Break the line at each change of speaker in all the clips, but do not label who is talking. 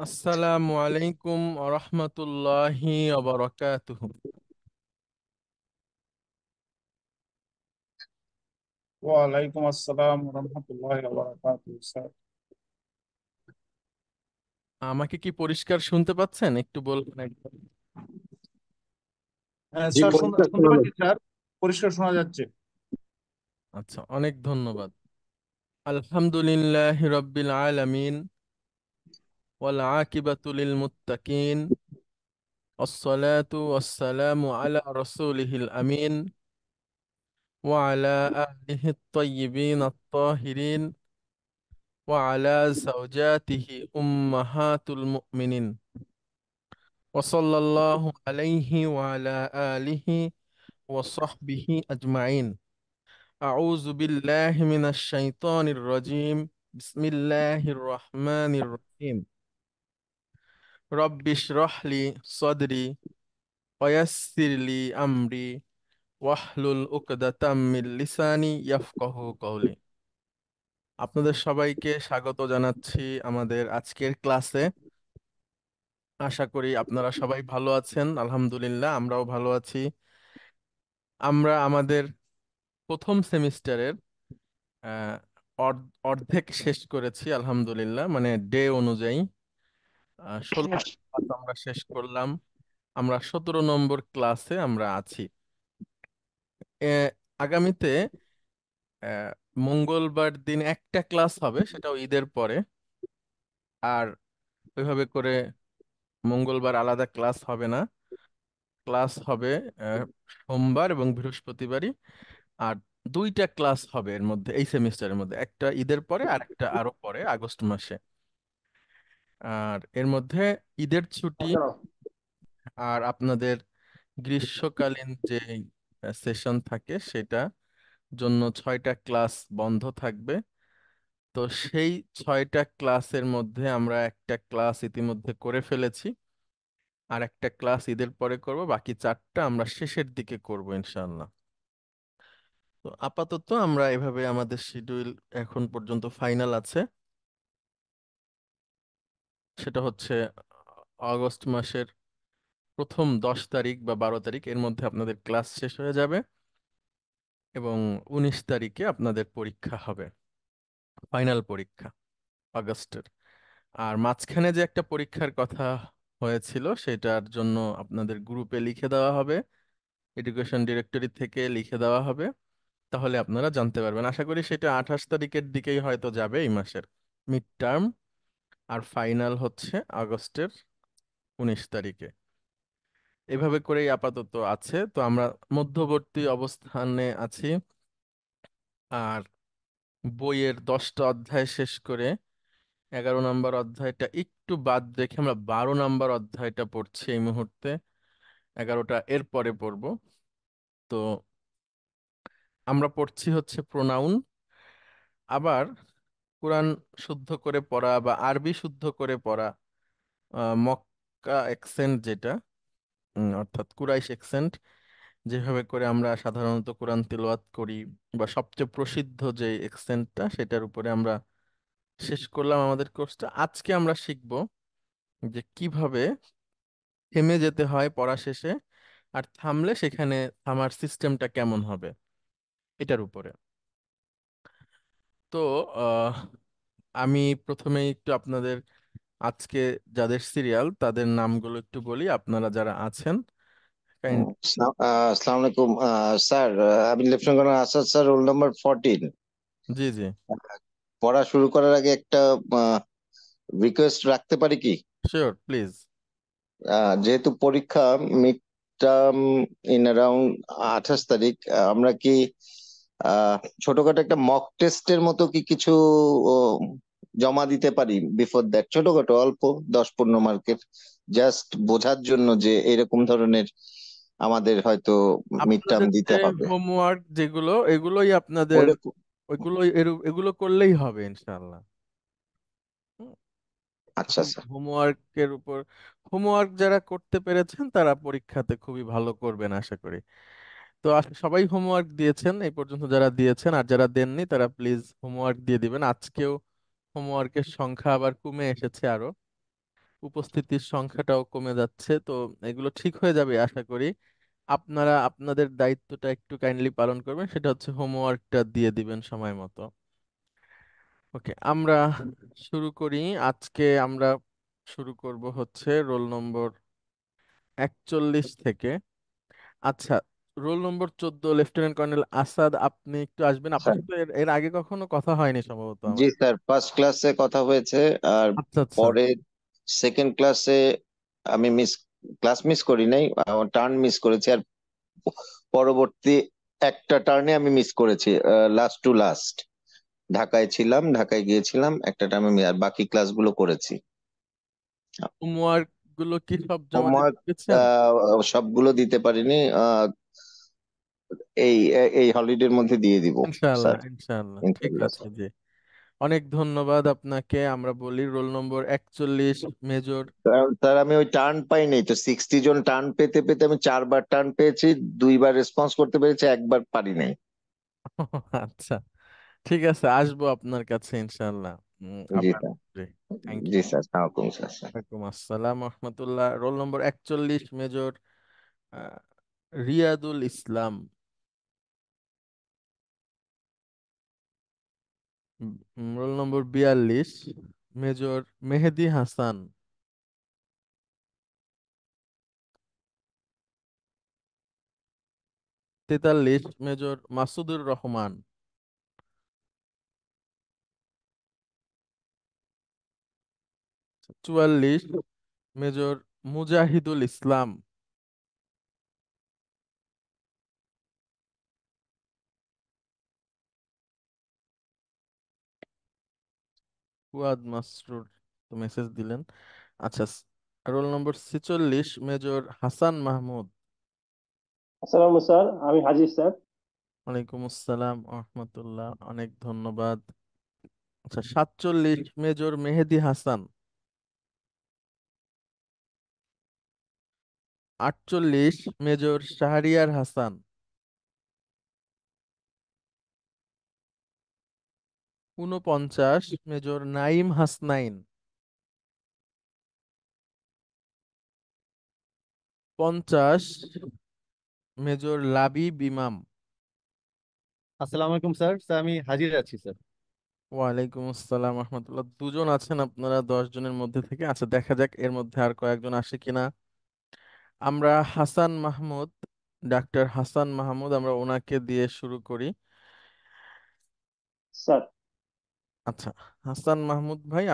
আসসালামু আলাইকুম রহমতুল্লাহি ওবারাকাতুহু।
ওয়ালাইকুম আসসালাম রহমতুল্লাহ বারাকাতুহু স্যার।
আমাকে কি পরিষ্কার শুনতে পাচ্ছেন? একটু বলবেন একবার।
হ্যাঁ
জি,
স্যার,
পরিষ্কার
শুনতে
শোনা
পাচ্ছি
যাচ্ছে।
স্যার, পরিষ্কার শোনা যাচ্ছে।
আচ্ছা, অনেক ধন্যবাদ। আলহামদুলিল্লাহ রাব্বিল আলামিন ওয়াল আকিবাতু লিল মুত্তাকিন আসসালাতু ওয়াসসালামু আলা রাসূলিহিল আমিন ওয়া আলা আলিহি আত-তাইয়্যিবিন আত-তাহিরিন ওয়া আলা যাওজাতিহি উম্মাহাতুল মুমিনিন ওয়া সাল্লাল্লাহু আলাইহি ওয়া আলা আলিহি وصحبه أجمعين. أعوذ بالله من الشيطان الرجيم. بسم الله الرحمن الرحيم. رب اشرح لي صدري ويسر لي أمري واحلل عقدة من লিসানি يفقهوا قولي. আপনাদের সবাইকে স্বাগত জানাচ্ছি আমাদের আজকের ক্লাসে। আশা করি আপনারা সবাই ভালো আছেন। আলহামদুলিল্লাহ, আমরাও ভালো আছি। আমরা আমাদের প্রথম সেমিস্টারের আহ, অর্ধেক শেষ করেছি আলহামদুলিল্লাহ, মানে ডে অনুযায়ী 16 ক্লাস আমরা শেষ করলাম। আমরা 17 নম্বর ক্লাসে আমরা আছি। আগামীতে আহ, মঙ্গলবার দিন একটা ক্লাস হবে, সেটাও ঈদের পরে। আর ওইভাবে করে মঙ্গলবার আলাদা ক্লাস হবে না। ক্লাস হবে আহ, সোমবার এবং বৃহস্পতিবারই। আর দুইটা ক্লাস হবে এর মধ্যে, এই সেমিস্টারের মধ্যে, একটা ঈদের পরে আর একটা আরো পরে আগস্ট মাসে। আর এর মধ্যে ঈদের ছুটি আর আপনাদের গ্রীষ্মকালীন যে সেশন থাকে সেটা জন্য 6টা ক্লাস বন্ধ থাকবে। তো সেই 6টা ক্লাসের মধ্যে আমরা একটা ক্লাস ইতিমধ্যে করে ফেলেছি, আর একটা ক্লাস ঈদের পরে করব, বাকি 4টা আমরা শেষের দিকে করব ইনশাআল্লাহ। তো আপাতত আমরা এভাবে আমাদের শিডিউল এখন পর্যন্ত ফাইনাল আছে। সেটা হচ্ছে আগস্ট মাসের প্রথম 10 তারিখ বা 12 তারিখ এর মধ্যে আপনাদের ক্লাস শেষ হয়ে যাবে, এবং 19 তারিখে আপনাদের পরীক্ষা হবে, ফাইনাল পরীক্ষা আগস্টের। আর মাঝখানে যে একটা পরীক্ষার কথা হয়েছিল সেটার জন্য আপনাদের গ্রুপে লিখে দেওয়া হবে, এডুকেশন ডিরেক্টরি থেকে লিখে দেওয়া হবে। তাহলে আপনারা জানতে পারবেন। আশা করি সেটা 28 তারিখের দিকেই হয়তো যাবে এই মাসের মিড টার্ম। আর ফাইনাল হচ্ছে আগস্টের 19 তারিখে। এভাবে করেই আপাতত আছে। তো আমরা মধ্যবর্তী অবস্থানে আছি। আর বইয়ের 10টা অধ্যায় শেষ করে 11 নম্বর অধ্যায়টা একটু বাদ রেখে আমরা 12 নম্বর অধ্যায়টা পড়ছি এই মুহূর্তে। 11টা এর পরে পড়ব। তো আমরা পড়ছি হচ্ছে প্রোনাউন। আবার কোরআন শুদ্ধ করে পড়া বা আরবি শুদ্ধ করে পড়া, মক্কা অ্যাকসেন্ট যেটা, অর্থাৎ কুরাইশ অ্যাকসেন্ট, যেভাবে করে আমরা সাধারণত কোরআন তিলাওয়াত করি, বা সবচেয়ে প্রসিদ্ধ যে অ্যাকসেন্টটা, সেটার উপরে আমরা শেষ করলাম আমাদের কোর্সটা। আজকে আমরা শিখব যে কিভাবে থেমে যেতে হয় পড়া শেষে, আর থামলে সেখানে থামার সিস্টেমটা কেমন হবে, এটার উপরে। তো আহ, আমি প্রথমে একটু আপনাদের আজকে যাদের সিরিয়াল তাদের নামগুলো একটু বলি, আপনারা যারা আছেন কাইন্ড।
আসসালামু আলাইকুম স্যার। আমি lieutenant colonel Asad sir, roll number 14।
জি জি,
পড়া শুরু করার আগে একটা রিকোয়েস্ট রাখতে পারি কি?
Sure, please.
যেহেতু পরীক্ষা মিড টার্ম ইন অ্যারাউন্ড 28 তারিখ, আমরা কি আহ, ছোটখাটো একটা মক টেস্টের মতো কি কিছু আহ, জমা দিতে পারি বিফোর দ্যাট? ছোটখাটো অল্প 10-15 মার্কের, জাস্ট বোঝার জন্য যে এরকম ধরনের আমাদের হয়তো মিড টার্ম
আপনাদের
দিতে
যে
হবে।
হোমওয়ার্ক যেগুলো, এগুলোই আপনাদের,
ওরকম।
ওইগুলো এগুলো করলেই হবে ইনশাআল্লাহ।
আচ্ছা স্যার।
হোমওয়ার্কের উপর, হোমওয়ার্ক যারা করতে পেরেছেন তারা পরীক্ষাতে খুবই ভালো করবেন আশা করি। তো সবাই হোমওয়ার্ক দিয়েছেন এই পর্যন্ত, যারা দিয়েছেন, আর যারা দেননি তারা প্লিজ হোমওয়ার্ক দিয়ে দিবেন। আজকেও হোমওয়ার্কের সংখ্যা আবার কমে এসেছে আরো। উপস্থিতির সংখ্যাটাও কমে যাচ্ছে। তো এগুলো ঠিক হয়ে যাবে আশা করি। আপনারা আপনাদের দায়িত্বটা একটু কাইন্ডলি পালন করবেন, সেটা হচ্ছে হোমওয়ার্কটা দিয়ে দিবেন সময় মতো। ওকে, আমরা শুরু করি। আজকে আমরা শুরু করব হচ্ছে রোল নম্বর 41 থেকে। আচ্ছা, রোল নম্বর 14 লেফটেন্যান্ট কর্নেল আসাদ, আপনি একটু আসবেন। আপনার
স্যার।
সাথে এর এর আগে কখনো কথা হয়নি সম্ভবত
জি
আমার।
স্যার, ফার্স্ট ক্লাসে কথা হয়েছে। আর
আচ্ছা আচ্ছা।
পরে সেকেন্ড ক্লাসে আমি ক্লাস মিস করি নাই, টার্ন মিস করেছি। আর পরবর্তী একটা টার্নে আমি মিস করেছি, লাস্ট টু লাস্ট। ঢাকায় ছিলাম, ঢাকায় গিয়েছিলাম একটা টার্মে, আর বাকি ক্লাসগুলো করেছি।
হোমওয়ার্ক গুলো কি সব জমা দিতে
হোমওয়ার্ক
পেরেছেন?
সবগুলো দিতে পারিনি। এই এই হলিডের মধ্যে দিয়ে দিব
ইনশাআল্লাহ
স্যার।
ইনশাআল্লাহ, ঠিক
ইনশাল্লাহ
আছে
স্যার।
জি। অনেক ধন্যবাদ আপনাকে। আমরা বলি রোল নম্বর 41 মেজর।
কারণ স্যার আমি ওই টার্ন পাই নাই তো, 60 জন টার্ন পেতে পেতে আমি 4বার টার্ন পেয়েছি, 2বার রেসপন্স করতে পেরেছি, একবার পারি নাই।
আচ্ছা, ঠিক আছে, আসবো আপনার কাছে ইনশাআল্লাহ।
জি
আবার।
স্যার।
থ্যাংক
জি
ইউ।
স্যার, সালামালাইকুম স্যার।
ওয়ালাইকুম আসসালাম রহমতুল্লাহ। Roll number 41 major Riadul Islam. Roll number 42 major Mehedi Hasan. 43 major Masudur Rahman. 44 major Mujahidul Islam. Masrur তো মেসেজ দিলেন। আচ্ছা, roll number 46 major Hasan Mahmud.
আসসালামু স্যার, আমি হাজির স্যার।
ওয়ালাইকুম আসসালাম রহমতুল্লাহ, অনেক ধন্যবাদ। আচ্ছা, 47 major Mehedi Hasan. 48 major Shahriar Hasan. 49 major Naim Hasnain. 50 major Labib Imam.
আসসালামু আলাইকুম স্যার। স্যার আমি হাজির আছি স্যার।
ওয়ালাইকুম আসসালাম রহমতুল্লাহ। দুজন আছেন আপনারা 10 জনের মধ্যে থেকে। আচ্ছা, দেখা যাক এর মধ্যে আর কয়েকজন আসে কিনা। আমরা হাসান মাহমুদ, ডাক্তার হাসান মাহমুদ, আমরা ওনাকে দিয়ে শুরু করি।
স্যার।
আচ্ছা, হাসান মাহমুদ ভাই,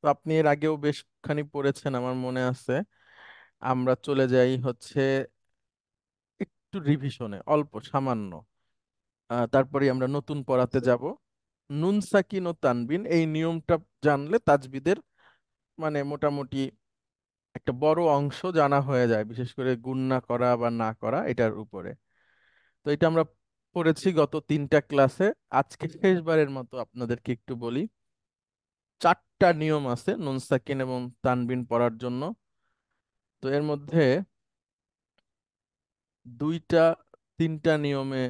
তো আপনি এর আগেও বেশ খানি পড়েছেন আমার মনে আছে। আমরা চলে যাই হচ্ছে একটু রিভিশনে, অল্প সামান্য। তারপরে আমরা নতুন পড়াতে যাব। নুন সাকিন ও তানবিন, এই নিয়মটা জানলে তাজবিদের মানে মোটামুটি একটা বড় অংশ জানা হয়ে যায়, বিশেষ করে গুণনা করা বা না করা এটার উপরে। তো এটা আমরা পড়েছি গত 3টা ক্লাসে। আজকে শেষবারের মতো আপনাদেরকে একটু বলি। 4টা নিয়ম আছে নুন সাকিন এবং তানবিন পড়ার জন্য। তো এর মধ্যে 2টা 3টা নিয়মে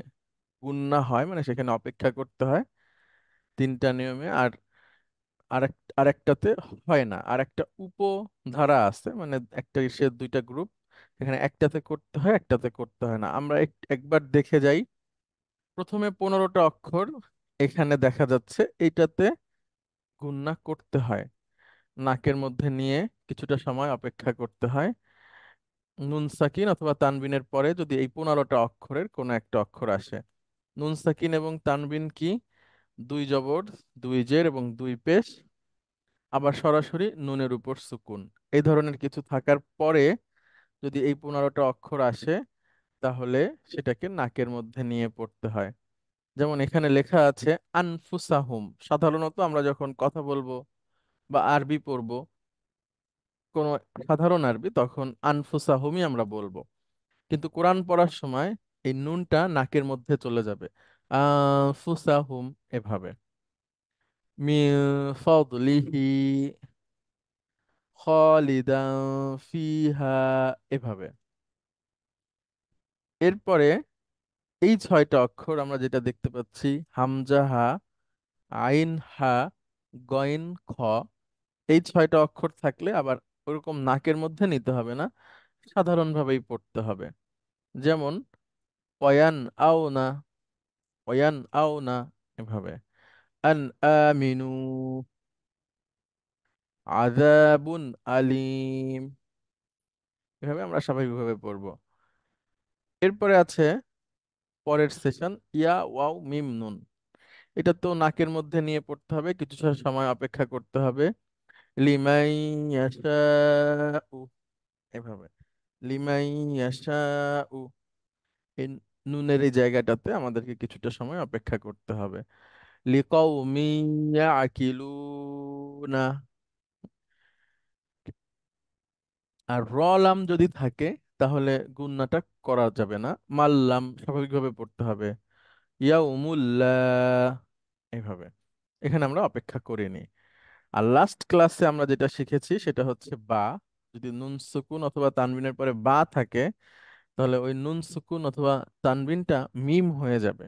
গুণনা হয়, মানে সেখানে অপেক্ষা করতে হয় 3টা নিয়মে। আর আরেকটাতে হয় না। আর একটা উপধারা আছে, মানে একটা সে 2টা গ্রুপ, এখানে একটাতে করতে হয় একটাতে করতে হয় না। আমরা একবার দেখে যাই। প্রথমে 15টা অক্ষর এখানে দেখা যাচ্ছে, এইটাতে গুণনা করতে হয়। নাকের মধ্যে নিয়ে কিছুটা সময় অপেক্ষা করতে হয়। নুন সাকিন অথবা তানবিনের পরে যদি এই 15টা অক্ষরের কোনো একটা অক্ষর আসে। নুন সাকিন এবং তানবিন কি? 2 জবর, 2 জের এবং 2 পেশ, আবার সরাসরি নুনের উপর সুকুন। এই ধরনের কিছু থাকার পরে যদি এই 15টা অক্ষর আসে, তাহলে সেটাকে নাকের মধ্যে নিয়ে পড়তে হয়। যেমন এখানে লেখা আছে আনফুসাহুম। সাধারণত আমরা যখন কথা বলবো বা আরবি পড়বো, কোনো সাধারণ আরবি, তখন আনফুসাহুমই আমরা বলবো। কিন্তু কোরআন পড়ার সময় এই নুনটা নাকের মধ্যে চলে যাবে। আনফুসাহুম, এভাবে। মিন ফাদলিহি, খালিদান ফিহা, এভাবে। এরপরে এই 6টা অক্ষর আমরা যেটা দেখতে পাচ্ছি, হামজা হা, আইন হা, গইন খ, এই 6টা অক্ষর থাকলে আবার ওরকম নাকের মধ্যে নিতে হবে না, সাধারণভাবেই পড়তে হবে। যেমন পয়ান আও না, পয়ান আও না, এভাবে। আন আমিনু, আযাবুন আলিম, এভাবে আমরা স্বাভাবিকভাবে পড়বো। এরপরে আছে পরের সেশন, ইয়া ওয়াও মিম নুন। এটা তো নাকের মধ্যে নিয়ে পড়তে হবে, কিছু সময় অপেক্ষা করতে হবে। লিমাই ইয়াশাউ, এভাবে। লিমাই ইয়াশাউ, এই নুনের এই জায়গাটাতে আমাদেরকে কিছুটা সময় অপেক্ষা করতে হবে। লিকাউমিন ইয়াকিলুনা। আর র লাম যদি থাকে তাহলে গুণনাটা করা যাবে না, মাল্লাম স্বাভাবিকভাবে পড়তে হবে। ইয়াউমুল্লাহ, এভাবে। এখানে আমরা অপেক্ষা করিনি। আর লাস্ট ক্লাসে আমরা যেটা শিখেছি সেটা হচ্ছে বা। যদি নুন সুকুন অথবা তানবিনের পরে বা থাকে তাহলে ওই নুন সুকুন অথবা তানবিনটা মিম হয়ে যাবে।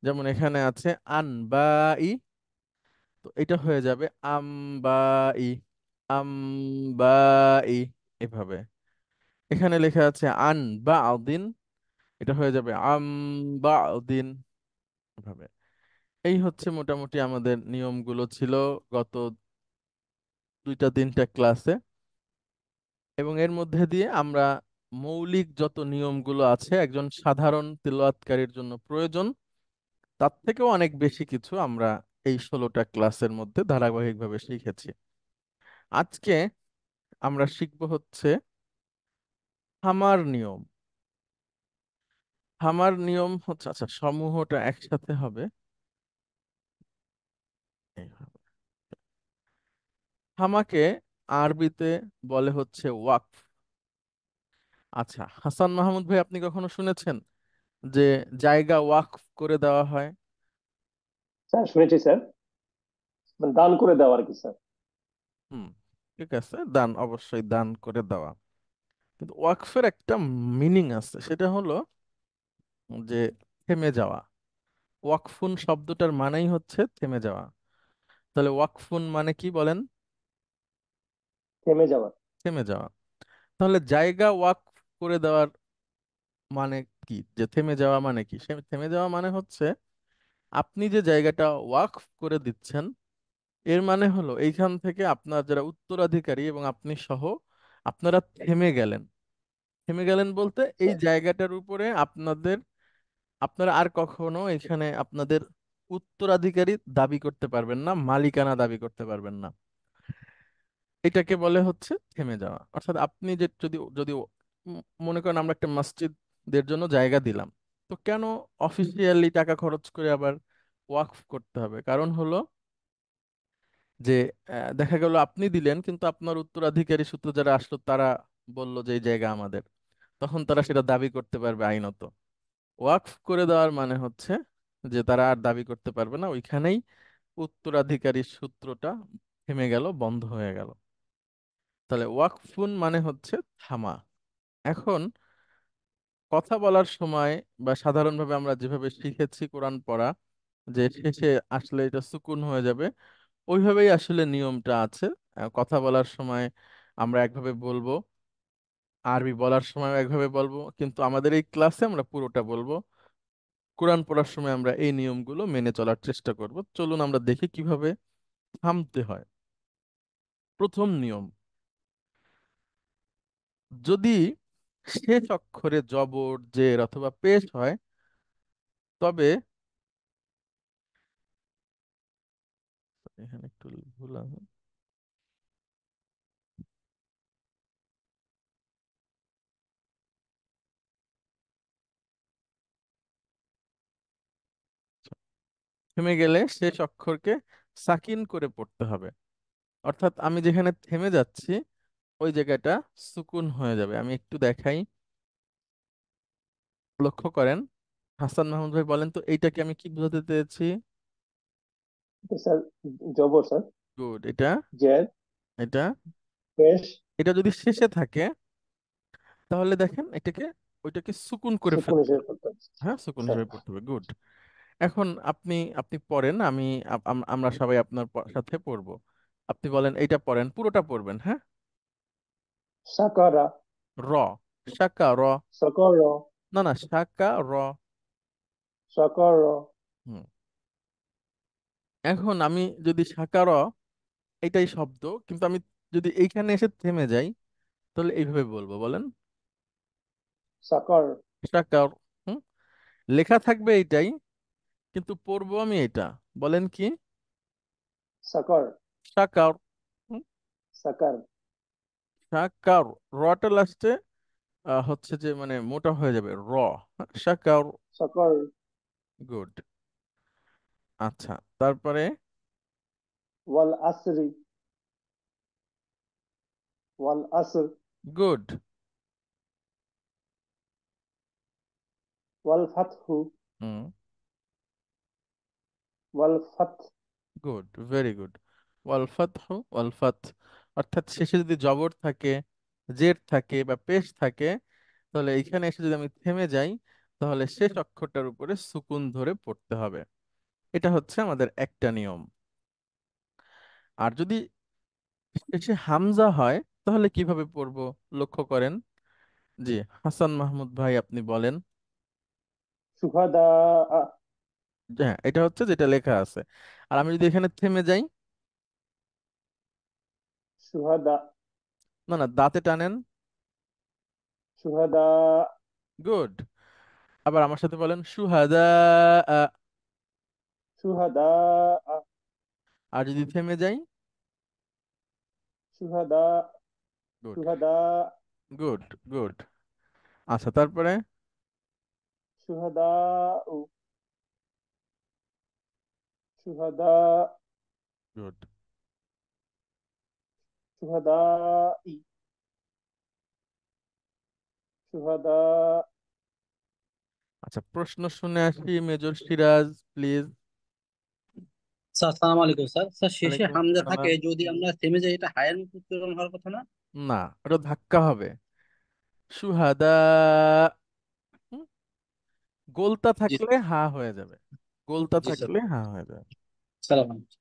যেমন এখানে আছে আন বা ই, তো এটা হয়ে যাবে আম বা ই, আম বা ই, এভাবে। এখানে লেখা আছে আন বা দিন, এটা হয়ে যাবে আম বা দিন, এভাবে। এই হচ্ছে মোটামুটি আমাদের নিয়মগুলো ছিল গত 2-3টা ক্লাসে। এবং এর মধ্যে দিয়ে আমরা মৌলিক যত নিয়মগুলো আছে একজন সাধারণ তিলাওয়াতকারীর জন্য প্রয়োজন, তার থেকেও অনেক বেশি কিছু আমরা এই 16টা ক্লাসের মধ্যে ধারাবাহিকভাবে শিখেছি। আজকে আমরা শিখব হচ্ছে হামার নিয়ম। হামার নিয়ম হচ্ছে, আচ্ছা সমূহটা একসাথে হবে এইভাবে। হামাকে আরবিতে বলে হচ্ছে ওয়াকফ। আচ্ছা হাসান মাহমুদ ভাই, আপনি কখনো শুনেছেন যে জায়গা ওয়াকফ করে দেওয়া হয়?
স্যার শুনেছি স্যার, মানে দান করে দেওয়া আর কি স্যার।
হুম, ঠিক আছে, দান, অবশ্যই দান করে দেওয়া। কিন্তু ওয়াকফের একটা মিনিং আছে, সেটা হলো যে থেমে যাওয়া। ওয়াকফুন শব্দটার মানেই হচ্ছে থেমে যাওয়া। তাহলে ওয়াকফুন মানে কি বলেন?
থেমে যাওয়া।
থেমে যাওয়া। তাহলে জায়গা ওয়াকফ করে দেওয়ার মানে কি? যে থেমে যাওয়া মানে কি? সে থেমে যাওয়া মানে হচ্ছে আপনি যে জায়গাটা ওয়াকফ করে দিচ্ছেন, এর মানে হলো এইখান থেকে আপনার যারা উত্তরাধিকারী এবং আপনি সহ আপনারা থেমে গেলেন। থেমে গেলেন বলতে এই
স্যার
জায়গাটার উপরে আপনারা আর কখনো এখানে আপনাদের উত্তরাধিকারী দাবি করতে পারবেন না, মালিকানা দাবি করতে পারবেন না। এটাকে বলে হচ্ছে থেমে যাওয়া। অর্থাৎ আপনি যে যদি যদি মনে করেন আমরা একটা মসজিদের জন্য জায়গা দিলাম, তো কেন অফিসিয়ালি টাকা খরচ করে আবার ওয়াকফ করতে হবে? কারণ হলো যে দেখা গেল আপনি দিলেন কিন্তু আপনার উত্তরাধিকারী সূত্র যারা আসলো তারা বলল যে এই জায়গা আমাদের, তখন তারা সেটা দাবি করতে পারবে আইনত। ওয়াকফ করে দেওয়ার মানে হচ্ছে যে তারা আর দাবি করতে পারবে না, ওইখানেই উত্তরাধিকারী সূত্রটা থেমে গেল, বন্ধ হয়ে গেল। তাহলে ওয়াকফুন মানে হচ্ছে থামা। এখন কথা বলার সময় বা সাধারণভাবে আমরা যেভাবে শিখেছি কোরআন পড়া, যে শেষে আসলে এটা সুকুন হয়ে যাবে, ওইভাবেই আসলে নিয়মটা আছে। কথা বলার সময় আমরা একভাবে বলবো, আরবি বলার সময় একভাবে বলবো, কিন্তু আমাদের এই ক্লাসে আমরা পুরোটা বলবো। কোরআন পড়ার সময় আমরা এই নিয়মগুলো মেনে চলার চেষ্টা করব। চলুন আমরা দেখি কিভাবে থামতে হয়। প্রথম নিয়ম, যদি শেষ অক্ষরে জবর, জের অথবা পেশ হয়, তবে এখানে একটু ভুল আছে। থেমে গেলে শেষ অক্ষরকে সাকিন করে পড়তে হবে। অর্থাৎ আমি যেখানে থেমে যাচ্ছি ওই জায়গাটা সুকুন হয়ে যাবে। আমি একটু দেখাই, লক্ষ্য করেন। হাসান মাহমুদ ভাই বলেন তো এইটাকে আমি কি বোঝাতে চেয়েছি?
এটা স্যার জবর স্যার।
গুড। এটা,
জের।
এটা,
পেশ।
এটা যদি শেষে থাকে তাহলে দেখেন এটাকে, ওইটাকে সুকুন করে
সুকুন
ফেলতে
হিসেবে
হবে।
পড়তে হবে।
হ্যাঁ, সুকুন
স্যার
হিসেবে পড়তে হবে। গুড। এখন আপনি আপনি পড়েন, আমি আমরা সবাই আপনার সাথে পড়বো। আপনি বলেন এইটা পড়েন, পুরোটা পড়বেন, হ্যাঁ?
সাকারা,
র, শাকা র।
সাকার,
না না, শাকা র।
সাকার,
হুম। এখন আমি যদি শাকা র এটাই শব্দ, কিন্তু আমি যদি এইখানে এসে থেমে যাই তাহলে এইভাবে বলবো, বলেন।
সাকার,
শাকা। হুম। লেখা থাকবে এইটাই, কিন্তু পড়বো আমি এটা। বলেন কি?
সাকার,
শাকা।
সাকার,
শাকার। রটা লাস্টে হচ্ছে যে মানে মোটা হয়ে যাবে, র। শাকার।
সাকার,
গুড। আচ্ছা, তারপরে
ওয়াল আসরি, ওয়াল আসর,
গুড।
ওয়াল ফাতহু,
হুম।
ওয়াল ফাত,
গুড, ভেরি গুড। ওয়াল ফাতহু, ওয়াল ফাত। অর্থাৎ শেষে যদি জবর থাকে, জের থাকে বা পেশ থাকে, তাহলে এইখানে এসে যদি আমি থেমে যাই তাহলে শেষ অক্ষরটার উপরে সুকুন ধরে পড়তে হবে। এটা হচ্ছে আমাদের একটা নিয়ম। আর যদি শেষে হামজা হয় তাহলে কিভাবে পড়বো, লক্ষ্য করেন। জি, হাসান মাহমুদ ভাই আপনি বলেন।
সুহাদা,
হ্যাঁ, এটা হচ্ছে যেটা লেখা আছে। আর আমি যদি এখানে থেমে যাই,
সুহাদা,
না না, দাঁতে টানেন।
সুহাদা,
গুড। আবার আমার সাথে বলেন সুহাদা।
সুহাদা,
আর যদি থেমে যাই,
সুহাদা,
গুড।
সুহাদা,
গুড, গুড। আচ্ছা, তারপরে
সুহাদা, সুহাদা,
গুড।
সুহাদা, সুহাদা।
আচ্ছা, প্রশ্ন শুনে আসি মেজর সিরাজ, প্লিজ।
স্যার আসসালামু আলাইকুম স্যার। স্যার শেষে
ওয়ালাইকুম
হামজা থাকে,
আসসালাম।
যদি আমরা থেমে যাই এটা হায়ার মুখে উচ্চারণ হওয়ার কথা না?
না, ওটা ধাক্কা হবে। সুহাদা। হুম, গোলতা
জি
থাকলে হা হয়ে যাবে। গোলতা
জি স্যার।
থাকলে হা হয়ে যাবে।
সালাম আলাইকুম।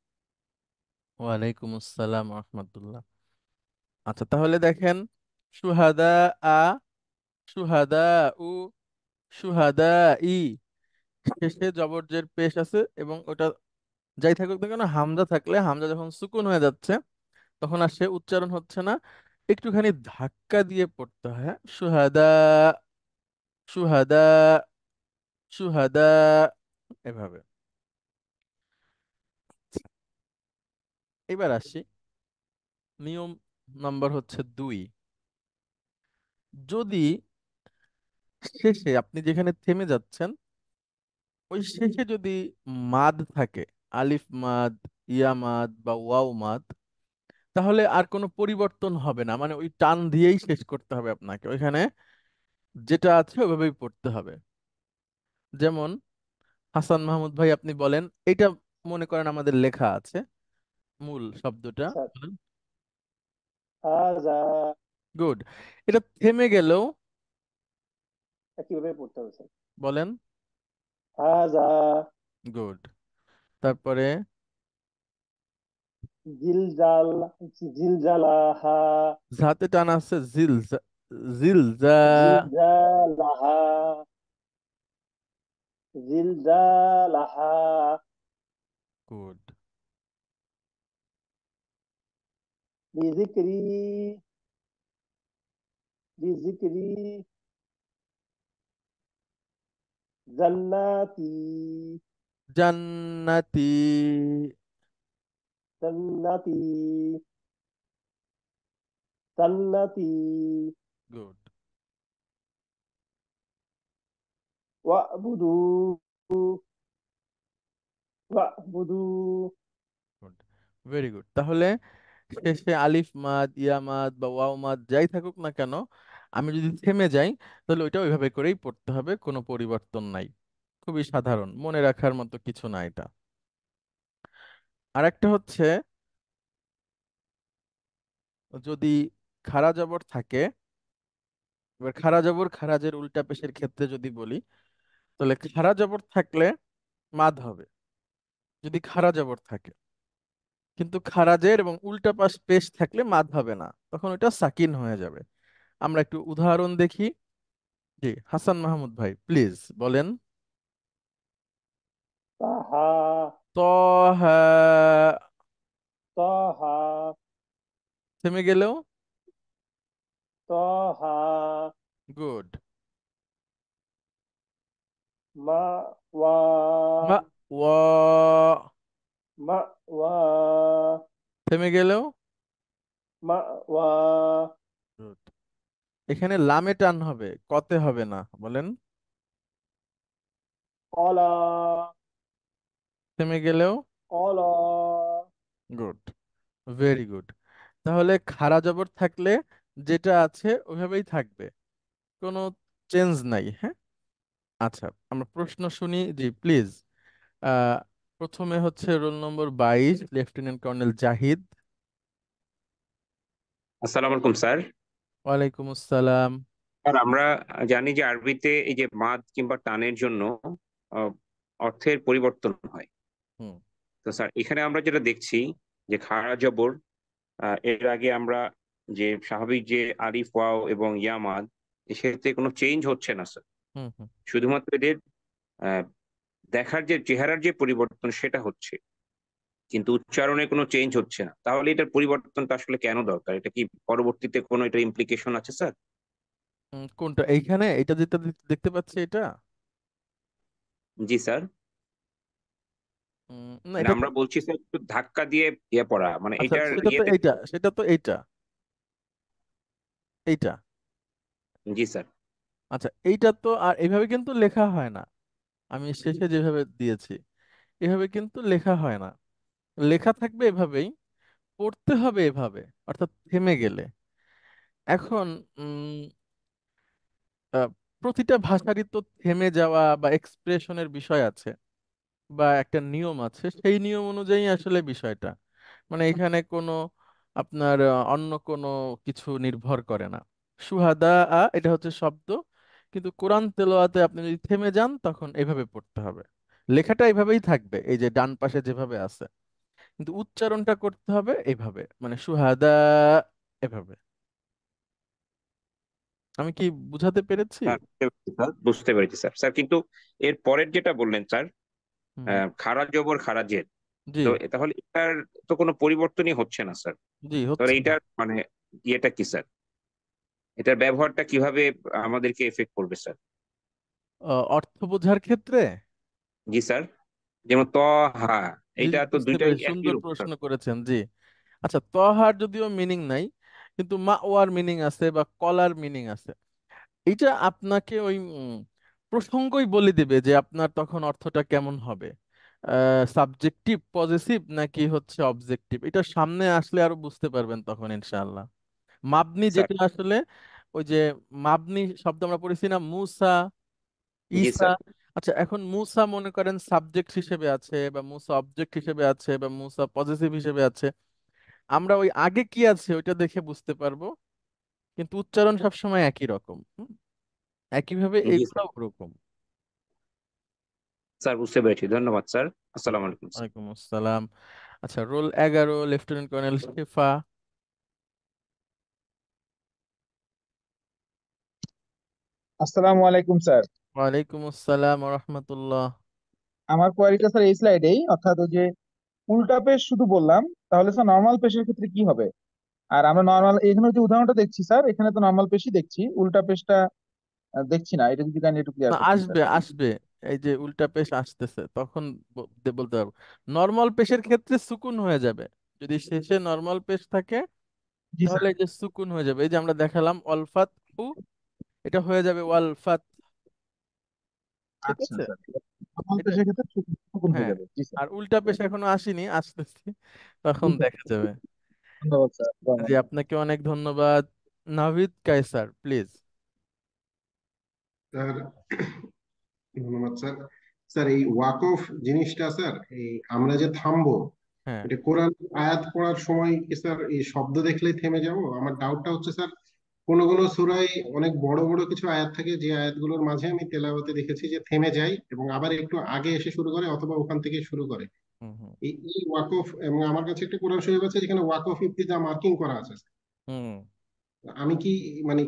ওয়ালাইকুম আসসালাম রহমতুল্লাহ। আচ্ছা, তাহলে দেখেন, সুহাদা আ, সুহাদা উ, সুহাদা ই। শেষে জবরজের পেশ আছে এবং ওটা যাই থাকুক না কেন, হামজা থাকলে, হামজা যখন সুকুন হয়ে যাচ্ছে তখন আর সে উচ্চারণ হচ্ছে না, একটুখানি ধাক্কা দিয়ে পড়তে হয়। হ্যাঁ? সুহাদা, সুহাদা, সুহাদা, এভাবে। এবার আসি, নিয়ম নাম্বার হচ্ছে 2। যদি শেষে আপনি যেখানে থেমে যাচ্ছেন ওই শেষে যদি মাদ থাকে, আলিফ মাদ, ইয়া মাদ বা ওয়াও মাদ, তাহলে আর কোনো পরিবর্তন হবে না, মানে ওই টান দিয়েই শেষ করতে হবে আপনাকে, ওইখানে যেটা আছে ওইভাবেই পড়তে হবে। যেমন হাসান মাহমুদ ভাই আপনি বলেন, এটা মনে করেন আমাদের লেখা আছে, মূল শব্দটা
স্যার,
বলেন।
হাজা,
গুড। এটা থেমে গেলেও
কিভাবে পড়তে হবে স্যার?
বলেন।
হাজা,
গুড। তারপরে
জিলজাল, জিলজালাহা,
ঝাতে টান আছে, জিল, জিল জা।
জিলজালাহা, জিলজালাহা।
গুড।
লিজিকরি, লিজিকরি, জান্নাতি,
জান্নাতি।
জান্নাতি, জান্নাতি।
গুড।
ওয়াবুদু, ওয়াবুদু।
Good, very good. তাহলে শেষে আলিফ মাদ, ইয়া মাদ বা ওয়াও মাদ যাই থাকুক না কেন, আমি যদি থেমে যাই তাহলে ওইটা ওইভাবে করেই পড়তে হবে, কোনো পরিবর্তন নাই। খুবই সাধারণ, মনে রাখার মতো কিছু না এটা। আর একটা হচ্ছে, যদি খাড়া জবর থাকে, এবার খাড়া জবর খারাজের উল্টা পেশের ক্ষেত্রে যদি বলি, তাহলে খাড়া জবর থাকলে মাদ হবে যদি খাড়া জবর থাকে, কিন্তু খারাজের এবং উল্টা পাশ পেশ থাকলে মাদ হবে না, তখন ওটা সাকিন হয়ে যাবে। আমরা একটু উদাহরণ দেখি। জি, হাসান মাহমুদ ভাই প্লিজ বলেন।
তাহা,
তহা।
তাহা,
থেমে গেলেও
তাহা,
গুড।
মা, ওয়া,
মা ওয়া।
মা, ওয়া,
থেমে গেলেও
মা, ওয়া,
গুড। এখানে লামে টান হবে, কতে হবে না, বলেন।
কলা,
থেমে গেলেও
কলা,
গুড, ভেরি গুড। তাহলে খাড়া জবর থাকলে যেটা আছে ওইভাবেই থাকবে, কোনো চেঞ্জ নাই। হ্যাঁ, আচ্ছা আমরা প্রশ্ন শুনি। জি প্লিজ। আহ প্রথমে হচ্ছে roll number 22, lieutenant colonel Zahid.
আসসালামু আলাইকুম স্যার।
ওয়ালাইকুম আসসালাম।
স্যার আমরা জানি যে আরবিতে এই যে মাদ কিংবা টানের জন্য আহ, অর্থের পরিবর্তন হয়।
হুম
তো স্যার এখানে আমরা যেটা দেখছি যে খাড়া জবর, এর আগে আমরা যে স্বাভাবিক যে আলিফ ওয়াও এবং ইয়া মাদ, সেতে কোনো চেঞ্জ হচ্ছে না স্যার।
হুম হুম
শুধুমাত্র এদের আহ, দেখার যে চেহারার যে পরিবর্তন সেটা হচ্ছে, কিন্তু উচ্চারণে কোনো চেঞ্জ হচ্ছে না। তাহলে এটার পরিবর্তনটা আসলে কেন দরকার? এটা কি পরবর্তীতে কোনো এটার ইমপ্লিকেশন আছে স্যার?
কোনটা এইখানে, এটা যেটা দেখতে পাচ্ছি এটা?
জি স্যার।
না
মানে
এটা তো,
আমরা বলছি স্যার একটু ধাক্কা দিয়ে ইয়ে পড়া, মানে
আচ্ছা
এটার
সেটা তো
ইয়েটা কি?
এইটা, সেটা তো এইটা, এইটা।
জি স্যার।
আচ্ছা এইটা তো আর এইভাবে কিন্তু লেখা হয় না। আমি শেষে যেভাবে দিয়েছি এভাবে কিন্তু লেখা হয় না। লেখা থাকবে এভাবেই, পড়তে হবে এভাবে, অর্থাৎ থেমে গেলে। এখন উম আহ, প্রতিটা ভাষারই তো থেমে যাওয়া বা এক্সপ্রেশনের বিষয় আছে, বা একটা নিয়ম আছে, সেই নিয়ম অনুযায়ী আসলে বিষয়টা, মানে এখানে কোনো আপনার অন্য কোনো কিছু নির্ভর করে না। সুহাদা এটা হচ্ছে শব্দ, কিন্তু কোরআন তেলাওয়াতে আপনি যদি থেমে যান তখন এভাবে পড়তে হবে। লেখাটা এভাবেই থাকবে, এই যে ডান পাশে যেভাবে আছে, কিন্তু উচ্চারণটা করতে হবে এইভাবে, মানে সুহাদা, এভাবে। আমি কি বুঝাতে পেরেছি?
হ্যাঁ, বুঝতে পেরেছি স্যার। স্যার কিন্তু এর পরের যেটা বললেন স্যার,
হুম হুম।
খাড়া জবর খাড়া জের,
জি।
তো তাহলে এটার তো কোনো পরিবর্তনই হচ্ছে না স্যার।
জি
তাহলে
হচ্ছে না।
এটার মানে ইয়েটা কি স্যার? এটার ব্যবহারটা কিভাবে আমাদেরকে এফেক্ট করবে স্যার?
অর্থ বোঝার ক্ষেত্রে।
জি স্যার। যেমন ত, হা,
জি
এইটা
জি,
তো
বুঝতে
দুইটাই
পেরেছি,
একই
সুন্দর
রূপ স্যার।
প্রশ্ন করেছেন। জি, আচ্ছা তহার যদিও মিনিং নাই, কিন্তু মা ওয়ার মিনিং আছে বা কলার মিনিং আছে। এইটা আপনাকে ওই প্রসঙ্গই বলে দিবে যে আপনার তখন অর্থটা কেমন হবে, সাবজেক্টিভ পজেসিভ নাকি হচ্ছে অবজেক্টিভ। এটা সামনে আসলে আরো বুঝতে পারবেন তখন ইনশাআল্লাহ। মাবনি
স্যার।
যেটা আসলে, ওই যে মাবনি শব্দ আমরা পড়েছি না, মুসা,
জি
ঈসা।
স্যার।
আচ্ছা এখন মুসা মনে করেন সাবজেক্ট হিসেবে আছে, বা মুসা অবজেক্ট হিসেবে আছে, বা মুসা পজিটিভ হিসেবে আছে। আমরা ওই আগে কি আছে ওইটা দেখে বুঝতে পারবো, কিন্তু উচ্চারণ সবসময় একই রকম। একইভাবে
জি স্যার।
এইগুলো ওরকম।
স্যার বুঝতে পেরেছি, ধন্যবাদ স্যার। আসসালামু আলাইকুম স্যার।
ওয়ালাইকুম আসসালাম। আচ্ছা রোল 11, লেফটেন্যান্ট কর্নেল শেফা।
আসসালামু আলাইকুম স্যার।
ওয়ালাইকুম আসসালাম রহমতুল্লাহ।
আমার কোয়ারিটা স্যার এই স্লাইডেই, অর্থাৎ ওই যে উল্টা পেশ শুধু বললাম, তাহলে স্যার নর্মাল পেশের ক্ষেত্রে কি হবে? আর আমরা নর্মাল এখানে যে উদাহরণটা দেখছি স্যার, এখানে তো নর্মাল পেশই দেখছি, উল্টা পেশটা দেখছি না। এটা যদি কাইন্ডলি একটু
না
ক্লিয়ার করতেন স্যার।
আসবে আসবে, এই যে উল্টা পেশ আসতেছে তখন বলতে পারবো। নর্মাল পেশের ক্ষেত্রে সুকুন হয়ে যাবে, যদি শেষে নর্মাল পেশ থাকে
জি স্যার।
তাহলে এই যে সুকুন হয়ে যাবে। এই যে আমরা দেখালাম অলফাত হু, এটা হয়ে যাবে ওয়ালফাত। ঠিক
আচ্ছা
আছে।
স্যার, নর্মাল
এটা,
পেশের ক্ষেত্রে সুকুন হয়ে
হ্যাঁ।
যাবে। জি স্যার।
আর উল্টা পেশ এখনো আসেনি, আসতেছি,
জি
তখন
স্যার।
দেখা যাবে।
ধন্যবাদ স্যার, আসসালামু
জি
আলাইকুম।
আপনাকে অনেক ধন্যবাদ। নাভিদ কায়সার প্লিজ।
স্যার ধন্যবাদ স্যার। স্যার এই ওয়াকফ জিনিসটা স্যার, এই আমরা যে থামবো,
হ্যাঁ।
এটা কোরআন আয়াত পড়ার সময় কি স্যার এই শব্দ দেখলেই থেমে যাব? আমার ডাউটটা হচ্ছে স্যার, কোন কোন সূরায় অনেক বড় বড় কিছু আয়াত থাকে, যে আয়াতগুলোর মাঝে আমি তেলাওয়াতে দেখেছি যে থেমে যায় এবং আবার একটু আগে এসে শুরু করে অথবা ওখান থেকে শুরু করে।
হুম হুম
এই এই ওয়াকফ, এবং আমার কাছে একটা কোরআন শরীফ আছে যেখানে ওয়াকফ ইবতিদা মার্কিং করা আছে।
হুম।
আমি কি মানে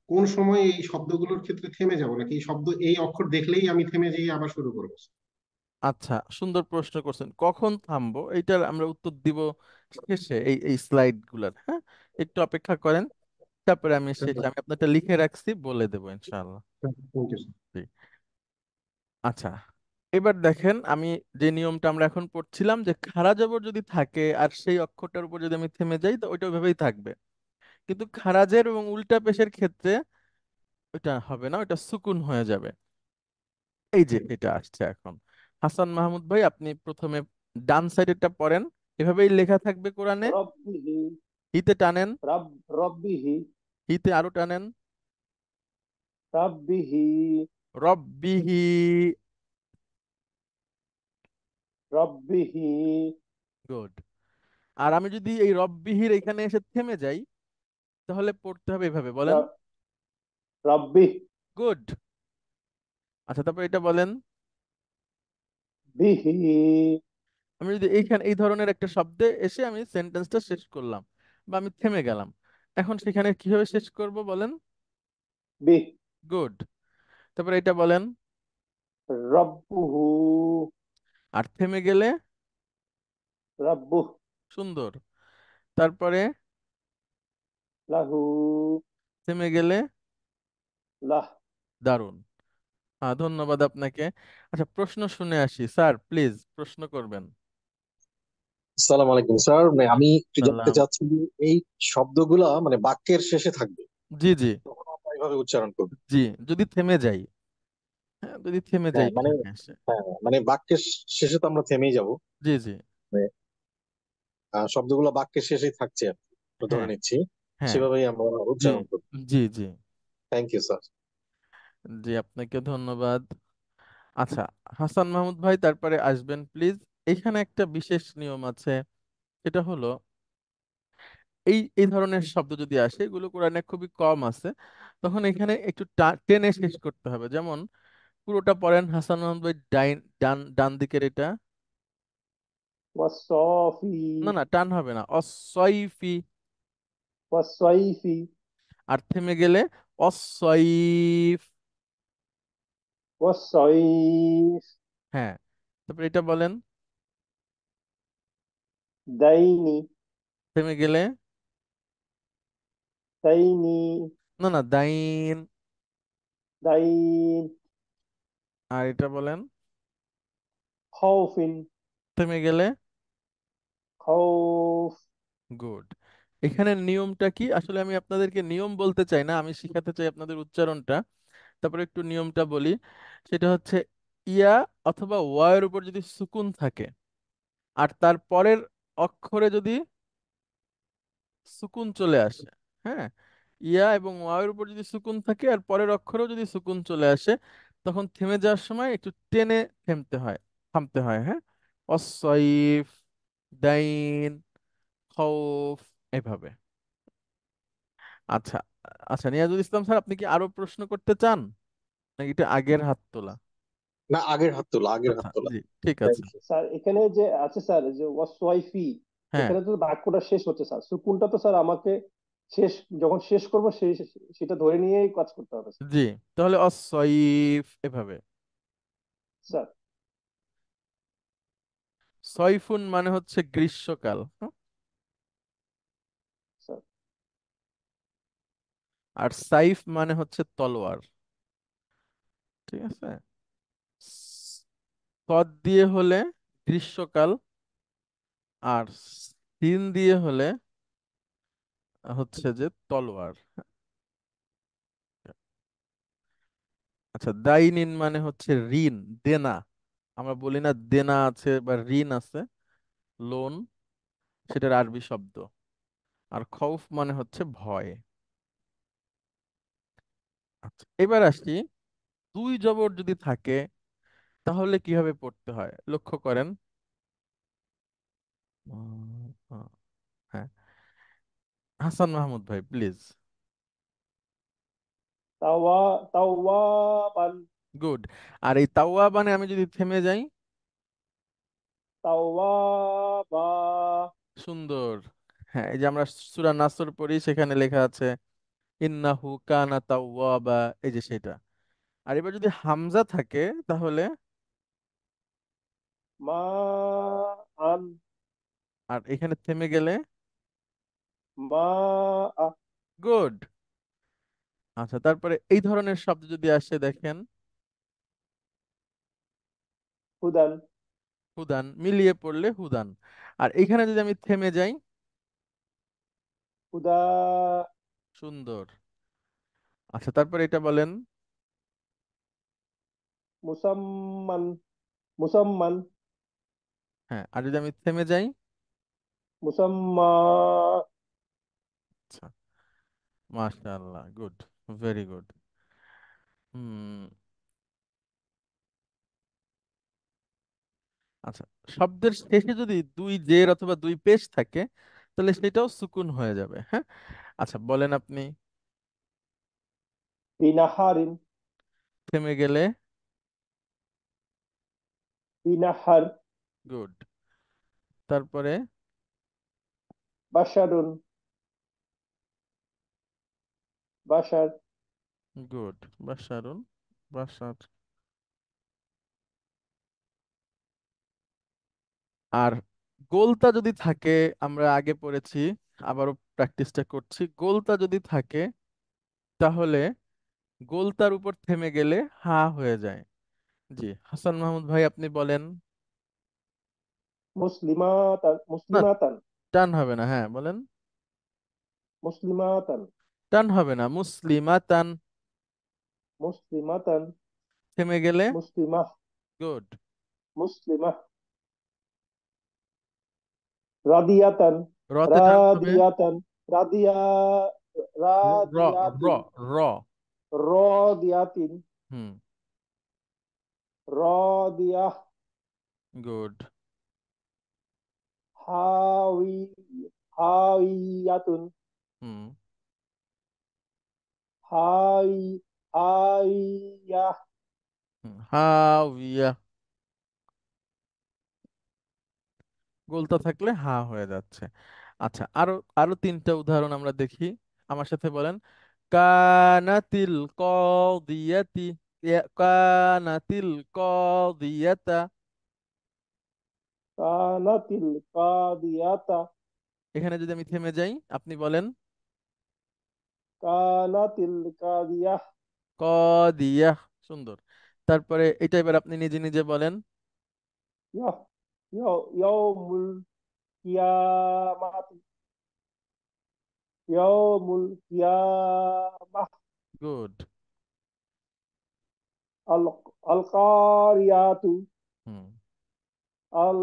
কোন সময় এই শব্দগুলোর ক্ষেত্রে থেমে যাব, নাকি এই শব্দ এই অক্ষর দেখলেই আমি থেমে যেয়ে আবার শুরু করবো?
আচ্ছা, সুন্দর প্রশ্ন করছেন। কখন থামবো এইটার আমরা উত্তর দিব শেষে, এই স্লাইড গুলার। হ্যাঁ, একটু অপেক্ষা করেন, তারপরে আমি শেষে আমি আপনারটা লিখে রাখছি, বলে দেবো ইনশাআল্লাহ।
Thank you.
জি। আচ্ছা, এবার দেখেন, আমি যে নিয়মটা আমরা এখন পড়ছিলাম, যে খাড়া জবর যদি থাকে আর সেই অক্ষরটার উপর যদি আমি থেমে যাই, তো ওইটা ওইভাবেই থাকবে। কিন্তু খারাজের এবং উল্টা পেশের ক্ষেত্রে ওইটা হবে না, ওইটা সুকুন হয়ে যাবে। এই যে এটা আসছে এখন। হাসান মাহমুদ ভাই, আপনি প্রথমে ডান সাইডেরটা পড়েন। এভাবেই লেখা থাকবে কোরআনে।
রব্বিহি,
হিতে টানেন,
রব্বিহি,
হিতে আরো টানেন।
রব্বিহি,
রব্বিহি।
রব্বিহি,
গুড। আর আমি যদি এই রব্বিহির এখানে এসে থেমে যাই, তাহলে পড়তে হবে এভাবে, বলেন।
র- রব্বি,
গুড। আচ্ছা, তারপর এটা বলেন।
বিহি,
আমি যদি এইখানে এই ধরনের একটা শব্দে এসে আমি সেন্টেন্সটা শেষ করলাম, বা আমি থেমে গেলাম, এখন সেখানে কিভাবে শেষ করব বলেন।
বি,
গুড। তারপর এটা বলেন।
রব্বুহু,
আর থেমে গেলে।
রব্বুহ,
সুন্দর। তারপরে
লাহু,
থেমে গেলে।
লাহ।
দারুণ। ধন্যবাদ আপনাকে। আচ্ছা, প্রশ্ন শুনে আসি। স্যার প্লিজ প্রশ্ন করবেন।
আসসালামু আলাইকুম স্যার, আমি একটু জানতে
সালাম।
চাচ্ছি যে এই শব্দগুলা বাক্যের শেষে থাকবে,
জি জি।
তখন আমরা এইভাবে উচ্চারণ করবো?
জি, যদি থেমে যাই। হ্যাঁ, যদি থেমে যাই
হ্যাঁ
এখানে এসে।
হ্যাঁ, বাক্যের শেষে তো আমরা থেমেই যাব।
জি জি।
মানে, শব্দগুলো বাক্যের শেষেই থাকছে আর কি, আমরা ধরে
হ্যাঁ
নিচ্ছি
হ্যাঁ।
সেভাবেই আমরা
জি
উচ্চারণ করবো।
জি। জি
থ্যাংক ইউ স্যার।
জি, আপনাকে ধন্যবাদ। আচ্ছা, হাসান মাহমুদ ভাই তারপরে আসবেন প্লিজ। এখানে একটা বিশেষ নিয়ম আছে, সেটা হলো এই এই ধরনের শব্দ যদি আসে, এগুলো কোরআনে খুবই কম আছে, তখন এখানে একটু টেনে শেষ করতে হবে। যেমন পুরোটা পড়েন হাসান মাহমুদ ভাই, ডান ডান দিকের এটা।
ওয়াসফি,
না না, টান হবে না, অসয়ফি।
ওয়াসফি,
আর থেমে গেলে অসয়ফ।
ওয়াসফ,
হ্যাঁ, তারপর এটা বলেন।
দাইনি,
থেমে গেলে।
দাইনি,
না না, দাইন।
দাইন,
আর এটা বলেন।
খাউফিন,
থেমে গেলে।
খাউফ।
গুড। এখানে নিয়মটা কি, আসলে আমি আপনাদেরকে নিয়ম বলতে চাই না, আমি শিখাতে চাই আপনাদের উচ্চারণটা। তারপরে একটু নিয়মটা বলি। সেটা হচ্ছে, ইয়া অথবা ওয়ার উপর যদি সুকুন থাকে, আর তার পরের অক্ষরে যদি সুকুন চলে আসে। হ্যাঁ, ইয়া এবং ওয়ার উপর যদি সুকুন থাকে আর পরের অক্ষরেও যদি সুকুন চলে আসে, তখন থেমে যাওয়ার সময় একটু টেনে থেমতে হয়, থামতে হয়। হ্যাঁ, অসয়ফ, দাইন, খৌফ, এভাবে। আচ্ছা। আচ্ছা, নিয়াজুল ইসলাম স্যার, আপনি কি আরো প্রশ্ন করতে চান, নাকি এটা আগের হাত তোলা?
না, আগের হাত তোলা, আগের
আচ্ছা
হাত তোলা।
জি, ঠিক
থ্যাংক
আছে।
ইউ।
স্যার এখানে যে আছে স্যার, যে ওয়াসওয়াইফি,
হ্যাঁ।
এখানে তো বাক্যটা শেষ হচ্ছে স্যার, সুকুনটা তো স্যার আমাকে শেষ, যখন শেষ করবো সেই সেটা ধরে নিয়েই কাজ করতে হবে স্যার।
জি, তাহলে অসয়ফ এভাবে।
স্যার,
সয়ফুন মানে হচ্ছে গ্রীষ্মকাল। হ্যাঁ?
স্যার,
আর সাইফ মানে হচ্ছে তলোয়ার। ঠিক আছে। সদ দিয়ে হলে গ্রীষ্মকাল, আর সিন দিয়ে হলে হচ্ছে যে তলোয়ার। আচ্ছা, দাইনিন মানে হচ্ছে ঋণ, দেনা। আমরা বলি না দেনা আছে বা ঋণ আছে, লোন, সেটার আরবি শব্দ। আর খৌফ মানে হচ্ছে ভয়। আচ্ছা, এবার আসি, দুই জবর যদি থাকে, তাহলে কিভাবে পড়তে হয় লক্ষ্য করেন। আহ, হ্যাঁ, হাসান মাহমুদ ভাই প্লিজ।
তাওয়া, তাওয়াবান,
গুড। আর এই তাওয়া মানে আমি যদি থেমে যাই।
তাওয়াবা,
সুন্দর। হ্যাঁ, এই যে আমরা সূরা নাসর পড়ি, সেখানে লেখা আছে ইন্নাহু কানা তাওয়াবা, এই যে সেটা। আর এবার যদি হামজা থাকে তাহলে,
মা আন,
আর এখানে থেমে গেলে,
মা আ,
গুড। আচ্ছা, তারপরে এই ধরনের শব্দ যদি আসে দেখেন,
হুদান,
হুদান, মিলিয়ে পড়লে হুদান। আর এখানে যদি আমি থেমে যাই,
হুদা,
সুন্দর। আচ্ছা, তারপরে এটা বলেন।
মুসাম্মান, মুসাম্মান,
হ্যাঁ, আর যদি আমি থেমে যাই,
মুসাম্মা,
আচ্ছা, মাশাআল্লাহ, গুড, ভেরি গুড। হুম। আচ্ছা, শব্দের শেষে যদি দুই জের অথবা দুই পেশ থাকে তাহলে সেটাও সুকুন হয়ে যাবে। হ্যাঁ, আচ্ছা বলেন আপনি।
বিনাহারিন,
থেমে গেলে,
বিনাহার,
গুড। তারপরে,
বাশারুন, বাশার,
গুড, বাশারুন, বাশার। আর গোলতা যদি থাকে, আমরা আগে পড়েছি, আবারও প্র্যাকটিসটা করছি, গোলতা যদি থাকে তাহলে গোলতার উপর থেমে গেলে হা হয়ে যায়। জি, হাসান মাহমুদ ভাই আপনি বলেন।
মুসলিমাতান,
না,
মুসলিমাতান,
টান হবে না, হ্যাঁ বলেন।
মুসলিমাতান,
টান হবে না, মুসলিমাতান।
মুসলিমাতান,
থেমে গেলে,
মুসলিমাহ,
গুড।
মুসলিমাহ, রাদিয়াতান,
রতে টান হবে,
রাদিয়াতান, রাদিয়া,
র, র, র,
রাদিয়াতিন,
র।
রদিয়াতিন,
হুম,
রদিয়াহ,
গুড।
হাওই, হাওইয়াতুন,
হুম,
হাই, হাইয়াহ,
হুম, হাউইয়া। গোলতা থাকলে হা হয়ে যাচ্ছে। আচ্ছা, আরো আরো তিনটা উদাহরণ আমরা দেখি। আমার সাথে বলেন। কানাতিল কদিয়াতি, কানাতিল কদিয়াতা।
কানাতিল কাদিয়াতা,
এখানে যদি আমি থেমে যাই, আপনি বলেন।
কানাতিল কাদিয়াহ,
কদিয়া, সুন্দর। তারপরে এটা এবার আপনি নিজে নিজে বলেন।
ইয়াহ, ইয়াউমুল কিয়ামাতি, ইয়াউমুল কিয়ামাহ,
গুড।
আল আল কারিয়াতু,
হুম,
আল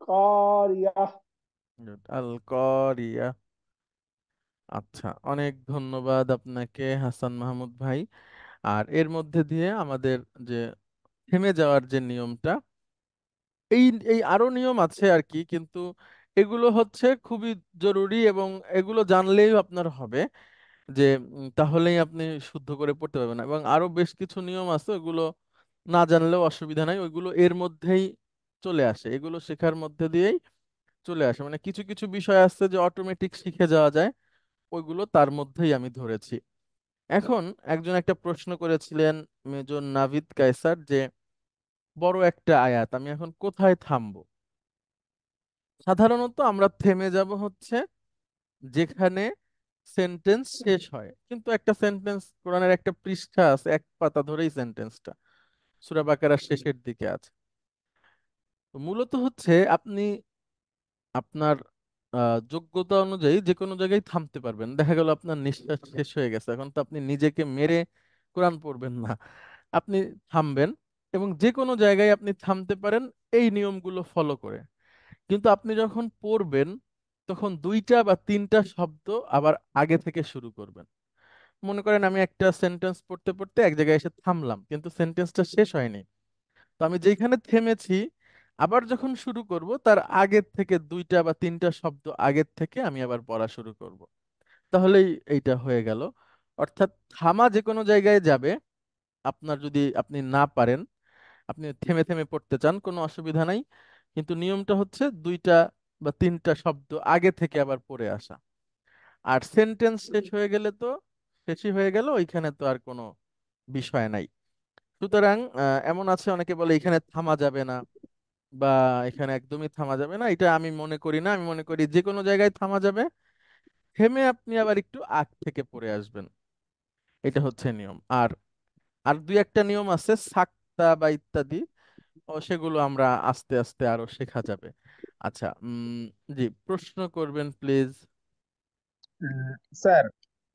কারিয়াহ।
গুড, আল করিয়া। আচ্ছা, অনেক ধন্যবাদ আপনাকে হাসান মাহমুদ ভাই। আর এর মধ্যে দিয়ে আমাদের যে থেমে যাওয়ার যে নিয়মটা, এই এই আরো নিয়ম আছে আর কি, কিন্তু এগুলো হচ্ছে খুবই জরুরি এবং এগুলো জানলেই আপনার হবে যে তাহলেই আপনি শুদ্ধ করে পড়তে পারবেন না। এবং আরো বেশ কিছু নিয়ম আছে, ওগুলো না জানলেও অসুবিধা নাই, ওইগুলো এর মধ্যেই চলে আসে, এগুলো শেখার মধ্যে দিয়েই চলে আসে। মানে কিছু কিছু বিষয় আছে যে অটোমেটিক শিখে যাওয়া যায়, ওইগুলো তার মধ্যেই আমি ধরেছি। এখন একজন একটা প্রশ্ন করেছিলেন, মেজর নাভিদ কায়সার, যে বড় একটা আয়াত, আমি এখন কোথায় থামবো? সাধারণত আমরা থেমে যাব হচ্ছে যেখানে সেন্টেন্স শেষ হয়, কিন্তু একটা সেন্টেন্স, কোরআনের একটা পৃষ্ঠা আছে, এক পাতা ধরেই সেন্টেন্সটা সূরা বাকারার শেষের দিকে আছে। তো মূলত হচ্ছে আপনি আপনার যোগ্যতা অনুযায়ী যে কোনো জায়গায় থামতে পারবেন। দেখা গেল আপনার নিঃশ্বাস শেষ হয়ে গেছে, এখন তো আপনি নিজেকে মেরে কোরআন পড়বেন না, আপনি থামবেন এবং যে কোনো জায়গায় আপনি থামতে পারেন এই নিয়মগুলো ফলো করে। কিন্তু আপনি যখন পড়বেন তখন দুইটা বা তিনটা শব্দ আবার আগে থেকে শুরু করবেন। মনে করেন আমি একটা সেন্টেন্স পড়তে পড়তে এক জায়গায় এসে থামলাম, কিন্তু সেন্টেন্সটা শেষ হয়নি, তো আমি যেখানে থেমেছি আবার যখন শুরু করব তার আগের থেকে দুইটা বা তিনটা শব্দ আগের থেকে আমি আবার পড়া শুরু করব। তাহলেই এইটা হয়ে গেল। অর্থাৎ থামা যে কোনো জায়গায় যাবে, আপনার যদি আপনি না পারেন, আপনি থেমে থেমে পড়তে চান, কোনো অসুবিধা নাই, কিন্তু নিয়মটা হচ্ছে দুইটা বা তিনটা শব্দ আগে থেকে আবার পড়ে আসা। আর সেন্টেন্স শেষ হয়ে গেলে তো শেষই হয়ে গেল, ওইখানে তো আর কোনো বিষয় নাই। সুতরাং এমন আছে অনেকে বলে এখানে থামা যাবে না, বা এখানে একদমই থামা যাবে না। এটা আমি মনে করি না। আমি মনে করি যে কোনো জায়গায় থামা যাবে, থেমে আপনি আবার একটু আগ থেকে পড়ে আসবেন। এটা হচ্ছে নিয়ম। আর আর দুই একটা নিয়ম আছে সাক্তা বা ইত্যাদি, ও সেগুলো আমরা আস্তে আস্তে আরো শেখা যাবে। আচ্ছা, জি, প্রশ্ন করবেন প্লিজ।
স্যার,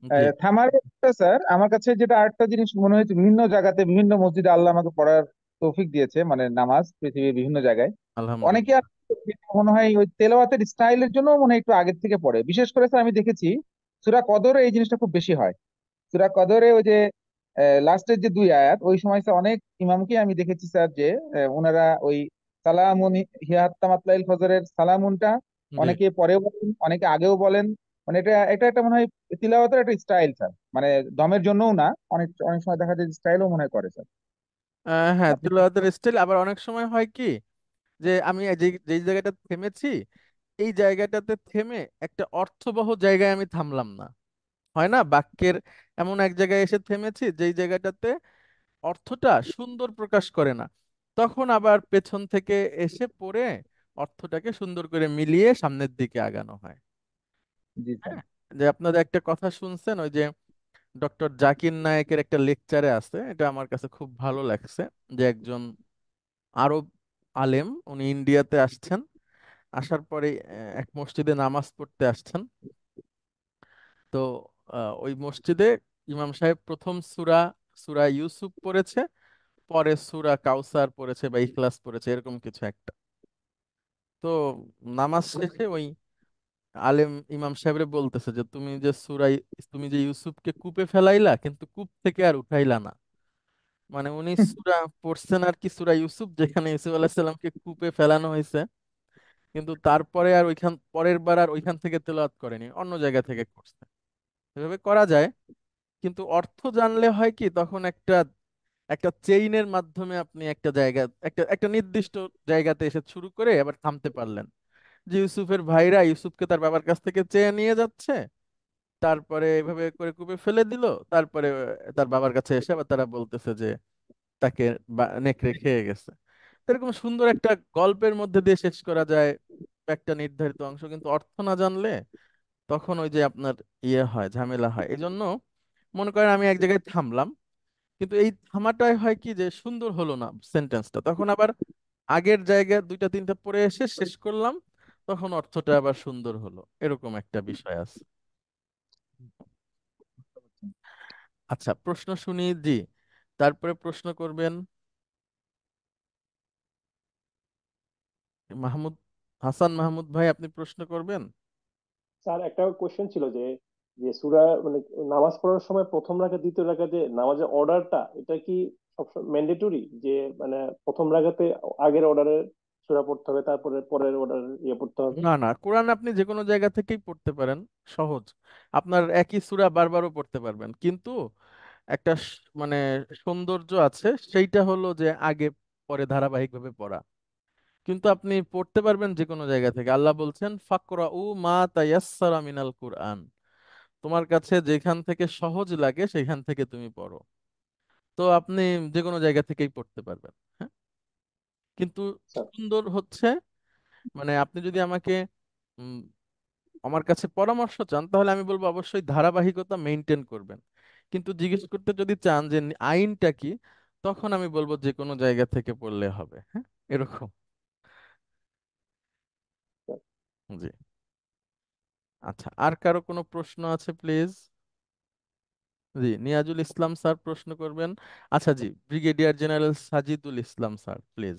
জি,
থামার ব্যাপারটা স্যার আমার কাছে যেটা আরেকটা জিনিস মনে হয়েছে, বিভিন্ন জায়গাতে বিভিন্ন মসজিদে আল্লাহ আমাকে পড়ার তৌফিক দিয়েছে, মানে নামাজ পৃথিবীর বিভিন্ন জায়গায় অনেকে
আলহামদুলিল্লাহ।
মনে হয় ওই তেলাওয়াতের স্টাইলের জন্য মনে হয় একটু আগের থেকে পড়ে। বিশেষ করে স্যার আমি দেখেছি সূরা কদরে এই জিনিসটা খুব বেশি হয়। সূরা কদরে ওই যে লাস্টের যে দুই আয়াত, ওই সময় স্যার অনেক ইমামকে আমি দেখেছি স্যার যে ওনারা ওই সালামুন হিয়া হাত্তা মাতলাইল ফজরের সালামুনটা
জি,
অনেকে পরেও বলেন, অনেকে আগেও বলেন। মানে এটা এটা একটা মনে হয় তিলাওয়াতের একটা স্টাইল স্যার, মানে দমের জন্যও না, অনেক অনেক সময় দেখা যায় স্টাইলও মনে হয় করে স্যার।
হ্যাঁ,
আপনি
তিলাওয়াতের স্টাইল আবার অনেক সময় হয় কি, যে আমি যে যেই জায়গাটা থেমেছি, এই জায়গাটাতে থেমে একটা অর্থবহ জায়গায় আমি থামলাম না। হয় না, বাক্যের এমন এক জায়গায় এসে থেমেছি যেই জায়গাটাতে অর্থটা সুন্দর প্রকাশ করে না, তখন আবার পেছন থেকে এসে পড়ে অর্থটাকে সুন্দর করে মিলিয়ে সামনের দিকে আগানো হয়।
জি স্যার।
হ্যাঁ, যে আপনাদের একটা কথা শুনছেন, ওই যে ডক্টর জাকির নায়েকের একটা লেকচারে আছে, এটা আমার কাছে খুব ভালো লাগছে। যে একজন আরব আলেম, উনি ইন্ডিয়াতে আসছেন, আসার পরে এক মসজিদে নামাজ পড়তে আসছেন। তো ওই মসজিদে ইমাম সাহেব প্রথম সূরা সূরা ইউসুফ পড়েছে, পরে সূরা কাউসার পড়েছে বা ইখলাস পড়েছে, এরকম কিছু একটা। তো নামাজ শেষে ওই আলেম ইমাম সাহেবরে বলতেছে যে তুমি যে ইউসুফকে কূপে ফেলাইলা, কিন্তু কূপ থেকে আর উঠাইলা না। মানে উনি সূরা পড়ছেন আর কি, সূরা ইউসুফ, যেখানে ইউসুফ আলাইহিস সালামকে কূপে ফেলানো হয়েছে, কিন্তু তারপরে আর ওইখান পরের বার আর ওইখান থেকে তেলাওয়াত করেনি, অন্য জায়গা থেকে করছে। এভাবে করা যায়, কিন্তু অর্থ জানলে হয় কি, তখন একটা একটা চেইনের মাধ্যমে আপনি একটা জায়গা, একটা একটা নির্দিষ্ট জায়গাতে এসে শুরু করে আবার থামতে পারলেন। যে ইউসুফের ভাইরা ইউসুফকে তার বাবার কাছ থেকে চেয়ে নিয়ে যাচ্ছে, তারপরে এভাবে করে কূপে ফেলে দিল, তারপরে তার বাবার কাছে এসে আবার তারা বলতেছে যে তাকে নেকড়ে খেয়ে গেছে। এরকম সুন্দর একটা গল্পের মধ্যে দিয়ে শেষ করা যায় একটা নির্ধারিত অংশ, কিন্তু অর্থ না জানলে তখন ওই যে আপনার ইয়ে হয়, ঝামেলা হয়। এই জন্য মনে করেন আমি এক জায়গায় থামলাম, কিন্তু এই থামাটাই হয় কি যে সুন্দর হলো না সেন্টেন্সটা, তখন আবার আগের জায়গায় দুইটা তিনটা পরে এসে শেষ করলাম, তখন অর্থটা আবার সুন্দর হলো। এরকম একটা বিষয় আছে। আচ্ছা, প্রশ্ন শুনি। জি, তারপরে প্রশ্ন করবেন মাহমুদ, হাসান মাহমুদ ভাই, আপনি প্রশ্ন করবেন।
স্যার একটা কোশ্চেন ছিল যে যে সূরা মানে নামাজ পড়ার সময় প্রথম রাকাত দ্বিতীয় রাকাতে নামাজের অর্ডারটা এটা কি সবসময় ম্যান্ডেটরি, যে মানে প্রথম রাকাতে আগের অর্ডারে সূরা পড়তে হবে, তারপরে পরের অর্ডার ইয়ে পড়তে হবে?
না না, কোরআন আপনি যে কোনো জায়গা থেকেই পড়তে পারেন, সহজ। আপনার একই সূরা বারবারও পড়তে পারবেন, কিন্তু একটা মানে সৌন্দর্য আছে, সেইটা হলো যে আগে পরে ধারাবাহিকভাবে পড়া। কিন্তু আপনি পড়তে পারবেন যে কোনো জায়গা থেকে। আল্লাহ বলছেন ফাকরাউ মা তায়াসসারা মিনাল কুরআন, তোমার কাছে যেখান থেকে সহজ লাগে সেখান থেকে তুমি পড়ো। তো আপনি যে কোনো জায়গা থেকেই পড়তে পারবেন। হ্যাঁ, কিন্তু
স্যার
সুন্দর হচ্ছে, মানে আপনি যদি আমাকে উম, আমার কাছে পরামর্শ চান, তাহলে আমি বলবো অবশ্যই ধারাবাহিকতা মেনটেন করবেন। কিন্তু জিজ্ঞেস করতে যদি চান যে আইনটা কি, তখন আমি বলবো যে কোনো জায়গা থেকে পড়লে হবে। হ্যাঁ, এরকম। জি। আচ্ছা, আর কারো কোনো প্রশ্ন আছে please? G, Niazul Islam sir প্রশ্ন করবেন। আচ্ছা, জি, brigadier general Sajidul Islam sir please.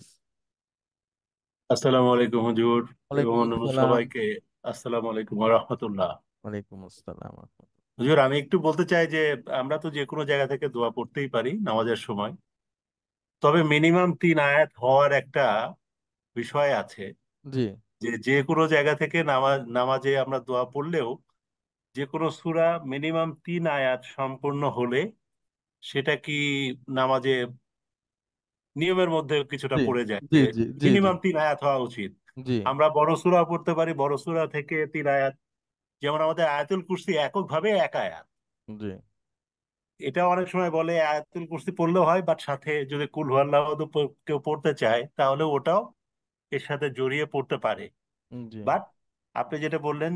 আসসালামু আলাইকুম হুজুর এবং
ওয়ালাইকুম
অন্যান্য
আসসালাম।
সবাইকে আসসালামু আলাইকুম ওয়া রাহমাতুল্লাহ।
ওয়ালাইকুম আসসালাম।
হুজুর, আমি একটু বলতে চাই যে আমরা তো যে কোনো জায়গা থেকে দোয়া পড়তেই পারি নামাজের সময়, তবে মিনিমাম 3 আয়াত হওয়ার একটা বিষয় আছে।
জি,
যে যে কোনো জায়গা থেকে নামাজে আমরা দোয়া পড়লেও যে কোনো সূরা মিনিমাম 3 আয়াত সম্পূর্ণ হলে সেটা কি নামাজে নিয়মের মধ্যে কিছুটা
জি,
পড়ে যায়
জি,
যে
জি, জি, জি,
মিনিমাম 3 আয়াত হওয়া উচিত।
জি,
আমরা বড় সূরা পড়তে পারি, বড় সূরা থেকে 3 আয়াত, যেমন আমাদের আয়াতুল কুরসি এককভাবে 1 আয়াত।
জি,
এটা অনেক সময় বলে আয়াতুল কুরসি পড়লেও হয়, বাট সাথে যদি কুল হুয়াল্লাহু কেউ পড়তে চায় তাহলে ওটাও এর সাথে জড়িয়ে পড়তে পারে।
জি
বাট আপনি যেটা বললেন,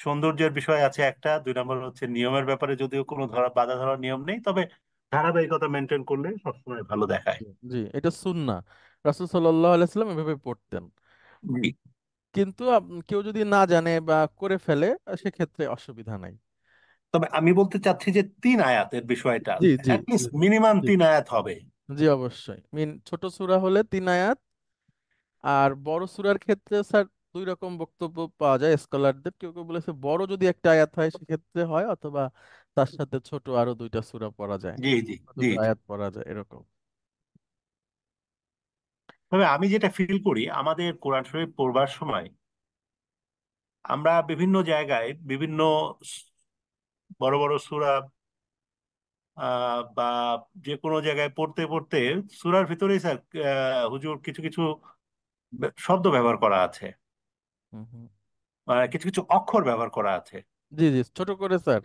সৌন্দর্যের বিষয় আছে একটা, 2 নম্বর হচ্ছে নিয়মের ব্যাপারে যদিও কোনো বাধা ধরার নিয়ম নেই, তবে ধারাবাহিকতা মেনটেন করলে সবসময় ভালো দেখায়।
জি জি, এটা সুন্নাহ। রাসূল সাল্লাল্লাহু আলাইহি সাল্লাম এভাবে পড়তেন।
জি
কিন্তু কেউ যদি না জানে বা করে ফেলে, সেক্ষেত্রে অসুবিধা নাই।
তবে আমি বলতে চাচ্ছি যে 3 আয়াতের বিষয়টা,
জি জি
অ্যাটলিস্ট মিনিমাম
জি
3 আয়াত হবে।
জি, অবশ্যই। ছোট সূরা হলে 3 আয়াত, আর বড় সূরার ক্ষেত্রে স্যার দুই রকম বক্তব্য পাওয়া যায় স্কলারদের। কেউ কেউ বলেছে বড় যদি একটা আয়াত হয় সেক্ষেত্রে হয়, অথবা তার সাথে ছোট আরো 2টা সূরা পড়া যায়,
জি জি জি
দুটো
জি।
আয়াত পড়া যায়, এরকম।
তবে আমি যেটা ফিল করি, আমাদের কোরআন শরীফ পড়বার সময় আমরা বিভিন্ন জায়গায় বিভিন্ন বড় বড় সূরা বা যে কোনো জায়গায় পড়তে পড়তে সূরার ভিতরেই স্যার হুজুর কিছু কিছু শব্দ ব্যবহার করা আছে,
হুম হুম।
মানে কিছু কিছু অক্ষর ব্যবহার করা আছে।
জি জি, ছোট করে স্যার,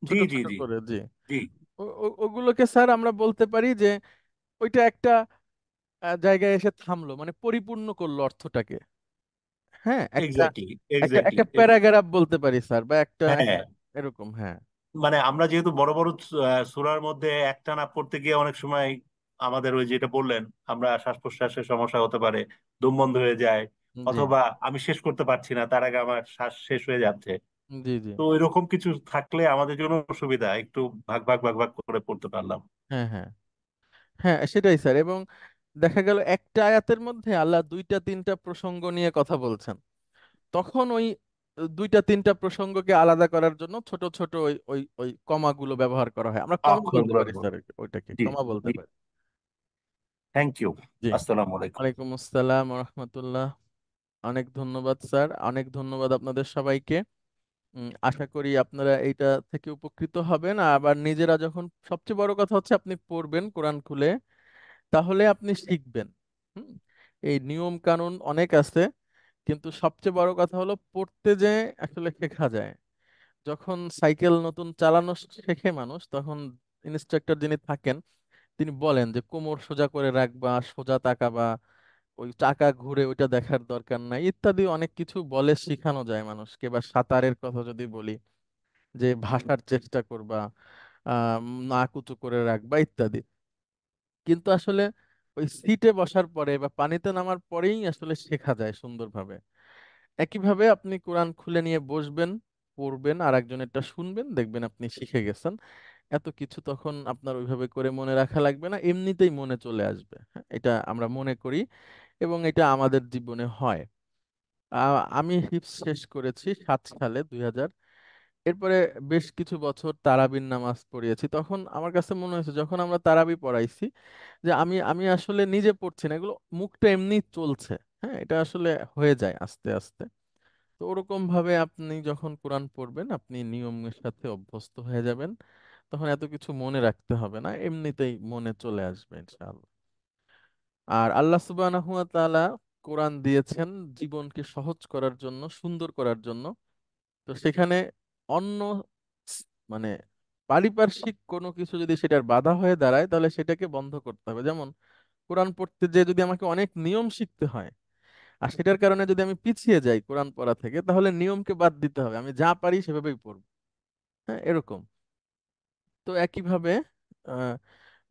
জি
ছোট
জি
ছোট
জি
করে, জি।
জি।
ওগুলোকে স্যার আমরা বলতে পারি যে ওইটা একটা জায়গায় এসে থামলো, মানে পরিপূর্ণ করলো অর্থটাকে। হ্যাঁ, একটা
এক্স্যাক্টলি
একটা
এক্স্যাক্টলি।
একটা প্যারাগ্রাফ বলতে পারি স্যার, বা একটা
হ্যাঁ,
একটা এরকম, হ্যাঁ।
মানে আমরা যেহেতু বড় বড় সূরার মধ্যে একটানা পড়তে গিয়ে অনেক সময় আমাদের ওই যেটা বললেন, আমরা শ্বাস প্রশ্বাসের সমস্যা হতে পারে, দম বন্ধ হয়ে যায়,
জি
অথবা আমি শেষ করতে পারছি না, তার আগে আমার শ্বাস শেষ হয়ে যাচ্ছে।
জি জি,
তো এরকম কিছু থাকলে আমাদের জন্য সুবিধা, একটু ভাগ ভাগ ভাগ ভাগ করে পড়তে পারলাম।
হ্যাঁ হ্যাঁ হ্যাঁ, সেটাই স্যার। এবং দেখা গেল একটা আয়াতের মধ্যে আল্লাহ 2টা 3টা প্রসঙ্গ নিয়ে কথা বলছেন, তখন ওই 2টা 3টা প্রসঙ্গকে আলাদা করার জন্য ছোট ছোট ওই ওই ওই কমাগুলো ব্যবহার করা হয়। আমরা কমা বলতে
অক্ষরগুলোর
পারি
উপর।
স্যার, ওইটাকে
জি
কমা বলতে
জি।
পারি।
Thank you.
জি।
আসসালামু আলাইকুম।
ওয়ালাইকুম আসসালাম রহমতুল্লাহ। অনেক ধন্যবাদ স্যার, অনেক ধন্যবাদ আপনাদের সবাইকে। আশা করি আপনারা এইটা থেকে উপকৃত হবেন। আবার নিজেরা যখন, সবচেয়ে বড় কথা হচ্ছে আপনি পড়বেন কোরআন খুলে, তাহলে আপনি শিখবেন। হুম, এই নিয়ম কানুন অনেক আছে, কিন্তু সবচেয়ে বড় কথা হলো পড়তে যে আসলে শেখা যায়। যখন সাইকেল নতুন চালানো শেখে মানুষ, তখন ইনস্ট্রাক্টর যিনি থাকেন তিনি বলেন যে কোমর সোজা করে রাখবা, সোজা তাকাবা, ওই চাকা ঘুরে ওইটা দেখার দরকার নাই, ইত্যাদি অনেক কিছু বলে, শিখানো যায় মানুষকে। বা সাঁতারের কথা যদি বলি, যে ভাসার চেষ্টা করবা, নাক উঁচু করে রাখবা, ইত্যাদি। কিন্তু আসলে ওই সিটে বসার পরে বা পানিতে নামার পরেই আসলে শেখা যায় সুন্দরভাবে। একইভাবে আপনি কোরআন খুলে নিয়ে বসবেন, পড়বেন, আর একজনেরটা শুনবেন, দেখবেন আপনি শিখে গেছেন। এত কিছু তখন আপনার ওইভাবে করে মনে রাখা লাগবে না, এমনিতেই মনে চলে আসবে। হ্যাঁ, এটা আমরা মনে করি এবং এটা আমাদের জীবনে হয়। আমি হিফজ শেষ করেছি 7 সালে, 2000। এরপরে বেশ কিছু বছর তারাবির নামাজ পড়িয়েছি। তখন আমার কাছে মনে হয়েছে, যখন আমরা তারাবি পড়াইছি, যে আমি আমি আসলে নিজে পড়ছি না, এগুলো মুখটা এমনি চলছে। হ্যাঁ, এটা আসলে হয়ে যায় আস্তে আস্তে। তো ওরকম ভাবে আপনি যখন কোরআন পড়বেন, আপনি নিয়মের সাথে অভ্যস্ত হয়ে যাবেন, তখন এত কিছু মনে রাখতে হবে না, এমনিতেই মনে চলে আসবে ইনশাআল্লাহ। আর আল্লাহ সুবহানাহু ওয়া তাআলা কোরআন দিয়েছেন জীবনকে সহজ করার জন্য, সুন্দর করার জন্য। তো সেখানে অন্য মানে পারিপার্শ্বিক কোনো কিছু যদি সেটার বাধা হয়ে দাঁড়ায়, তাহলে সেটাকে বন্ধ করতে হবে। যেমন কোরআন পড়তে যে যদি আমাকে অনেক নিয়ম শিখতে হয়, আর সেটার কারণে যদি আমি পিছিয়ে যাই কোরআন পড়া থেকে, তাহলে নিয়মকে বাদ দিতে হবে, আমি যা পারি সেভাবেই পড়বো। হ্যাঁ, এরকম। তো একইভাবে আহ,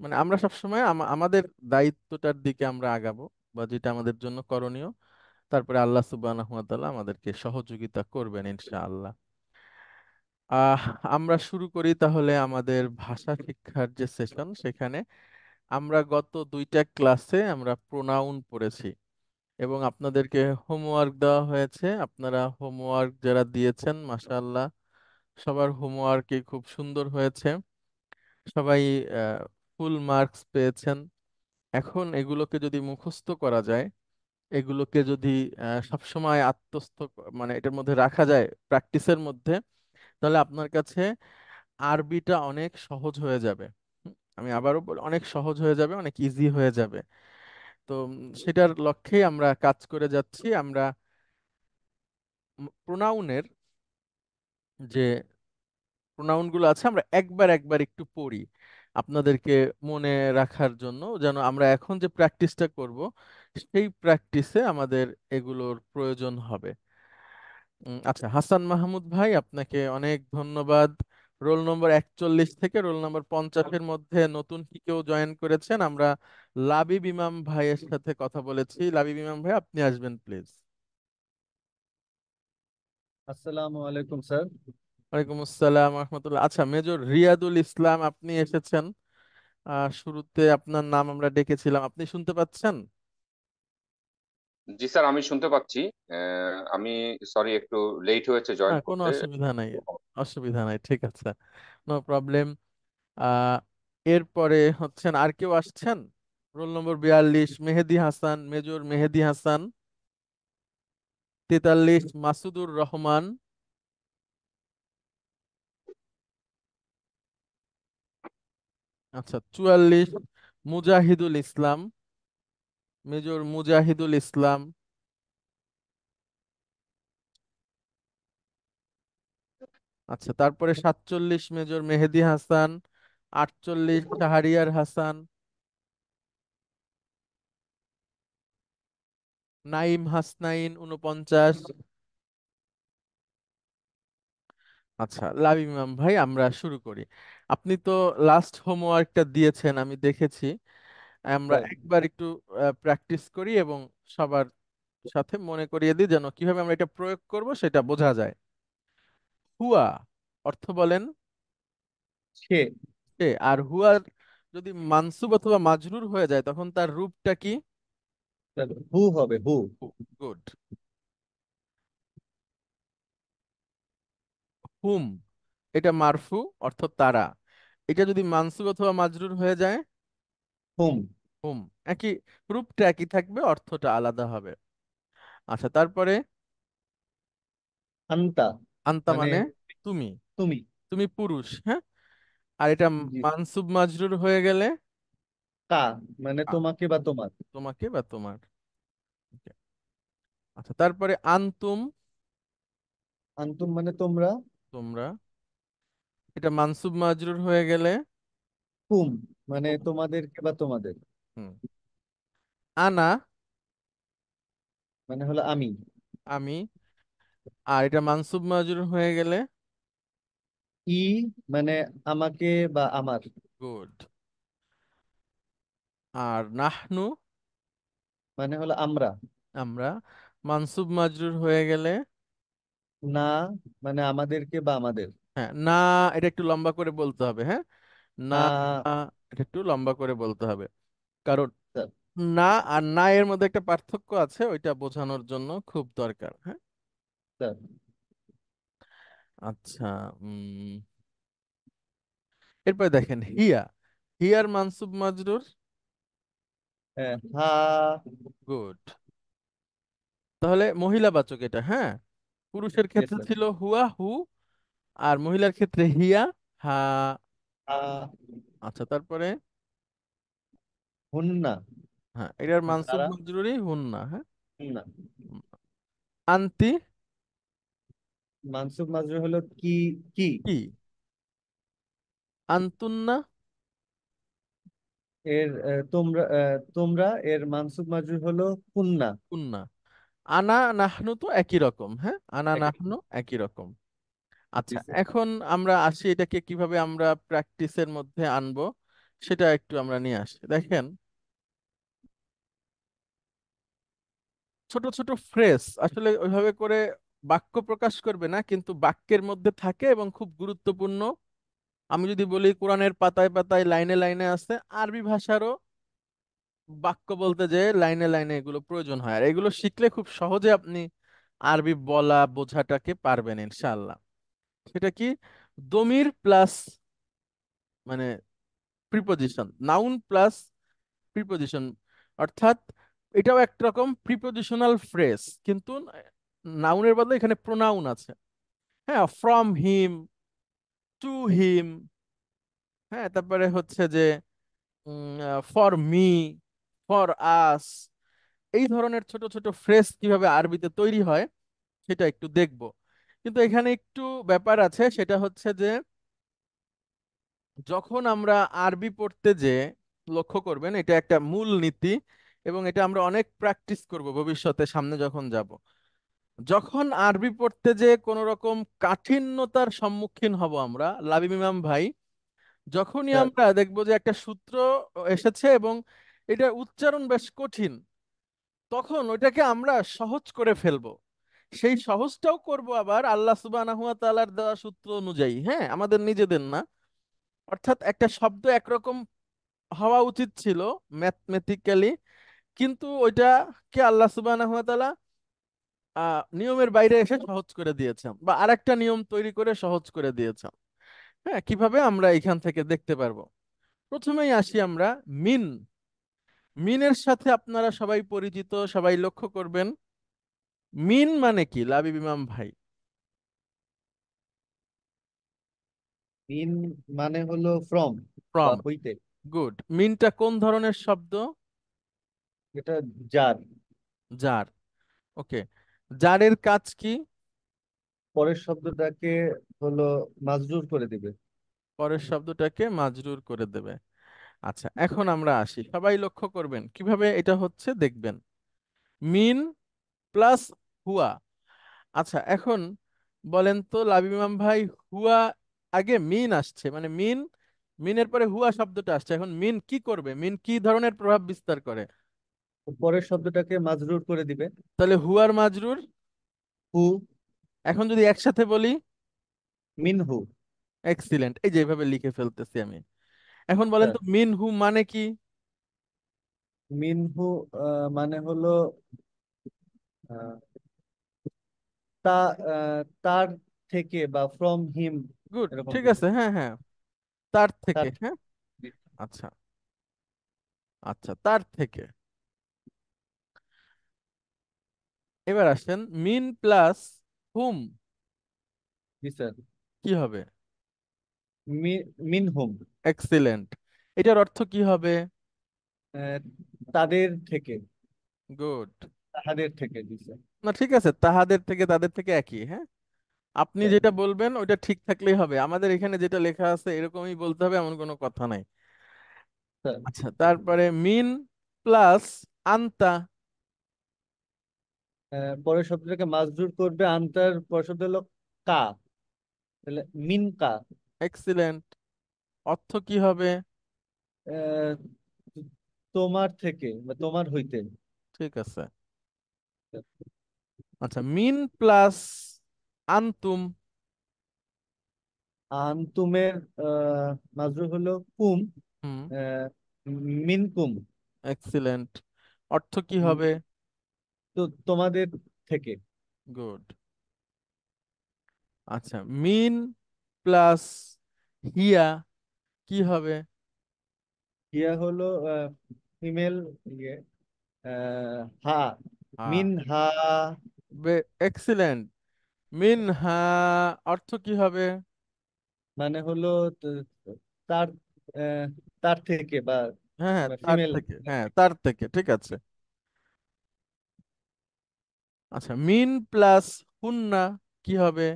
মানে আমরা সবসময় আমাদের দায়িত্বটার দিকে আমরা আগাবো, বা যেটা আমাদের জন্য করণীয়। তারপরে আল্লাহ সুবহানাহু ওয়া তাআলা আমাদেরকে সহযোগিতা করবেন ইনশাআল্লাহ। আহ আমরা শুরু করি তাহলে আমাদের ভাষা শিক্ষার যে সেশন, সেখানে আমরা গত 2টা ক্লাসে আমরা প্রোনাউন পড়েছি, এবং আপনাদেরকে হোমওয়ার্ক দেওয়া হয়েছে। আপনারা হোমওয়ার্ক যারা দিয়েছেন, মাশাআল্লাহ, সবার হোমওয়ার্কই খুব সুন্দর হয়েছে। সবাই ফুল মার্কস পেয়েছেন। এখন এগুলোকে যদি মুখস্থ করা যায়, এগুলোকে যদি সবসময় মানে এটার মধ্যে রাখা যায়, প্র্যাকটিসের মধ্যে, তাহলে আপনার কাছে আরবিটা অনেক সহজ হয়ে যাবে। আমি আবারও বলি, অনেক সহজ হয়ে যাবে, অনেক ইজি হয়ে যাবে। তো সেটার লক্ষ্যেই আমরা কাজ করে যাচ্ছি। আমরা প্রোনাউনের যে প্রোনাউন গুলো আছে আমরা একবার একবার একটু পড়ি আপনাদেরকে মনে রাখার জন্য, যেন আমরা এখন যে প্র্যাকটিসটা করব সেই প্র্যাকটিসে আমাদের এগুলোর প্রয়োজন হবে। আচ্ছা, হাসান মাহমুদ ভাই, আপনাকে অনেক ধন্যবাদ। রোল নম্বর 41 থেকে রোল নম্বর 50-এর মধ্যে নতুন কি কেউ জয়েন করেছেন? আমরা লাবিব ইমাম ভাইয়ের সাথে কথা বলেছি। লাবিব ইমাম ভাই, আপনি আসবেন প্লিজ।
আসসালামু আলাইকুম স্যার।
ওয়ালাইকুম আসসালাম রহমতুল্লাহ। আচ্ছা, মেজর রিয়াদুল ইসলাম, আপনি এসেছেন। শুরুতে আপনার নাম আমরা ডেকেছিলাম, আপনি শুনতে পাচ্ছেন?
জি স্যার, আমি শুনতে পাচ্ছি। আমি সরি, একটু লেট হয়েছে জয়েন
হ্যাঁ, কোনো
করতে।
অসুবিধা নাই, অসুবিধা নাই, ঠিক আছে, নো প্রবলেম। আহ এরপরে হচ্ছেন আর কেউ আসছেন? Role number 42 Mehedi Hasan, major Mehedi Hasan. 43 Masudur Rahman. আচ্ছা, 44 মুজাহিদুল ইসলাম, মেজর মুজাহিদুল ইসলাম। আচ্ছা, তারপরে 47 মেজর মেহেদি হাসান। 48 শাহরিয়ার হাসান। নাইম হাসনাইন 49। আচ্ছা, লাবিব ইমাম ভাই, আমরা শুরু করি। আপনি তো লাস্ট হোমওয়ার্কটা দিয়েছেন, আমি দেখেছি। আমরা
স্যার
একবার একটু প্র্যাকটিস করি এবং সবার সাথে মনে করিয়ে দিই যেন কিভাবে আমরা এটা প্রয়োগ করব সেটা বোঝা যায়। হুয়া অর্থ বলেন?
সে।
সে। আর হুয়ার যদি মানসুব অথবা মাজরুর হয়ে যায় তখন তার রূপটা কি?
স্যার হু হবে, হু।
গুড। হুম, এটা মারফু, অর্থ তারা। এটা যদি মানসুব অথবা মাজরুর হয়ে যায়?
হুম।
হুম। একই, রূপটা একই থাকবে, অর্থটা আলাদা হবে। আচ্ছা, তারপরে
আন্তা
আনতা
মানে
মানে তুমি।
তুমি।
তুমি পুরুষ, হ্যাঁ। আর এটা
জি।
মানসুব মাজরুর হয়ে গেলে?
কা মানে
আ,
তোমাকে বা তোমার।
তোমাকে বা তোমার। Okay. আচ্ছা, তারপরে আনতুম,
আন্তুম মানে তোমরা।
তোমরা। এটা মানসুব মাজরুর হয়ে গেলে?
হুম মানে
হুম।
তোমাদেরকে বা তোমাদের।
হুম। আনা,
মানে হলো আমি।
আমি। আর এটা মানসুব মাজরুর হয়ে গেলে?
ই মানে আমাকে বা আমার।
গুড। আর নাহনু,
মানে হলো আমরা।
আমরা। মানসুব মাজরুর হয়ে গেলে?
না মানে আমাদেরকে বা আমাদের।
হ্যাঁ, না। এটা একটু লম্বা করে বলতে হবে, হ্যাঁ। না,
আ
এটা একটু লম্বা করে বলতে হবে, কারণ
স্যার।
না আর না এর মধ্যে একটা পার্থক্য আছে, ওইটা বোঝানোর জন্য খুব দরকার, হ্যাঁ।
স্যার
আচ্ছা, এরপরে দেখেন হিয়া। হিয়ার মানসুব মাজরুর?
হা।
গুড। তাহলে মহিলাবাচক এটা, হ্যাঁ। পুরুষের
ইয়েস
ক্ষেত্রে
স্যার।
ছিল হুয়া, হু। আর মহিলার ক্ষেত্রে হিয়া, হা।
আ
আচ্ছা, তারপরে
হুন্না
হ্যাঁ, এটার মানসুব
তারা।
মাজরুরই হুন্না, হ্যাঁ।
হুন্না
হুন্না। আন্তি,
মানসুব মাজরুর হলো কি। কি
কি। আন্তুন্না,
এর তোমরা তোমরা এর মানসুব মাজরুর হলো কুন্না।
কুন্না। আনা নাহনু তো একই রকম, হ্যাঁ, আনা
একই।
নাহনু একই রকম।
জি
আচ্ছা,
স্যার।
এখন আমরা আসি এটাকে কিভাবে আমরা প্র্যাকটিসের মধ্যে আনবো, সেটা একটু আমরা নিয়ে আসি। দেখেন, ছোট ছোট ফ্রেজ আসলে ওইভাবে করে বাক্য প্রকাশ করবে না, কিন্তু বাক্যের মধ্যে থাকে এবং খুব গুরুত্বপূর্ণ। আমি যদি বলি কোরআনের পাতায় পাতায় লাইনে লাইনে আছে, আরবি ভাষারও বাক্য বলতে যে লাইনে লাইনে এগুলো প্রয়োজন হয়, আর এগুলো শিখলে খুব সহজে আপনি আরবি বলা বোঝাটাকে পারবেন ইনশাআল্লাহ। সেটা কি? দমির প্লাস মানে প্রিপোজিশন, নাউন প্লাস প্রিপোজিশন, অর্থাৎ এটাও একরকম প্রিপোজিশনাল ফ্রেজ, কিন্তু নাউনের বদলে এখানে প্রোনাউন আছে। হ্যাঁ, ফ্রম হিম, টু হিম, হ্যাঁ, তারপরে হচ্ছে যে ফর মি, ফর আস। এই ধরনের ছোট ছোট ফ্রেজ কিভাবে আরবিতে তৈরি হয় সেটা একটু দেখব। কিন্তু এখানে একটু ব্যাপার আছে, সেটা হচ্ছে যে যখন আমরা আরবি পড়তে যে, লক্ষ্য করবেন এটা একটা মূল নীতি, এবং এটা আমরা অনেক প্র্যাকটিস করব ভবিষ্যতে সামনে যখন যাব। যখন আরবি পড়তে যে কোনো রকম কাঠিন্যতার সম্মুখীন হব আমরা, লাবিব ইমাম ভাই, যখনই
স্যার
আমরা দেখবো যে একটা সূত্র এসেছে এবং এটা উচ্চারণ বেশ কঠিন, তখন ওইটাকে আমরা সহজ করে ফেলবো। সেই সহজটাও করব আবার আল্লাহ সুবহানাহু ওয়া তাআলার দেওয়া সূত্র অনুযায়ী, হ্যাঁ, আমাদের নিজেদের না। অর্থাৎ একটা শব্দ একরকম হওয়া উচিত ছিল ম্যাথমেটিক্যালি, কিন্তু ওইটাকে আল্লাহ সুবহানাহু ওয়া তাআলা নিয়মের বাইরে এসে সহজ করে দিয়েছেন, বা আরেকটা নিয়ম তৈরি করে সহজ করে দিয়েছেন। হ্যাঁ, কিভাবে আমরা এখান থেকে দেখতে পারবো? প্রথমেই আসি আমরা মিন। মিনের সাথে আপনারা সবাই পরিচিত, সবাই লক্ষ্য করবেন। মিন মানে কি লাবিব ইমাম ভাই?
মিন মানে হলো ফ্রম বা
ফ্রম।
হইতে।
গুড। মিনটা কোন ধরনের শব্দ?
এটা যার।
জার। ওকে। জারের কাজ কি?
পরের শব্দটাকে হলো মাজরুর করে দিবে।
পরের শব্দটাকে মাজরুর করে দেবে। আচ্ছা, এখন আমরা আসি, সবাই লক্ষ্য করবেন কিভাবে এটা হচ্ছে দেখবেন। মিন প্লাস হুয়া। আচ্ছা, এখন বলেন তো লাবিব ইমাম ভাই, হুয়া আগে মিন আসছে, মানে মিন, মিনের পরে হুয়া শব্দটা আসছে, এখন মিন কি করবে? মিন কি ধরনের প্রভাব বিস্তার করে?
পরের শব্দটাকে মাজরুর করে দিবে।
তাহলে হুয়ার মাজরুর।
হু।
এখন যদি একসাথে বলি,
মিনহু।
এক্সিলেন্ট, এই যে এইভাবে লিখে ফেলতেছি আমি। এখন বলেন
স্যার
তো মিন হু মানে কি?
মিনহু মানে হলো আহ, তা তার থেকে বা ফ্রম হিম,
গুড,
এরকম
ঠিক
কিছু।
আছে, হ্যাঁ হ্যাঁ, তার থেকে,
তার
হ্যাঁ। আচ্ছা, আচ্ছা, তার থেকে। এবার আসেন মিন প্লাস হুম,
জি স্যার।
কি হবে?
মিনহুম
এক্সিলেন্ট। এটার অর্থ কি হবে?
তাদের থেকে,
গুড।
তাহাদের থেকে। জি স্যার।
না, ঠিক আছে, তাহাদের থেকে তাদের থেকে একই, হ্যাঁ। আপনি
স্যার
যেটা বলবেন ওইটা ঠিক থাকলেই হবে, আমাদের এখানে যেটা লেখা আছে এরকমই বলতে হবে এমন কোনো কথা নাই।
স্যার
আচ্ছা, তারপরে মিন প্লাস আন্তা।
পরের শব্দটাকে মাজরুর করবে, আনতার পরের শব্দ হলো কা, তাহলে মিন কা।
এক্সিলেন্ট। অর্থ কি হবে?
আহ, তোমার থেকে বা তোমার হইতে।
ঠিক আছে। আচ্ছা, মিন প্লাস আন্তুম।
আনতুমের মাজরুর হলো কুম।
হুম।
আহ, মিন কুম।
এক্সিলেন্ট। অর্থ কি হবে?
তো তোমাদের থেকে।
গুড। আচ্ছা, মিন প্লাস হিয়া কি হবে?
ইয়া হলো ফিমেল, ইয়ে হা,
হ্যাঁ,
মিন হা
এক্সিলেন্ট। মিন হা অর্থ কি হবে?
মানে হলো ত- তার আহ, তার থেকে বা
হ্যাঁ হ্যাঁ, তার
ফিমেল।
থেকে, হ্যাঁ তার থেকে, ঠিক আছে। আচ্ছা, মিন প্লাস হুন্না কি হবে?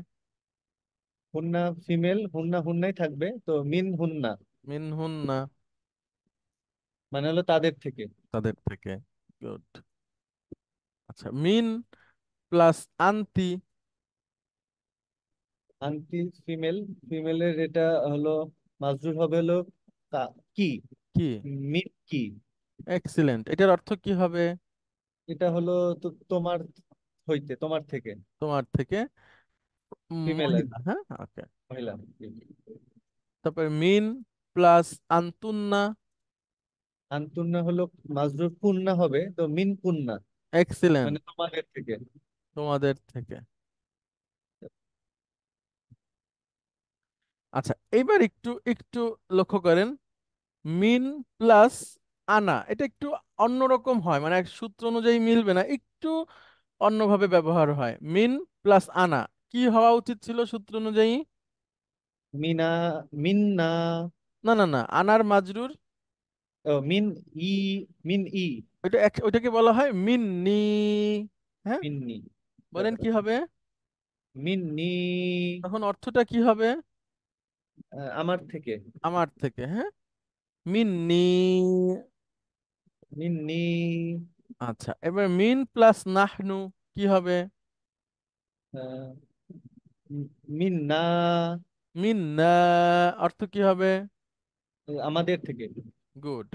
হুন্না ফিমেল, হুন্না হুন্নাই থাকবে, তো মিন হুন্না
মিন হুন্না,
মানে হলো তাদের থেকে।
তাদের থেকে। গুড। আচ্ছা, মিন প্লাস আন্তি
আনটি ফিমেল, ফিমেলের এটা হলো মাজরুর হবে হলো কি,
কি?
মিন কি।
এক্সিলেন্ট। এটার অর্থ কি হবে?
এটা হলো তোমার হইতে, তোমার থেকে।
তোমার থেকে।
ফিমেল আর
মহিলা, হ্যাঁ, ওকে।
মহিলা।
তারপরে মিন প্লাস আন্তুন্না।
আনতুন্না হলো মাজরুর, কুন্না হবে তো মিন কুন্না
এক্সিলেন্ট।
মানে তোমাদের থেকে।
তোমাদের থেকে। আচ্ছা, এইবার একটু একটু লক্ষ্য করেন। মিন প্লাস আনা, এটা একটু অন্যরকম হয়, মানে এক সূত্র অনুযায়ী মিলবে না, একটু অন্যভাবে ব্যবহার হয়। মিন প্লাস আনা কি হওয়া উচিত ছিল সূত্র অনুযায়ী?
মিনা, মিন্না।
না না না, আনার মাজরুর।
ও মিন ই, মিন ই।
ওইটাকে বলা হয় মিন্নি। হ্যাঁ,
মিন্নি।
বলেন কি হবে?
মিন্নি।
তখন অর্থটা কি হবে?
আমার থেকে।
আমার থেকে, হ্যাঁ। মিন্নি।
মিন্নি।
আচ্ছা, এবার মিন প্লাস নাহনু কি হবে?
আহ, মিন্না।
মিন্না অর্থ কি হবে?
আমাদের থেকে।
গুড।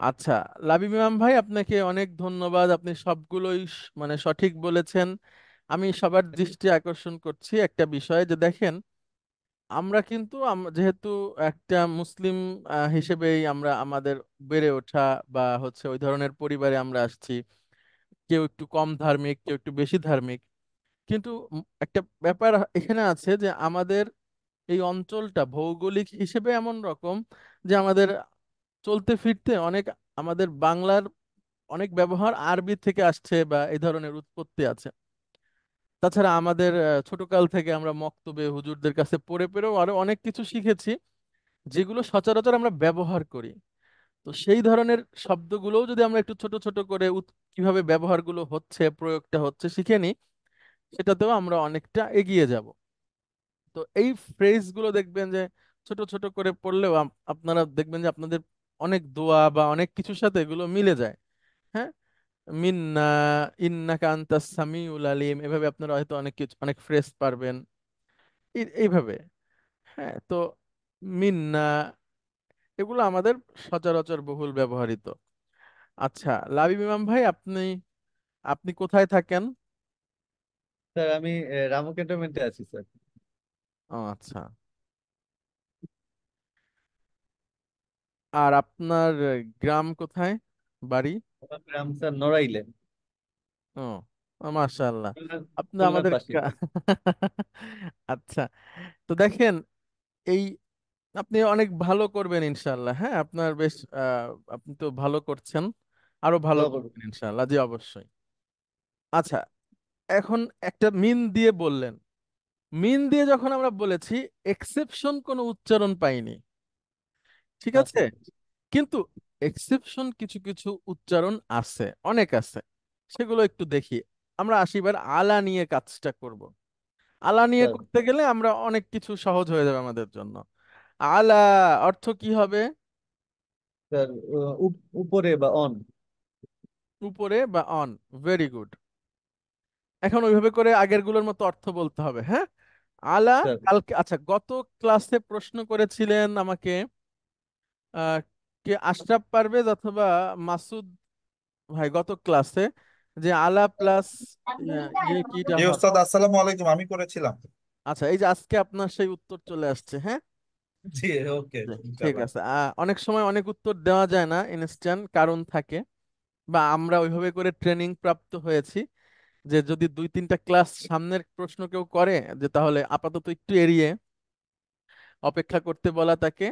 আচ্ছা, লাবিব ইমাম ভাই, আপনাকে অনেক ধন্যবাদ, আপনি সবগুলোই মানে সঠিক বলেছেন। আমি সবার দৃষ্টি আকর্ষণ করছি একটা বিষয়, যে দেখেন আমরা কিন্তু যেহেতু একটা মুসলিম হিসেবেই আমরা আমাদের বেড়ে ওঠা, বা হচ্ছে ওই ধরনের পরিবারে আমরা আসছি, কেউ একটু কম ধার্মিক, কেউ একটু বেশি ধার্মিক, কিন্তু একটা ব্যাপার এখানে আছে যে আমাদের এই অঞ্চলটা ভৌগোলিক হিসেবে এমন রকম যে আমাদের চলতে ফিরতে অনেক, আমাদের বাংলার অনেক ব্যবহার আরবি থেকে আসছে বা এই ধরনের উৎপত্তি আছে। তাছাড়া আমাদের ছোটকাল থেকে আমরা মক্তবে হুজুরদের কাছে পড়ে পড়েও আরো অনেক কিছু শিখেছি, যেগুলো সচরাচর আমরা ব্যবহার করি। তো সেই ধরনের শব্দগুলোও যদি আমরা একটু ছোট ছোট করে কিভাবে ব্যবহারগুলো হচ্ছে, প্রয়োগটা হচ্ছে শিখে নিই, সেটাতেও আমরা অনেকটা এগিয়ে যাব। তো এই ফ্রেজগুলো দেখবেন যে ছোট ছোট করে পড়লেও আপনারা দেখবেন যে আপনাদের অনেক দোয়া বা অনেক কিছুর সাথে এগুলো মিলে যায়। হ্যাঁ, মিন্না, ইন্নাকা আনতাস সামিউল আলিম, এভাবে আপনারা হয়তো অনেক কিছু, অনেক ফ্রেজ পারবেন এইভাবে। হ্যাঁ, তো মিন্না, এগুলো আমাদের সচরাচর বহুল ব্যবহৃত। আচ্ছা, লাবিব ইমাম ভাই, আপনি আপনি কোথায় থাকেন?
স্যার আমি রামু ক্যান্টনমেন্টে আছি স্যার।
ও আচ্ছা। আর আপনার গ্রাম কোথায়, বাড়ি?
আমার গ্রাম স্যার নড়াইলে।
ও, মাশাআল্লাহ, আপনি
খুলনার
আমাদের
পাশে।
আচ্ছা, তো দেখেন এই, আপনি অনেক ভালো করবেন ইনশাআল্লাহ। হ্যাঁ, আপনার বেশ আপনি তো ভালো করছেন, আরো ভালো
দোয়া করবেন।
করবেন ইনশাআল্লাহ, জি অবশ্যই। আচ্ছা, এখন একটা মিন দিয়ে বললেন, মিন দিয়ে যখন আমরা বলেছি, এক্সেপশন কোনো উচ্চারণ পাইনি, ঠিক
না
আছে?
স্যার।
কিন্তু এক্সেপশন কিছু কিছু উচ্চারণ আছে, অনেক আছে, সেগুলো একটু দেখি। আমরা আসিবার আলা নিয়ে কাজটা করব। আলা নিয়ে
স্যার
করতে গেলে আমরা অনেক কিছু সহজ হয়ে যাবে আমাদের জন্য। আলা অর্থ কি হবে?
স্যার উপরে বা অন।
উপরে বা অন। Very good. এখন ওইভাবে করে আগের গুলোর মতো অর্থ বলতে হবে, হ্যাঁ। আলা,
স্যার
কালকে, আচ্ছা, গত ক্লাসে প্রশ্ন করেছিলেন আমাকে আহ কে, আশরাফ পারভেজ অথবা মাসুদ ভাই, গত ক্লাসে, যে আলা প্লাস ইয়ে কিটা
জি
হবে।
ওস্তাদ, আসসালামু আলাইকুম, আমি করেছিলাম।
আচ্ছা, এই যে আজকে আপনার সেই উত্তর চলে আসছে, হ্যাঁ।
জি, ওকে,
জি, ঠিক
ইনশাআল্লাহ।
আছে। অনেক সময় অনেক উত্তর দেওয়া যায় না, ইনস্ট্যান্ট কারণ থাকে, বা আমরা ওইভাবে করে ট্রেনিং প্রাপ্ত হয়েছি যে যদি দুই তিনটা ক্লাস সামনের প্রশ্ন কেউ করে, যে তাহলে আপাতত একটু এড়িয়ে অপেক্ষা করতে বলা তাকে।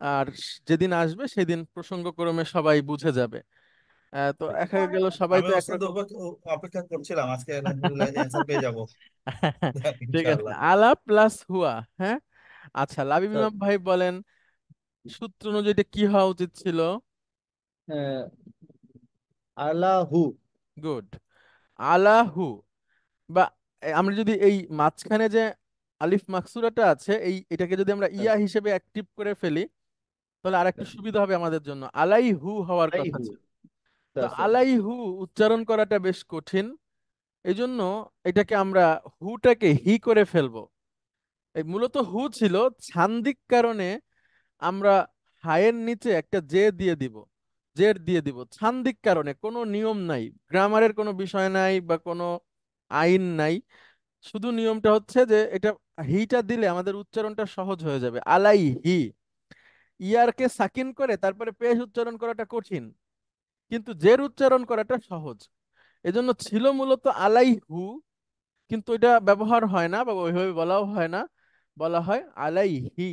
আর যেদিন আসবে সেদিন প্রসঙ্গক্রমে সবাই বুঝে যাবে। তো একা গেল সবাই
আমি
তো
ওস্তাদ
একরকম।
অপেক্ষা করছিলাম, আজকে আলহামদুলিল্লাহ অ্যান্সার পেয়ে যাব
ঠিক আছে,
ইনশাআল্লাহ।
আলা প্লাস হুয়া, হ্যাঁ। আচ্ছা, লাবিব
স্যার
ইমাম ভাই বলেন, সূত্র অনুযায়ী এটা কি হওয়া উচিত ছিল?
আহ, আলাহু।
গুড। আলাহু, বা আমরা যদি এই মাঝখানে যে আলিফ মাকসুরাটা আছে, এটাকে যদি আমরা
স্যার
ইয়া হিসেবে অ্যাক্টিভ করে ফেলি, তাহলে আর একটু সুবিধা হবে আমাদের জন্য। আলাইহু হওয়ার কথা
আলাইহু।
ছিল। তো
স্যার স্যার
আলাইহু উচ্চারণ করাটা বেশ কঠিন, এই জন্য এটাকে আমরা হুটাকে হি করে ফেলবো। এই মূলত হু ছিল, ছান্দিক কারণে আমরা হায়ের নিচে একটা জে দিয়ে দিব, জের দিয়ে দিব ছান্দিক কারণে। কোনো নিয়ম নাই, গ্রামারের কোনো বিষয় নাই বা কোনো আইন নাই, শুধু নিয়মটা হচ্ছে যে এটা হিটা দিলে আমাদের উচ্চারণটা সহজ হয়ে যাবে। আলাই হি, ইয়ারকে সাকিন করে তারপরে পেশ উচ্চারণ করাটা কঠিন, কিন্তু জের উচ্চারণ করাটা সহজ। এজন্য ছিল মূলত আলাই হু, কিন্তু এটা ব্যবহার হয় না বা ওইভাবে বলাও হয় না, বলা হয় আলাই হি।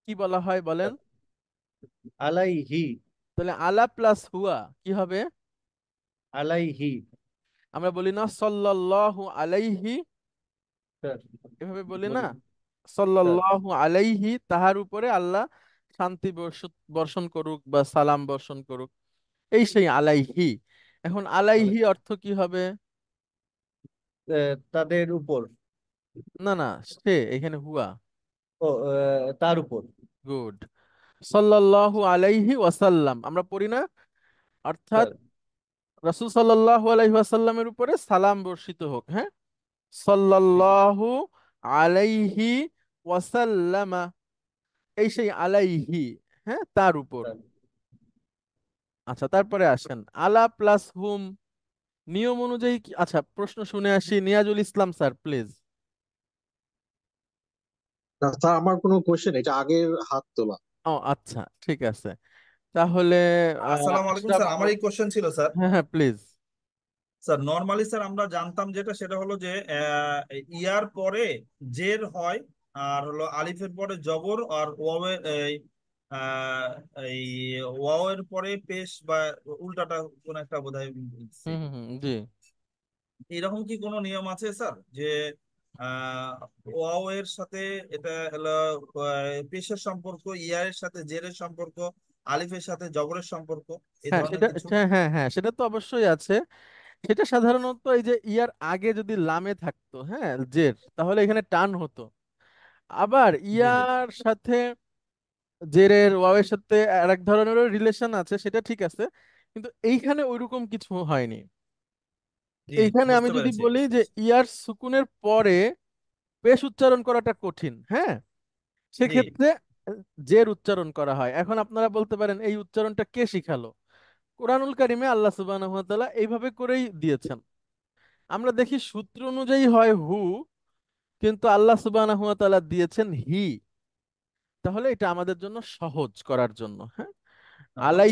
কি বলা হয় বলেন?
স্যার, আলাইহি।
তাহলে আলা প্লাস হুয়া কি হবে?
আলাইহি।
আমরা বলি না সাল্লাল্লাহু আলাইহি,
স্যার
এভাবে বলি না?
বলুন। স্যার
সাল্লাল্লাহু আলাইহি, তাহার উপরে আল্লাহ শান্তি বর্ষণ করুক বা সালাম বর্ষণ করুক, এই সেই আলাইহি। এখন আলাইহি অর্থ কি হবে?
তাদের উপর।
না না, সে, এখানে হুয়া।
ও তার উপর।
গুড। সাল্লাল্লাহু আলাইহি ওয়াসাল্লাম আমরা পড়ি না, অর্থাৎ
স্যার
রাসূল সাল্লাল্লাহু আলাইহি ওয়াসাল্লামের উপরে সালাম বর্ষিত হোক। হ্যাঁ,
জি স্যার।
সাল্লাল্লাহু আলাইহি ওয়াসাল্লামা, এই সেই আলাইহি, হ্যাঁ তার উপর।
স্যার
আচ্ছা, তারপরে আসেন আলা প্লাস হুম, নিয়ম অনুযায়ী আচ্ছা প্রশ্ন শুনে আসি, নিয়াজুল ইসলাম স্যার প্লিজ।
না, স্যার আমার কোনো কোশ্চেন, এটা আগের হাত তোলা।
ও আচ্ছা, ঠিক আছে, তাহলে
আসসালামু আলাইকুম
আশরাফ
স্যার, আমার এই কোশ্চেন ছিল স্যার।
হ্যাঁ হ্যাঁ প্লিজ।
স্যার নর্মালি স্যার আমরা জানতাম যেটা, সেটা হলো যে ইয়ার পরে জের হয়, আর হলো আলিফের পরে জবর, আর ওয়াওয়ের আহ, এই ওয়াও এর পরে পেশ বা উল্টাটা কোন একটা বোধহয় বলছি।
হুম হুম হুম, জি।
এরকম কি কোনো নিয়ম আছে স্যার যে ওয়াও এর সাথে এটা হলো পেশের সম্পর্ক, ইয়ার সাথে জেরের সম্পর্ক, আলিফের সাথে জবরের সম্পর্ক, এই
হ্যাঁ
ধরনের
সেটা,
কিছু?
হ্যাঁ হ্যাঁ হ্যাঁ, সেটা তো অবশ্যই আছে। সেটা সাধারণত এই যে ইয়ার আগে যদি লামে থাকতো, হ্যাঁ জের, তাহলে এখানে টান হতো। আবার
জি জি
ইয়ার সাথে জেরের ওয়াওয়ের সাথে আরেক ধরনেরও রিলেশন আছে, সেটা ঠিক আছে, কিন্তু এইখানে ওইরকম কিছু হয়নি।
জি,
এইখানে আমি
বুঝতে
যদি
পেরেছি।
বলি যে ইয়ার সুকুনের পরে পেশ উচ্চারণ করাটা কঠিন, হ্যাঁ
জি
সেক্ষেত্রে জের উচ্চারণ করা হয়। এখন আপনারা বলতে পারেন এই উচ্চারণটা কে শিখালো? কোরআনুল কারিমে আল্লাহ সুবহানাহু ওয়া তাআলা এইভাবে করেই দিয়েছেন। আমরা দেখি সূত্র অনুযায়ী হয় হু, কিন্তু আল্লাহ সুবহানাহু ওয়া তাআলা দিয়েছেন হি। তাহলে এটা আমাদের জন্য সহজ করার জন্য, হ্যাঁ আলাই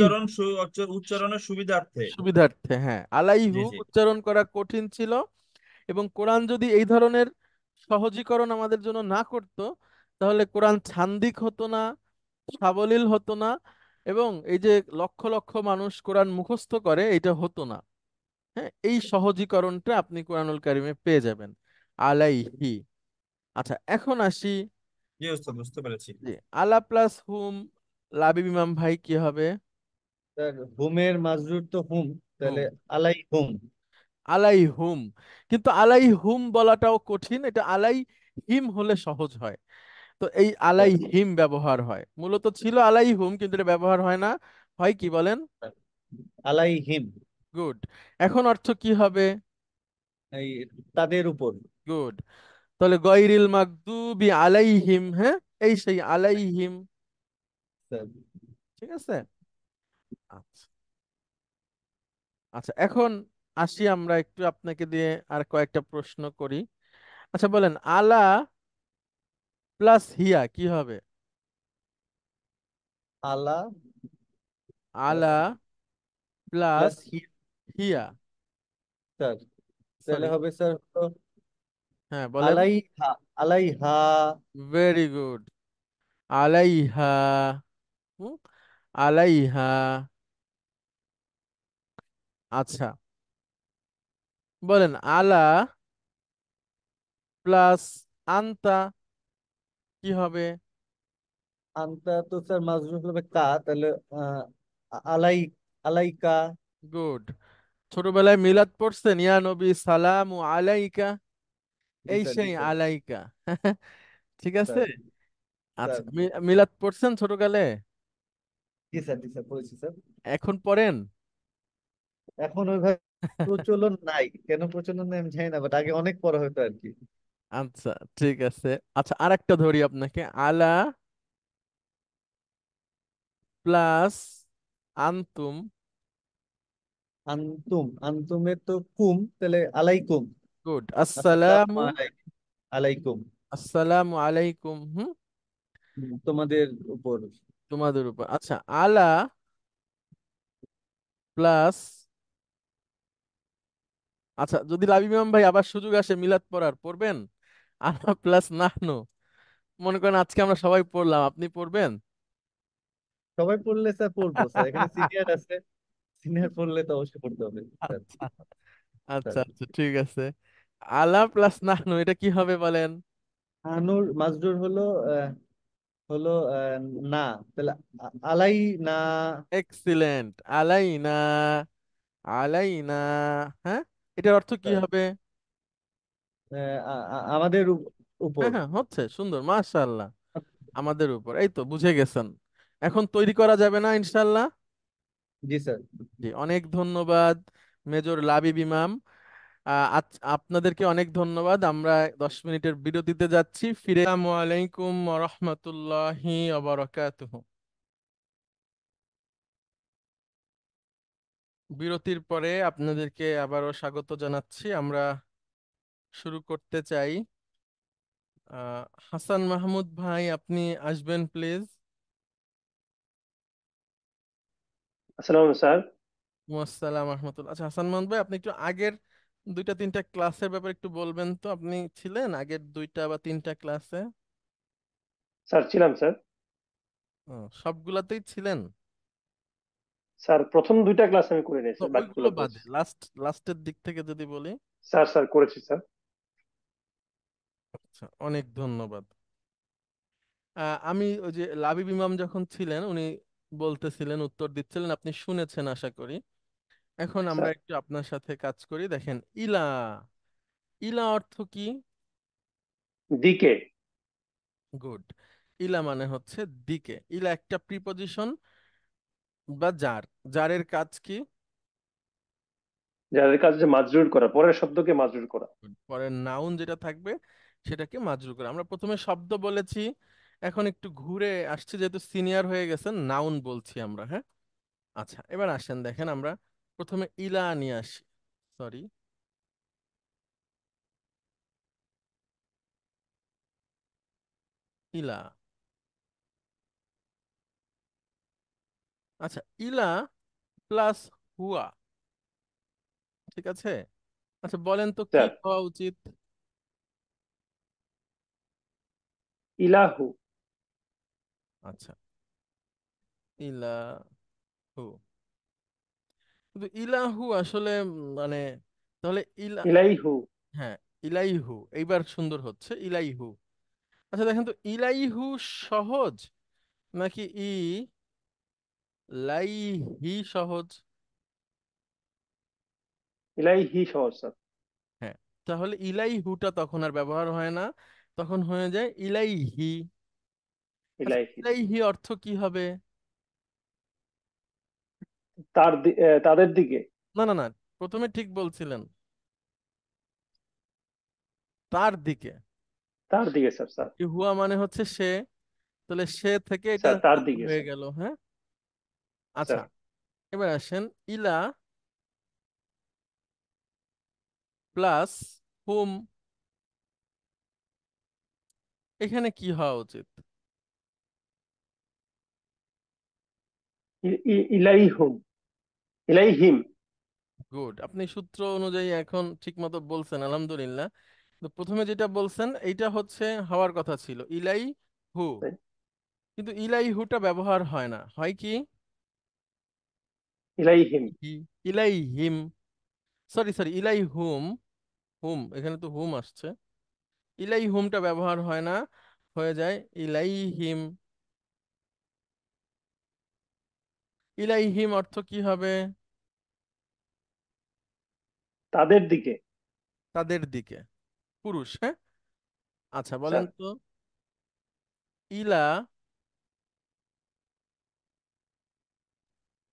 উচ্চারণের সুবিধার্থে।
সুবিধার্থে, হ্যাঁ
জি
আলাইহু
জি
উচ্চারণ করা কঠিন ছিল, এবং কোরআন যদি এই ধরনের সহজীকরণ আমাদের জন্য না করত, তাহলে কোরআন ছান্দিক হতো না, সাবলীল হতো না, এবং এই যে লক্ষ লক্ষ মানুষ কোরআন মুখস্থ করে এটা হতো না। হ্যাঁ, এই সহজীকরণটা আপনি কোরআনুল কারিমে পেয়ে যাবেন, আলাইহি। আচ্ছা, এখন আসি
জি ওস্তাদ, বুঝতে পেরেছি।
যে আলা প্লাস হুম, লাবিব ইমাম ভাই কি হবে?
স্যার হুমের মাজরুর তো হুম, তাহলে
হুম,
আলাই হুম।
আলাই হুম, কিন্তু আলাই হুম বলাটাও কঠিন, এটা আলাই হিম হলে সহজ হয়। তো এই আলাই
স্যার
হিম ব্যবহার হয়, মূলত ছিল আলাই হুম, কিন্তু এটা ব্যবহার হয় না, হয় কি বলেন?
স্যার, আলাই হিম,
গুড। এখন অর্থ কি হবে?
এই তাদের উপর।
গুড। তাহলে গয়রিল মাগদুবি আলাইহিম, হ্যাঁ এই সেই আলাইহিম,
স্যার
ঠিক আছে। আচ্ছা, আচ্ছা এখন আসি আমরা একটু আপনাকে দিয়ে আর কয়েকটা প্রশ্ন করি। আচ্ছা বলেন আলা প্লাস হিয়া কি হবে?
আলা
আলা প্লাস
প্লাস হি,
হিয়া,
স্যার তাহলে
সরি,
হবে স্যার হলো
হ্যাঁ বলেন।
আলাইহা, আলাইহা।
Very good. আলাইহা, হুম, আলাইহা। আচ্ছা, বলেন আলা প্লাস আন্তা কি হবে?
আনতা তো স্যার মাজরুর হবে কা, তাহলে আহ, আলাই, আলাইকা।
গুড। ছোটবেলায় মিলাদ পড়ছেন, ইয়া নবী সালামু আলাইকা,
জি
এই
স্যার, জি
সেই
স্যার।
আলাইকা। ঠিক আছে।
স্যার
আচ্ছা,
স্যার
মিলাদ পড়ছেন ছোটকালে?
জি স্যার, জি স্যার পড়েছি স্যার।
এখন পড়েন?
এখন ওইভাবে প্রচলন নাই, কেন প্রচলন নাই আমি জানি না, বাট আগে অনেক পড়া হতো আর কি।
আচ্ছা, ঠিক আছে। আচ্ছা, আরেকটা ধরি আপনাকে, আলা প্লাস আন্তুম।
আন্তুম, আন্তুমের তো কুম, তাহলে আলাইকুম।
গুড।
আসসালামু
আসসালামু,
আলাইকুম।
আসসালামু আলাইকুম, হুম,
তোমাদের উপর।
তোমাদের উপর। আচ্ছা, আলা প্লাস, আচ্ছা যদি লাবিব ইমাম ভাই আবার সুযোগ আসে মিলাদ পড়ার, পড়বেন? আলা প্লাস নাহনু, মনে করেন আজকে আমরা সবাই পড়লাম, আপনি পড়বেন?
সবাই পড়লে স্যার পড়বো স্যার, এখানে সিনিয়র আছে, সিনিয়র পড়লে তো অবশ্যই পড়তে হবে স্যার।
আচ্ছা আচ্ছা
স্যার
আচ্ছা, ঠিক আছে। আলা প্লাস নাহনু এটা কি হবে বলেন?
আনুর মাজরুর হলো হলো না, তাহলে আলাই না।
এক্সিলেন্ট, আলাইনা, আলাইনা, হ্যাঁ এটার অর্থ কি
স্যার
হবে?
আমাদের উপর।
হ্যাঁ হ্যাঁ, হচ্ছে সুন্দর, মাশাআল্লাহ। আমাদের উপর, এই তো বুঝে গেছেন। এখন তৈরি করা যাবে না ইনশাল্লাহ?
জি স্যার।
জি, অনেক ধন্যবাদ মেজর লাবিব ইমাম। আপনাদেরকে অনেক ধন্যবাদ। আমরা 10 মিনিটের বিরতিতে যাচ্ছি, ফিরে। আসসালামু আলাইকুম ওয়া রাহমাতুল্লাহি ওয়া বারাকাতুহু। বিরতির পরে আপনাদেরকে আবারও স্বাগত জানাচ্ছি। আমরা শুরু করতে চাই। হাসান মাহমুদ ভাই, আপনি আসবেন প্লিজ।
আসসালামু স্যার।
আসসালাম রহমতুল্লাহ। আচ্ছা হাসান মাহমুদ ভাই, আপনি একটু আগের 2টা 3টা ক্লাসের ব্যাপারে একটু বলবেন তো। আপনি ছিলেন আগের 2টা বা 3টা ক্লাসে?
স্যার ছিলাম স্যার।
সবগুলাতেই ছিলেন?
স্যার প্রথম 2টা ক্লাস আমি করে
তো
নিয়েছি,
ওইগুলো
বাকিগুলো
বাদে
করেছি।
লাস্টের দিক থেকে যদি বলি।
স্যার স্যার করেছি স্যার।
আচ্ছা, অনেক ধন্যবাদ। আমি ওই যে লাবিব ইমাম যখন ছিলেন, উনি বলতেছিলেন, উত্তর দিচ্ছিলেন, আপনি শুনেছেন আশা করি। এখন আমরা
স্যার
একটু আপনার সাথে কাজ করি। দেখেন, ইলা, ইলা অর্থ কি?
দিকে।
গুড। ইলা মানে হচ্ছে দিকে। ইলা একটা প্রিপজিশন বা জার। জারের কাজ কি?
যাদের কাজ যে মাজরুর করা, পরের শব্দকে মাজরুর করা।
পরের নাউন যেটা থাকবে সেটাকে মাজরুর করা। আমরা প্রথমে শব্দ বলেছি, এখন একটু ঘুরে আসছে, যেহেতু সিনিয়র হয়ে গেছেন, নাউন বলছি আমরা, হ্যাঁ? আচ্ছা, এবার আসেন, দেখেন আমরা প্রথমে ইলা নিয়ে আসি। সরি, ইলা। আচ্ছা, ইলা প্লাস হুয়া, ঠিক আছে? আচ্ছা, বলেন তো কি
স্যার
হওয়া উচিত?
ইলাহু।
আচ্ছা, ইলা হু। কিন্তু ইলাহু আসলে মানে, তাহলে ইলা,
ইলাইহু।
হ্যাঁ, ইলাইহু এইবার সুন্দর হচ্ছে, ইলাইহু। আচ্ছা দেখেন তো, ইলাইহু সহজ নাকি লাইহি সহজ?
ইলাইহি সহজ স্যার।
হ্যাঁ, তাহলে ইলাইহুটা তখন আর ব্যবহার হয় না, তখন হয়ে যায় ইলাইহি। আচ্ছা,
ইলাইহি।
ইলাইহি অর্থ কি হবে?
তাদের দিকে।
না না না, প্রথমে ঠিক বলছিলেন, তার দিকে।
তার দিকে স্যার। স্যার
হুয়া মানে হচ্ছে সে, তাহলে সে থেকে এটা
স্যার তার
তার
দিকে
হয়ে
স্যার।
গেল, হ্যাঁ? আচ্ছা,
স্যার
এবার আসেন, ইলা প্লাস হুম, এখানে কি হওয়া উচিত?
ইলাইহুম। ইলাইহিম।
গুড, আপনি সূত্র অনুযায়ী এখন ঠিক মতো বলছেন, আলহামদুলিল্লাহ। তো প্রথমে যেটা বলছেন এইটা হচ্ছে হওয়ার কথা ছিল, ইলাই হু। কিন্তু ইলাই হুটা ব্যবহার হয় না, হয় কি?
ইলাইহিম।
ইলাই হিম। সরি সরি, ইলাই হুম। হুম, এখানে তো হুম আসছে। ইলাই হুমটা ব্যবহার হয় না, হয়ে যায় ইলাই হিম। ইলাই হিম অর্থ কি হবে?
তাদের দিকে।
তাদের দিকে, পুরুষ, হ্যাঁ? আচ্ছা বলেন
স্যার
তো, ইলা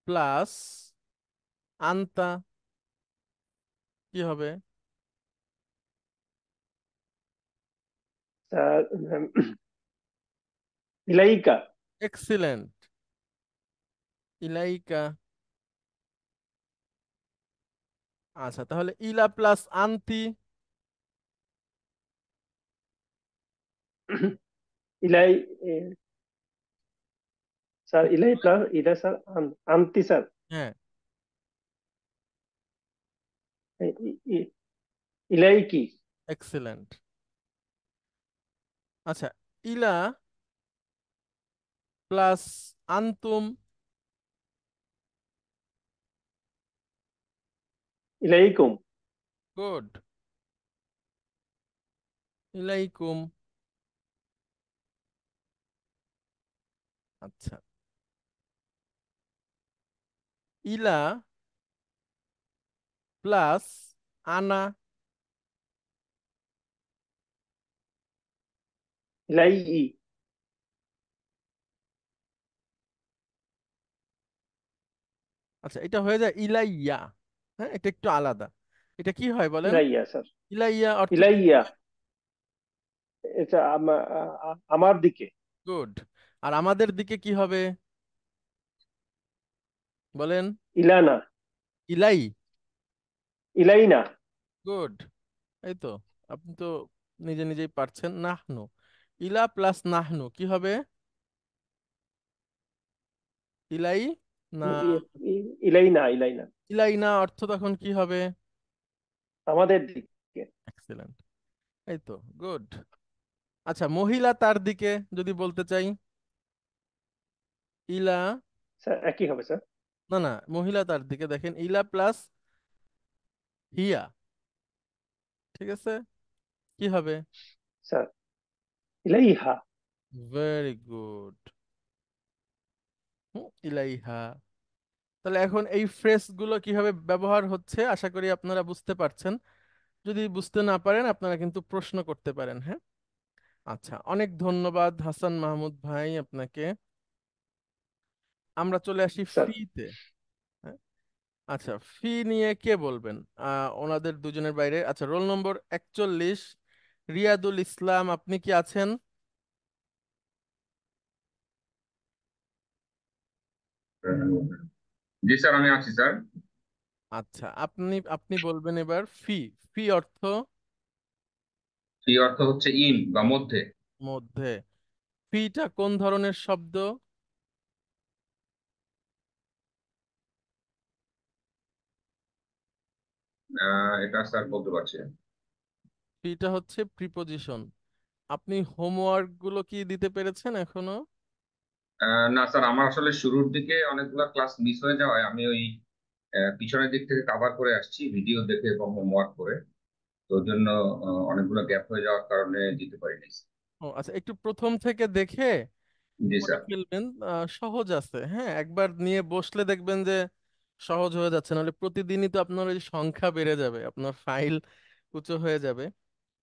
প্লাস আন্তা কি হবে?
স্যার ইলাইকা।
এক্সিলেন্ট, ইলাইকা। আচ্ছা, তাহলে ইলা প্লাস আন্তি।
ইলাই এ, স্যার ইলাই প্লাস ইলা স্যার আন্তি স্যার।
হ্যাঁ,
ইলাইকি।
এক্সিলেন্ট। আচ্ছা, ইলা প্লাস আন্তুম।
ইলাইকুম।
গুড, ইলাইকুম। আচ্ছা, ইলা প্লাস আনা।
ইলাই।
আচ্ছা, এটা হয়ে যায় ইলাইয়া। হ্যাঁ, এটা একটু আলাদা। এটা কি হয় বলেন?
ইলাইয়া স্যার।
ইলাইয়া অর্থ কি?
ইলাইয়া, এটা আমার দিকে।
গুড। আর আমাদের দিকে কি হবে বলেন?
ইলানা,
ইলাই।
ইলাইনা।
গুড। এই তো, আপনি তো নিজে নিজেই পারছেন। নাহনু, ইলা প্লাস নাহনু কি হবে? ইলাই না
ইলাইনা, ইলাইনা।
ইলাইনা অর্থ তখন কি হবে?
আমাদের দিকে।
এক্সেলেন্ট। এই তো, গুড। আচ্ছা, মহিলা তার দিকে যদি বলতে চাই, ইলা।
স্যার একই হবে স্যার।
না না, মহিলা তার দিকে দেখেন, ইলা প্লাস হিয়া, ঠিক আছে, কি হবে?
স্যার ইলাইহা।
Very good. ইলাইহা। তাহলে এখন এই ফ্রেজ গুলো কিভাবে ব্যবহার হচ্ছে আশা করি আপনারা বুঝতে পারছেন। যদি বুঝতে না পারেন আপনারা কিন্তু প্রশ্ন করতে পারেন, হ্যাঁ। আচ্ছা, অনেক ধন্যবাদ হাসান মাহমুদ ভাই আপনাকে। আমরা চলে আসি
স্যার
ফিতে। হ্যাঁ, আচ্ছা, ফি নিয়ে কে বলবেন? ওনাদের দুজনের বাইরে। আচ্ছা, রোল নম্বর 41, রিয়াদুল ইসলাম, আপনি কি আছেন?
জি স্যার, আমি আছি স্যার।
আচ্ছা, আপনি আপনি বলবেন এবার ফি। ফি অর্থ?
ফি অর্থ হচ্ছে ইন বা মধ্যে।
মধ্যে। ফিটা কোন ধরনের শব্দ?
এটা স্যার বলতে পারছি না।
ফিটা হচ্ছে প্রিপজিশন। আপনি হোমওয়ার্ক গুলো কি দিতে পেরেছেন এখনো?
না স্যার, আমার আসলে শুরুর দিকে অনেকগুলো ক্লাস মিস হয়ে যাওয়ায় আমি ওই পিছনের দিক থেকে কভার করে আসছি ভিডিও দেখে এবং হোমওয়ার্ক করে। তো ওর জন্য অনেকগুলো গ্যাপ হয়ে যাওয়ার কারণে দিতে পারিনি।
ও আচ্ছা, একটু প্রথম থেকে দেখে
জি
করে
স্যার।
ফেলবেন। সহজ আছে, হ্যাঁ, একবার নিয়ে বসলে দেখবেন যে সহজ হয়ে যাচ্ছে। নাহলে প্রতিদিনই তো আপনার ওই সংখ্যা বেড়ে যাবে, আপনার ফাইল উঁচু হয়ে যাবে।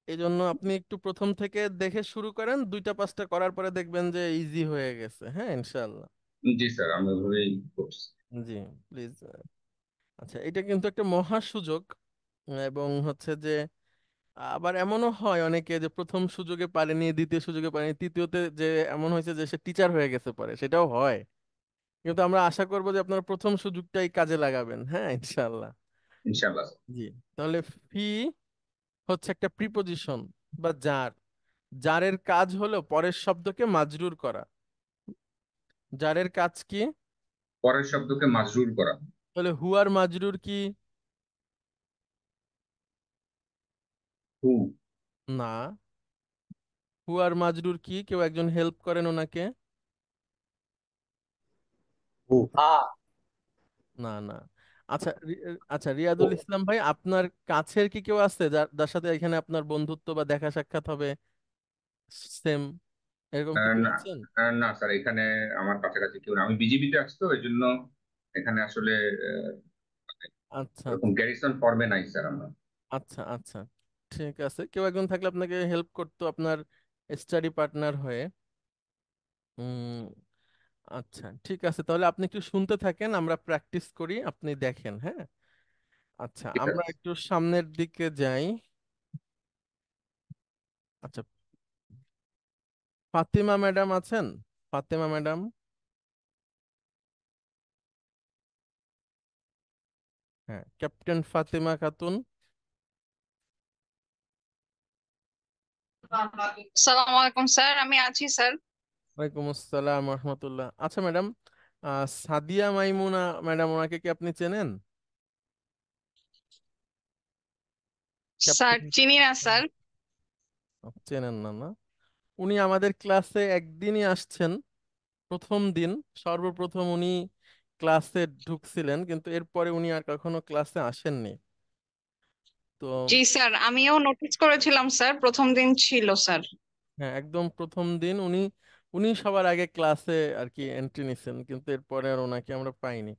এই জন্য আপনি একটু প্রথম থেকে দেখে শুরু করেন, 2টা 5টা করার পরে দেখবেন যে ইজি হয়ে গেছে, হ্যাঁ, ইনশাল্লাহ।
জি স্যার, আমি ওইভাবেই করছি।
জি, প্লিজ। আচ্ছা, এটা কিন্তু একটা মহা সুযোগ। এবং হচ্ছে যে আবার এমনও হয় অনেকে যে প্রথম সুযোগে পারেনি, দ্বিতীয় সুযোগে পারেনি, তৃতীয়তে যে এমন হয়েছে যে সে টিচার হয়ে গেছে পরে, সেটাও হয়। কিন্তু আমরা আশা করবো যে আপনারা প্রথম সুযোগটাই কাজে লাগাবেন, হ্যাঁ, ইনশাল্লাহ।
ইনশাআল্লাহ।
জি। তাহলে ফি হচ্ছে একটা প্রিপজিশন বা জার। জারের কাজ হলো পরের শব্দকে মাজরুর করা। জারের কাজ কি?
পরের শব্দকে মাজরুর করা।
তাহলে হুয়ার মাজরুর কি?
হু।
না। হুয়ার মাজরুর কি? কেউ একজন হেল্প করেন ওনাকে।
হু।
না না। আচ্ছা, আচ্ছা, রিয়াদুল ইসলাম ভাই, আপনার কাছের কি কেউ আছে যার যার সাথে এখানে আপনার বন্ধুত্ব বা দেখা সাক্ষাৎ হবে? সেম এরকম কি কেউ
না।
আছেন?
না স্যার, এখানে আমার কাছাকাছি কেউ না। আমি বিজিবিতে আছি তো এই জন্য এখানে আসলে আহ,
আচ্ছা
ওরকম
আচ্ছা
গ্যারিসন ফর্মে নাই স্যার আমরা।
আচ্ছা আচ্ছা, ঠিক আছে, কেউ একজন থাকলে আপনাকে হেল্প করতো আপনার স্টাডি পার্টনার হয়ে। উম আচ্ছা, ঠিক আছে, তাহলে আপনি একটু শুনতে থাকেন, আমরা প্র্যাকটিস করি, আপনি দেখেন, হ্যাঁ। আচ্ছা,
ঠিক
আমরা
আছে।
একটু সামনের দিকে যাই। আচ্ছা, ফাতিমা ম্যাডাম আছেন? ফাতেমা ম্যাডাম। হ্যাঁ, ক্যাপ্টেন ফাতেমা খাতুন।
সালাম আলাইকুম স্যার, আমি আছি স্যার।
ওয়ালাইকুম আসসালাম রহমতুল্লাহ। আচ্ছা ম্যাডাম, সাদিয়া মাইমুনা ম্যাডাম, ওনাকে কি আপনি চেনেন?
Sir
captain.
চিনি না স্যার।
চেনেন না না? উনি আমাদের ক্লাসে একদিনই আসছেন, প্রথম দিন। সর্বপ্রথম উনি ক্লাসে ঢুকছিলেন, কিন্তু এরপরে উনি আর কখনো ক্লাসে আসেননি। তো
জি স্যার, আমিও নোটিস করেছিলাম স্যার, প্রথম দিন ছিল স্যার।
হ্যাঁ, একদম প্রথম দিন উনি উনি সবার আগে ক্লাসে আর কি এন্ট্রি নিছেন, কিন্তু এরপরে আর ওনাকে আমরা পাইনি।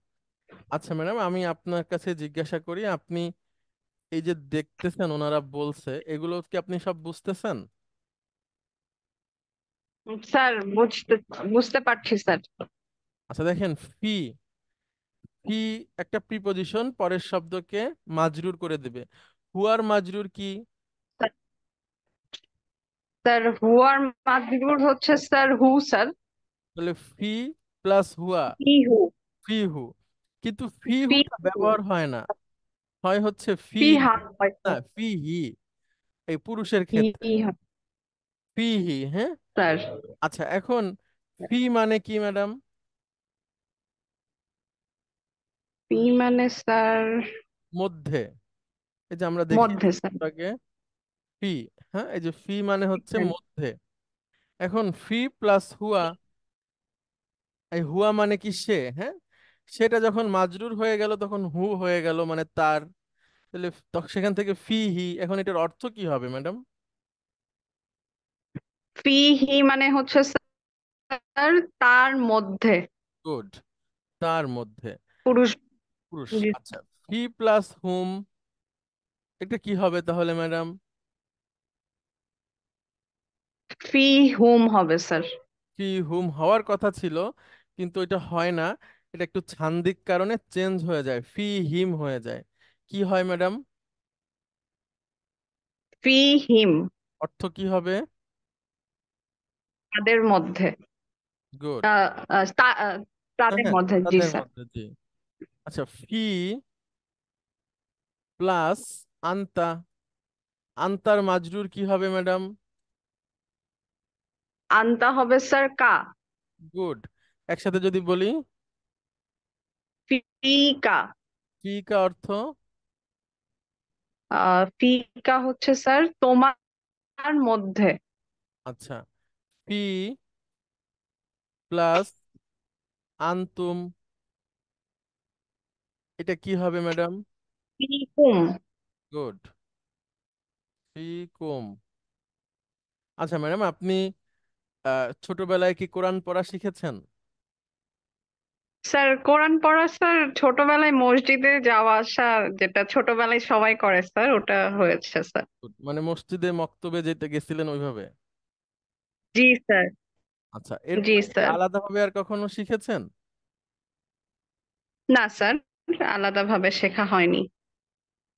আচ্ছা ম্যাডাম, আমি আপনার কাছে জিজ্ঞাসা করি, আপনি এই যে দেখতেছেন ওনারা বলছে, এগুলো কি আপনি সব বুঝতেছেন?
স্যার বুঝতে বুঝতে পারছি স্যার।
আচ্ছা দেখেন, ফি ফি একটা প্রিপজিশন পরের শব্দকে মাজরুর করে দেবে। হুয়ার মাজরুর কি?
স্যার হুয়ার মাজরুর হচ্ছে স্যার হু স্যার।
তাহলে ফি প্লাস হুয়া,
ফি হু।
ফি হু। কিন্তু ফি
ফি
হুটা
হু।
ব্যবহার হয় না, হয় হচ্ছে ফি
ফি হা
হি,
হয়
না
স্যার।
ফি হি, এই পুরুষের
ফি
ক্ষেত্রে
হা-
ফি হি। হ্যাঁ,
স্যার
আচ্ছা এখন ফি মানে কি ম্যাডাম?
ফি মানে স্যার
মধ্যে। এই যে আমরা দেখিয়েছি
মধ্যে স্যার।
একটু আগে ফি। হ্যাঁ, এই যে ফি মানে হচ্ছে
হ্যাঁ।
মধ্যে। এখন ফি প্লাস হুয়া, এই হুয়া মানে কি সে, হ্যাঁ, সেটা যখন মাজরুর হয়ে গেল তখন হু হয়ে গেল মানে তার। তাহলে সেখান থেকে ফি হি, এখন এটার অর্থ কি হবে ম্যাডাম?
ফি হি মানে হচ্ছে স্যার তার মধ্যে।
গুড, তার মধ্যে,
পুরুষ।
পুরুষ।
জি।
আচ্ছা, ফি প্লাস হুম, এটা কি হবে তাহলে ম্যাডাম?
ফি হুম হবে স্যার।
ফি হুম হওয়ার কথা ছিল, কিন্তু এটা হয় না। এটা একটু ছান্দিক কারণে চেঞ্জ হয়ে যায়, ফি হিম হয়ে যায়। কি হয় ম্যাডাম?
ফি হিম
অর্থ কি হবে?
তাদের মধ্যে।
গুড। হ্যাঁ
তাদের
হ্যাঁ,
মধ্যে, জি
তাদের
স্যার।
মধ্যে, জি। আচ্ছা, ফি প্লাস আন্তা, আন্তার মাজরুর কি হবে ম্যাডাম?
আনতা হবে স্যার কা।
গুড, একসাথে যদি বলি,
ফিকা।
ফিকা অর্থ?
ফিকা হচ্ছে স্যার তোমার মধ্যে।
আচ্ছা, ফি প্লাস আন্তুম, এটা কি হবে ম্যাডাম?
ফিকুম।
গুড, ফিকুম। আচ্ছা ম্যাডাম, আপনি ছোটবেলায় কি কোরআন পড়া শিখেছেন?
স্যার কোরআন পড়া স্যার ছোটবেলায় মসজিদে যাওয়া আসা, যেটা ছোটবেলায় সবাই করে স্যার, ওটা হয়েছে স্যার।
Good. মানে মসজিদে মক্তবে যেতে গেছিলেন ওইভাবে?
জি স্যার।
আচ্ছা,
জি
এরপরে কি
স্যার।
আলাদাভাবে আর কখনো শিখেছেন?
না স্যার, আলাদাভাবে শেখা হয়নি।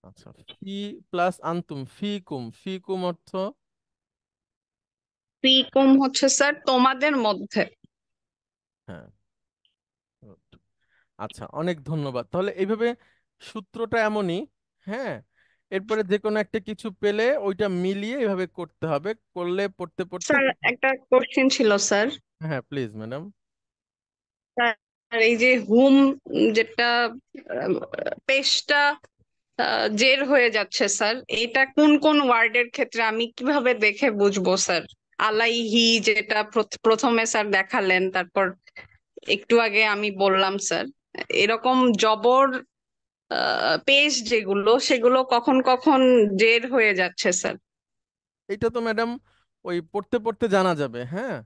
আচ্ছা, ফি প্লাস আন্তুম, ফিকুম, ফিকুম অর্থ?
ফিকুম হচ্ছে স্যার তোমাদের মধ্যে।
হ্যাঁ, good. আচ্ছা, অনেক ধন্যবাদ। তাহলে এইভাবে সূত্রটা এমনই। হ্যাঁ, এরপরে যে কোনো একটা কিছু পেলে ওইটা মিলিয়ে এইভাবে করতে হবে, করলে পড়তে পড়তে
স্যার একটা কোশ্চেন ছিল স্যার।
হ্যাঁ প্লিজ ম্যাডাম।
স্যার এই যে হুম, যেটা পেশটা জের হয়ে যাচ্ছে স্যার, এটা কোন কোন ওয়ার্ডের ক্ষেত্রে আমি কিভাবে দেখে বুঝবো স্যার? আলাইহি যেটা প্রথমে স্যার দেখালেন, তারপর একটু আগে আমি বললাম স্যার, এরকম জবর পেশ যেগুলো, সেগুলো কখন কখন জের হয়ে যাচ্ছে স্যার।
এটা তো ম্যাডাম ওই পড়তে পড়তে জানা যাবে। হ্যাঁ,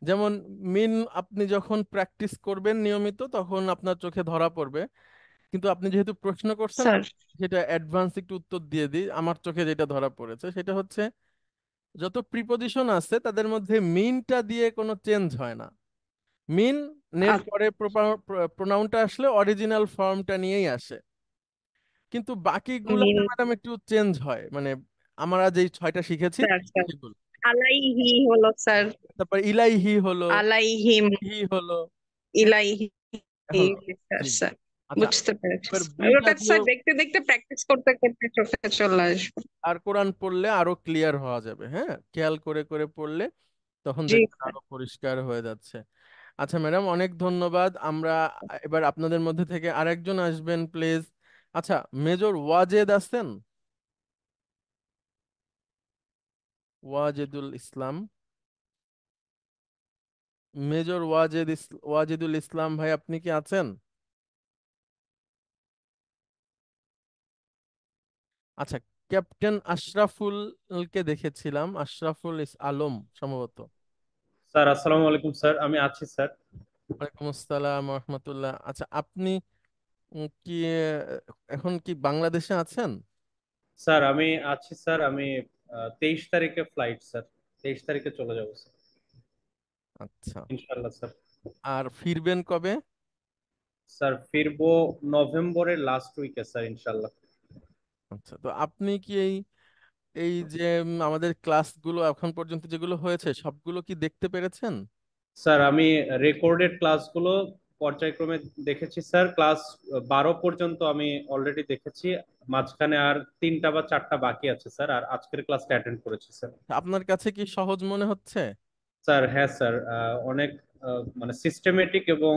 যেমন মিন আপনি যখন প্র্যাকটিস করবেন নিয়মিত তখন আপনার চোখে ধরা পড়বে। কিন্তু আপনি যেহেতু প্রশ্ন করছেন,
স্যার
আমি সেটা অ্যাডভান্স একটু উত্তর দিয়ে দিই। আমার চোখে যেটা ধরা পড়েছে সেটা হচ্ছে, যত প্রিপজিশন আছে তাদের মধ্যে মিনটা দিয়ে কোনো চেঞ্জ হয় না। মিন নের পরে প্রোনাউনটা আসলে অরিজিনাল ফর্মটা নিয়েই আসে, কিন্তু বাকিগুলোতে
মিন।
ম্যাডাম একটু চেঞ্জ হয়। মানে আমরা যেই 6টা শিখেছি
স্যার স্যার
সেগুলো।
আলাইহি হলো স্যার,
তারপর ইলাইহি হলো,
আলাইহিম,
হি হলো, হ্যাঁ,
ইলাইহি।
হলো,
স্যার
জি।
স্যার
আচ্ছা,
বুঝতে পেরেছি
এবার
স্যার।
বিটা
ওটা
দিয়েও,
স্যার দেখতে দেখতে প্র্যাকটিস করতে করতে চোখে চলে আসবে।
আর কোরআন পড়লে আরো ক্লিয়ার হওয়া যাবে। হ্যাঁ, খেয়াল করে করে পড়লে তখন
জি
দেখবেন
স্যার।
আরো পরিষ্কার হয়ে যাচ্ছে। আচ্ছা ম্যাডাম, অনেক ধন্যবাদ। আমরা এবার আপনাদের মধ্যে থেকে আরেকজন আসবেন প্লিজ। আচ্ছা, মেজর ওয়াজেদ আছেন? ওয়াজেদুল ইসলাম, মেজর ওয়াজেদুল ইসলাম ভাই, আপনি কি আছেন? আচ্ছা, ক্যাপ্টেন আশরাফুল কে দেখেছিলাম, আশরাফুল আলম সম্ভবত।
স্যার আসসালামু আলাইকুম স্যার, আমি আছি স্যার।
ওয়ালাইকুম আসসালাম রহমতুল্লাহ। আচ্ছা, আপনি কি এখন কি বাংলাদেশে আছেন?
স্যার আমি আছি স্যার, আমি 23 তারিখে ফ্লাইট স্যার, 23 তারিখে চলে যাবো স্যার,
আচ্ছা,
ইনশাল্লাহ স্যার।
আর ফিরবেন কবে?
স্যার ফিরবো নভেম্বরের লাস্ট উইকে স্যার ইনশাল্লাহ।
আচ্ছা, তো আপনি কি এই এই যে আমাদের ক্লাসগুলো এখন পর্যন্ত যেগুলো হয়েছে সবগুলো কি দেখতে পেরেছেন?
স্যার আমি রেকর্ডেড ক্লাসগুলো পর্যায়ক্রমে দেখেছি স্যার। ক্লাস 12 পর্যন্ত আমি অলরেডি দেখেছি, মাঝখানে আর 3টা বা 4টা বাকি আছে স্যার, আর আজকের ক্লাসটা অ্যাটেন্ড করেছি স্যার।
আপনার কাছে কি সহজ মনে হচ্ছে?
স্যার হ্যাঁ স্যার, অনেক মানে সিস্টেমেটিক এবং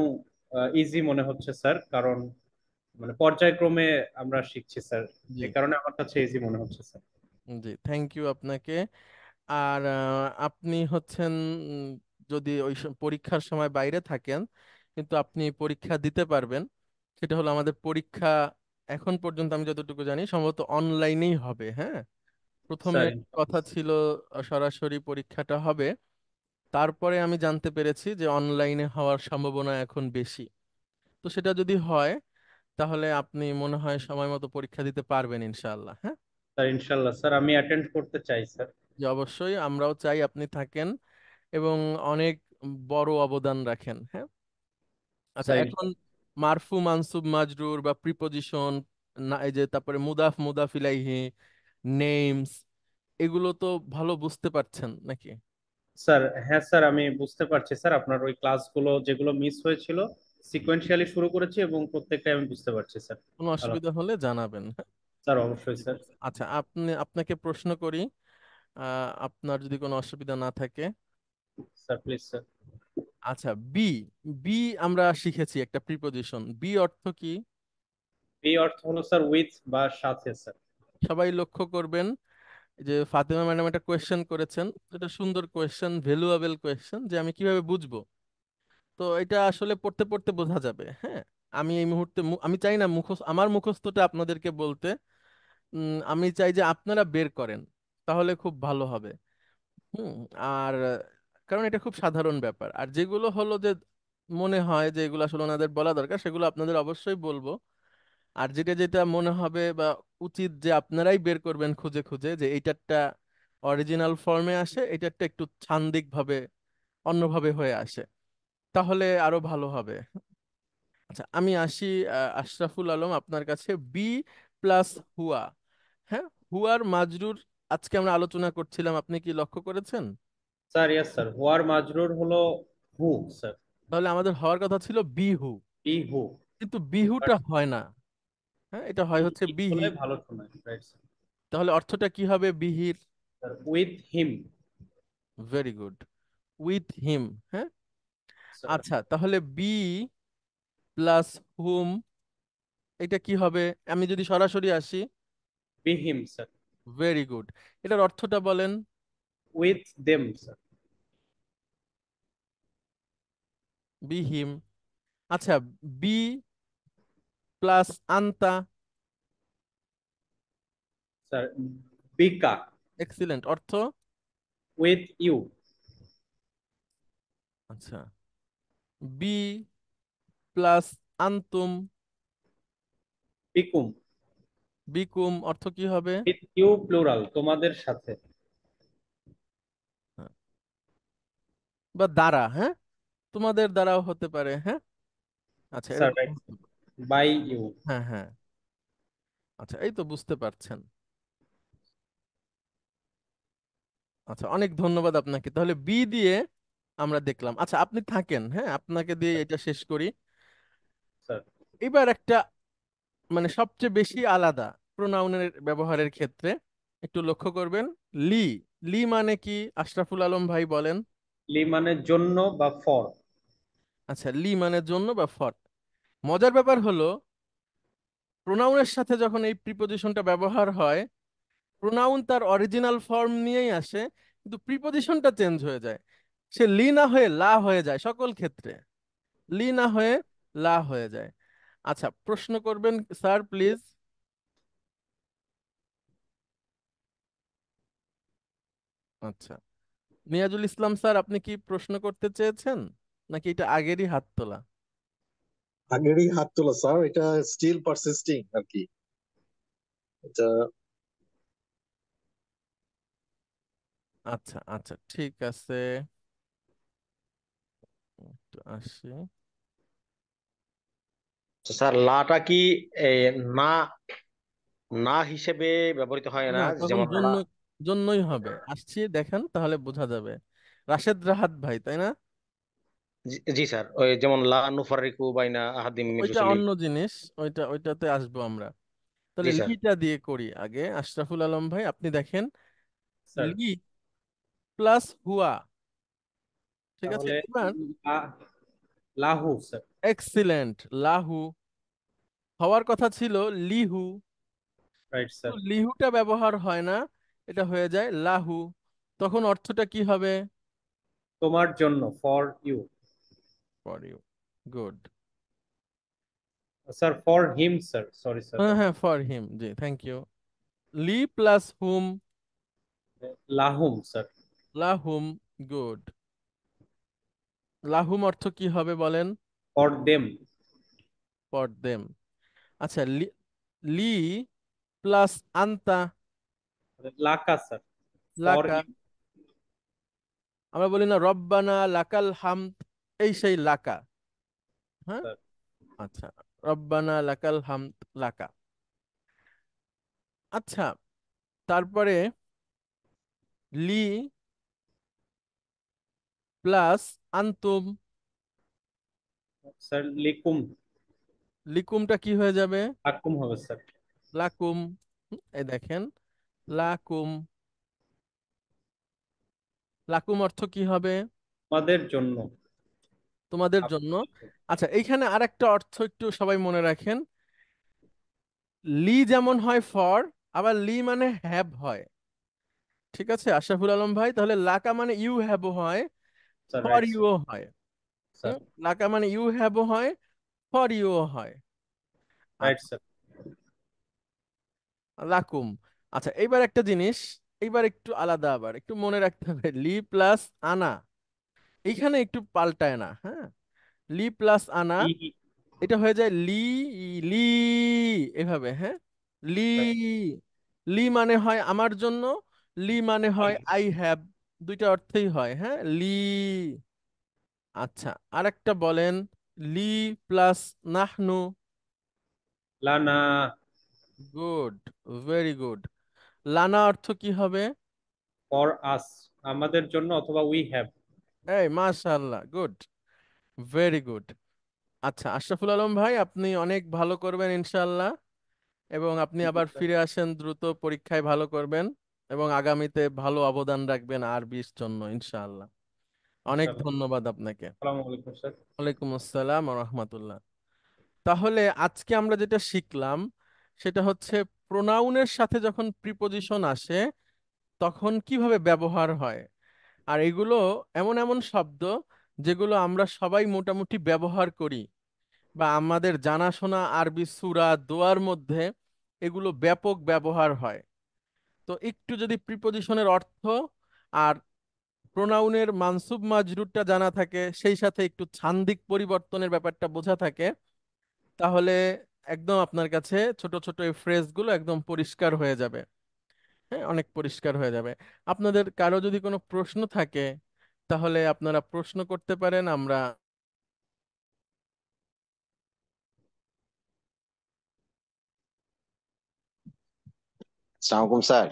ইজি মনে হচ্ছে স্যার, কারণ মানে পর্যায়ক্রমে আমরা শিখছি স্যার,
জি,
এই কারণে আমার কাছে ইজি মনে হচ্ছে স্যার।
জি, থ্যাংক ইউ আপনাকে। আর আপনি হচ্ছেন যদি পরীক্ষার সময় বাইরে থাকেন কিন্তু আপনি পরীক্ষা দিতে পারবেন, সেটা হলো আমাদের পরীক্ষা এখন পর্যন্ত আমি যতটুকু জানি সম্ভবত অনলাইনেই হবে। হ্যাঁ, প্রথমে
স্যার
কথা ছিল সরাসরি পরীক্ষাটা হবে, তারপরে আমি জানতে পেরেছি যে অনলাইনে হওয়ার সম্ভাবনা এখন বেশি। তো সেটা যদি হয় তাহলে আপনি মনে হয় সময় মতো পরীক্ষা দিতে পারবেন ইনশাআল্লাহ। হ্যাঁ,
স্যার ইনশাল্লাহ স্যার, আমি অ্যাটেন্ড করতে চাই স্যার।
যে অবশ্যই আমরাও চাই আপনি থাকেন এবং অনেক বড় অবদান রাখেন। হ্যাঁ, আচ্ছা,
স্যার
এখন মারফু মানসুব মাজরুর বা প্রিপজিশন, না এই যে তারপরে মুদাফ মুদাফ ইলাইহি, নেমস, এগুলো তো ভালো বুঝতে পারছেন নাকি?
স্যার হ্যাঁ স্যার, আমি বুঝতে পারছি স্যার, আপনার ওই ক্লাসগুলো যেগুলো মিস হয়েছিল সিকোয়েন্সিয়ালি শুরু করেছি এবং প্রত্যেকটাই আমি বুঝতে পারছি স্যার।
কোনো
ভালো
অসুবিধা হলে জানাবেন। হ্যাঁ,
স্যার, অবশ্যই স্যার।
আচ্ছা, আপনাকে প্রশ্ন করি, আপনার যদি কোনো অসুবিধা না থাকে।
Sir please sir.
আচ্ছা, বি, বি আমরা শিখেছি একটা প্রিপজিশন, বি অর্থ কি?
এই অর্থ হলো স্যার উইথ বা সাথে স্যার।
সবাই লক্ষ্য করবেন যে ফাতেমা ম্যাডাম একটা কোয়েশ্চেন করেছেন, এটা সুন্দর কোয়েশ্চেন, ভ্যালুয়েবল কোয়েশ্চেন, যে আমি কিভাবে বুঝবো। তো এটা আসলে পড়তে পড়তে বোঝা যাবে। হ্যাঁ, আমি এই মুহূর্তে আমি চাই না আমার মুখস্থটা আপনাদেরকে বলতে, আমি চাই যে আপনারা বের করেন, তাহলে খুব ভালো হবে। হুম। আর কারণ এটা খুব সাধারণ ব্যাপার, আর যেগুলো হলো যে মনে হয় যে এগুলো আসলে ওনাদের বলা দরকার সেগুলো আপনাদের অবশ্যই বলবো। আর যেটা যেটা মনে হবে বা উচিত যে আপনারাই বের করবেন খুঁজে খুঁজে যে এইটারটা অরিজিনাল ফর্মে আসে, এটারটা একটু ছান্দিক ভাবে অন্যভাবে হয়ে আসে, তাহলে আরো ভালো হবে। আচ্ছা, আমি আসি আশরাফুল আলম আপনার কাছে। বি প্লাস হুয়া, হ্যাঁ, হুয়ার মাজরুর আজকে আমরা আলোচনা করছিলাম, আপনি কি লক্ষ্য করেছেন?
স্যার ইয়েস স্যার, হোয়ার মাজরুর হলো হু স্যার।
তাহলে আমাদের হওয়ার কথা ছিল বিহু,
বি হু,
কিন্তু
বাট
বিহুটা হয় না। হ্যাঁ, এটা হয় হচ্ছে
হলে
বিহির।
ভালো শোনায়, রাইট স্যার।
তাহলে অর্থটা কি হবে বিহির?
Sir with him.
Very good, with him. হ্যাঁ,
স্যার
আচ্ছা, তাহলে বি প্লাস হুম, এটা কি হবে? আমি যদি সরাসরি আসি,
বি হিম স্যার।
ভেরি গুড, এটার অর্থটা বলেন।
With them sir.
বি হিম। আচ্ছা, বি প্লাস আন্তা,
স্যার বিকা।
এক্সিলেন্ট, অর্থ?
With you.
আচ্ছা, বি প্লাস আন্তুম,
বিকুম।
বিকুম, অর্থ কি হবে?
উইথ ইউ প্লুরাল, তোমাদের সাথে।
হ্যাঁ, বা দ্বারা, হ্যাঁ, তোমাদের দ্বারাও হতে পারে। হ্যাঁ, আচ্ছা,
স্যার
এরকম
রাইট,
হতে পারে।
By you.
হ্যাঁ, হ্যাঁ, আচ্ছা, এই তো বুঝতে পারছেন। আচ্ছা, অনেক ধন্যবাদ আপনাকে। তাহলে বি দিয়ে আমরা দেখলাম। আচ্ছা, আপনি থাকেন, হ্যাঁ, আপনাকে দিয়ে এটা শেষ করি।
স্যার
এবার একটা মানে সবচেয়ে বেশি আলাদা প্রোনাউনের ব্যবহারের ক্ষেত্রে একটু লক্ষ্য করবেন। লি, লি মানে কি আশরাফুল আলম ভাই বলেন?
লি মানে জন্য বা ফর।
আচ্ছা, লি মানে জন্য বা ফর। মজার ব্যাপার হলো প্রোনাউনের সাথে যখন এই প্রিপজিশনটা ব্যবহার হয়, প্রোনাউন তার অরিজিনাল ফর্ম নিয়েই আসে, কিন্তু প্রিপজিশনটা চেঞ্জ হয়ে যায়। সে লি না হয়ে লা হয়ে যায় সকল ক্ষেত্রে, লি না হয়ে লা হয়ে যায়। আচ্ছা, প্রশ্ন করবেন স্যার প্লিজ। আচ্ছা, নিয়াজুল ইসলাম স্যার, আপনি কি প্রশ্ন করতে চেয়েছেন নাকি এটা আগেরই হাত তোলা?
আগেরই হাত তোলা স্যার, এটা স্টিল পারসিস্টিং আর কি। এটা
আচ্ছা, আচ্ছা, ঠিক আছে, একটু আসি।
স্যার লাটা কি এ, না না হিসেবে ব্যবহৃত হয় না,
না, তখন
যেমন লা।
জন্যই হবে। আসছি, দেখেন তাহলে বোঝা যাবে। রাশেদ রাহাত ভাই, তাই না?
জি জি স্যার, ওই যেমন লা নুফারিকু বাইনা আহাদিম মির
ওইটা
রুসুলি।
অন্য জিনিস, ওইটাতে আসবো আমরা।
জি
তাহলে
স্যার।
লিটা দিয়ে করি আগে। আশরাফুল আলম ভাই, আপনি দেখেন,
স্যার
লি প্লাস হুয়া। ঠিক আছে,
তাহলে
এবার
লা- লাহু স্যার।
এক্সিলেন্ট। লাহু হওয়ার কথা ছিল লিহু,
রাইট
তো
স্যার।
লিহুটা ব্যবহার হয় না, এটা হয়ে যায় লাহু। তখন অর্থটা কি হবে?
তোমার জন্য, for you.
For you, good.
Sir for him sir, sorry sir.
হ্যাঁ হ্যাঁ, ফর হিম, জি, থ্যাংক ইউ। লি প্লাস হুম,
লাহুম স্যার।
লাহুম, গুড। লাহুম অর্থ কি হবে বলেন?
For them.
For them. আচ্ছা, লি লি প্লাস আন্তা,
লাকা স্যার। ফর
লাকা।
ইউ।
আমরা বলি না রব্বানা লাকাল হামদ, এই সেই লাকা। হ্যাঁ,
স্যার
আচ্ছা, রব্বানা লাকাল হামদ, লাকা। আচ্ছা, তারপরে লি প্লাস আন্তুম,
স্যার লিকুম।
লিকুমটা কি হয়ে যাবে?
লাকুম হবে স্যার।
লাকুম। এই দেখেন, লাকুম। লাকুম অর্থ কি হবে?
তোমাদের জন্য।
তোমাদের জন্য। আচ্ছা, এইখানে আরেকটা অর্থ একটু সবাই মনে রাখেন। লি যেমন হয় ফর, আবার লি মানে হ্যাভ হয়। ঠিক আছে আশরাফুল আলম ভাই, তাহলে লাকা মানে ইউ হ্যাভ হয়,
স্যার
ফর
রাইট স্যার।
ইউও হয়।
স্যার
লাকা মানে ইউ হ্যাভ হয়, ফর ইউও হয়।
রাইট
আচ্ছা,
স্যার।
লাকুম। আচ্ছা, এইবার একটা জিনিস, এইবার একটু আলাদা, আবার একটু মনে রাখতে হবে। লি প্লাস আনা, এইখানে একটু পাল্টায় না, হ্যাঁ। লি প্লাস আনা, এটা হয়ে যায় লি, লি, এভাবে, হ্যাঁ। লি, লি মানে হয় আমার জন্য, লি মানে হয় আই হ্যাভ, দুইটা অর্থেই হয়, হ্যাঁ, লি। আচ্ছা, আরেকটা বলেন, লি প্লাস নাহনু।
লানা।
Good, very good. লানা অর্থ কি হবে?
ফর আস, আমাদের জন্য, অথবা উই হ্যাভ।
এই মাশাআল্লাহ, গুড, ভেরি গুড। আচ্ছা আশরাফুল আলম ভাই, আপনি অনেক ভালো করবেন ইনশাআল্লাহ, এবং আপনি আবার ফিরে আসেন দ্রুত, পরীক্ষায় ভালো করবেন, এবং আগামীতে ভালো অবদান রাখবেন আরবির জন্য ইনশাআল্লাহ। অনেক
ইনশাআল্লাহ।
ধন্যবাদ আপনাকে।
আসসালামু আলাইকুম স্যার।
ওয়ালাইকুম আসসালাম ওয়া রাহমাতুল্লাহ। তাহলে আজকে আমরা যেটা শিখলাম সেটা হচ্ছে, প্রোনাউনের সাথে যখন প্রিপজিশন আসে তখন কিভাবে ব্যবহার হয়। আর এগুলো এমন এমন শব্দ যেগুলো আমরা সবাই মোটামুটি ব্যবহার করি, বা আমাদের জানাশোনা আরবি সূরা দোয়ার মধ্যে এগুলো ব্যাপক ব্যবহার হয়। তো একটু যদি প্রিপজিশনের অর্থ আর প্রোনাউনের মানসুব মাজরুরটা জানা থাকে, সেই সাথে একটু ছান্দিক পরিবর্তনের ব্যাপারটা বোঝা থাকে, তাহলে একদম আপনার কাছে ছোট ছোট এই ফ্রেজগুলো একদম পরিষ্কার হয়ে যাবে। হ্যাঁ, অনেক পরিষ্কার হয়ে যাবে। আপনাদের কারো যদি কোনো প্রশ্ন থাকে তাহলে আপনারা প্রশ্ন করতে পারেন। আমরা
আসসালামু আলাইকুম স্যার।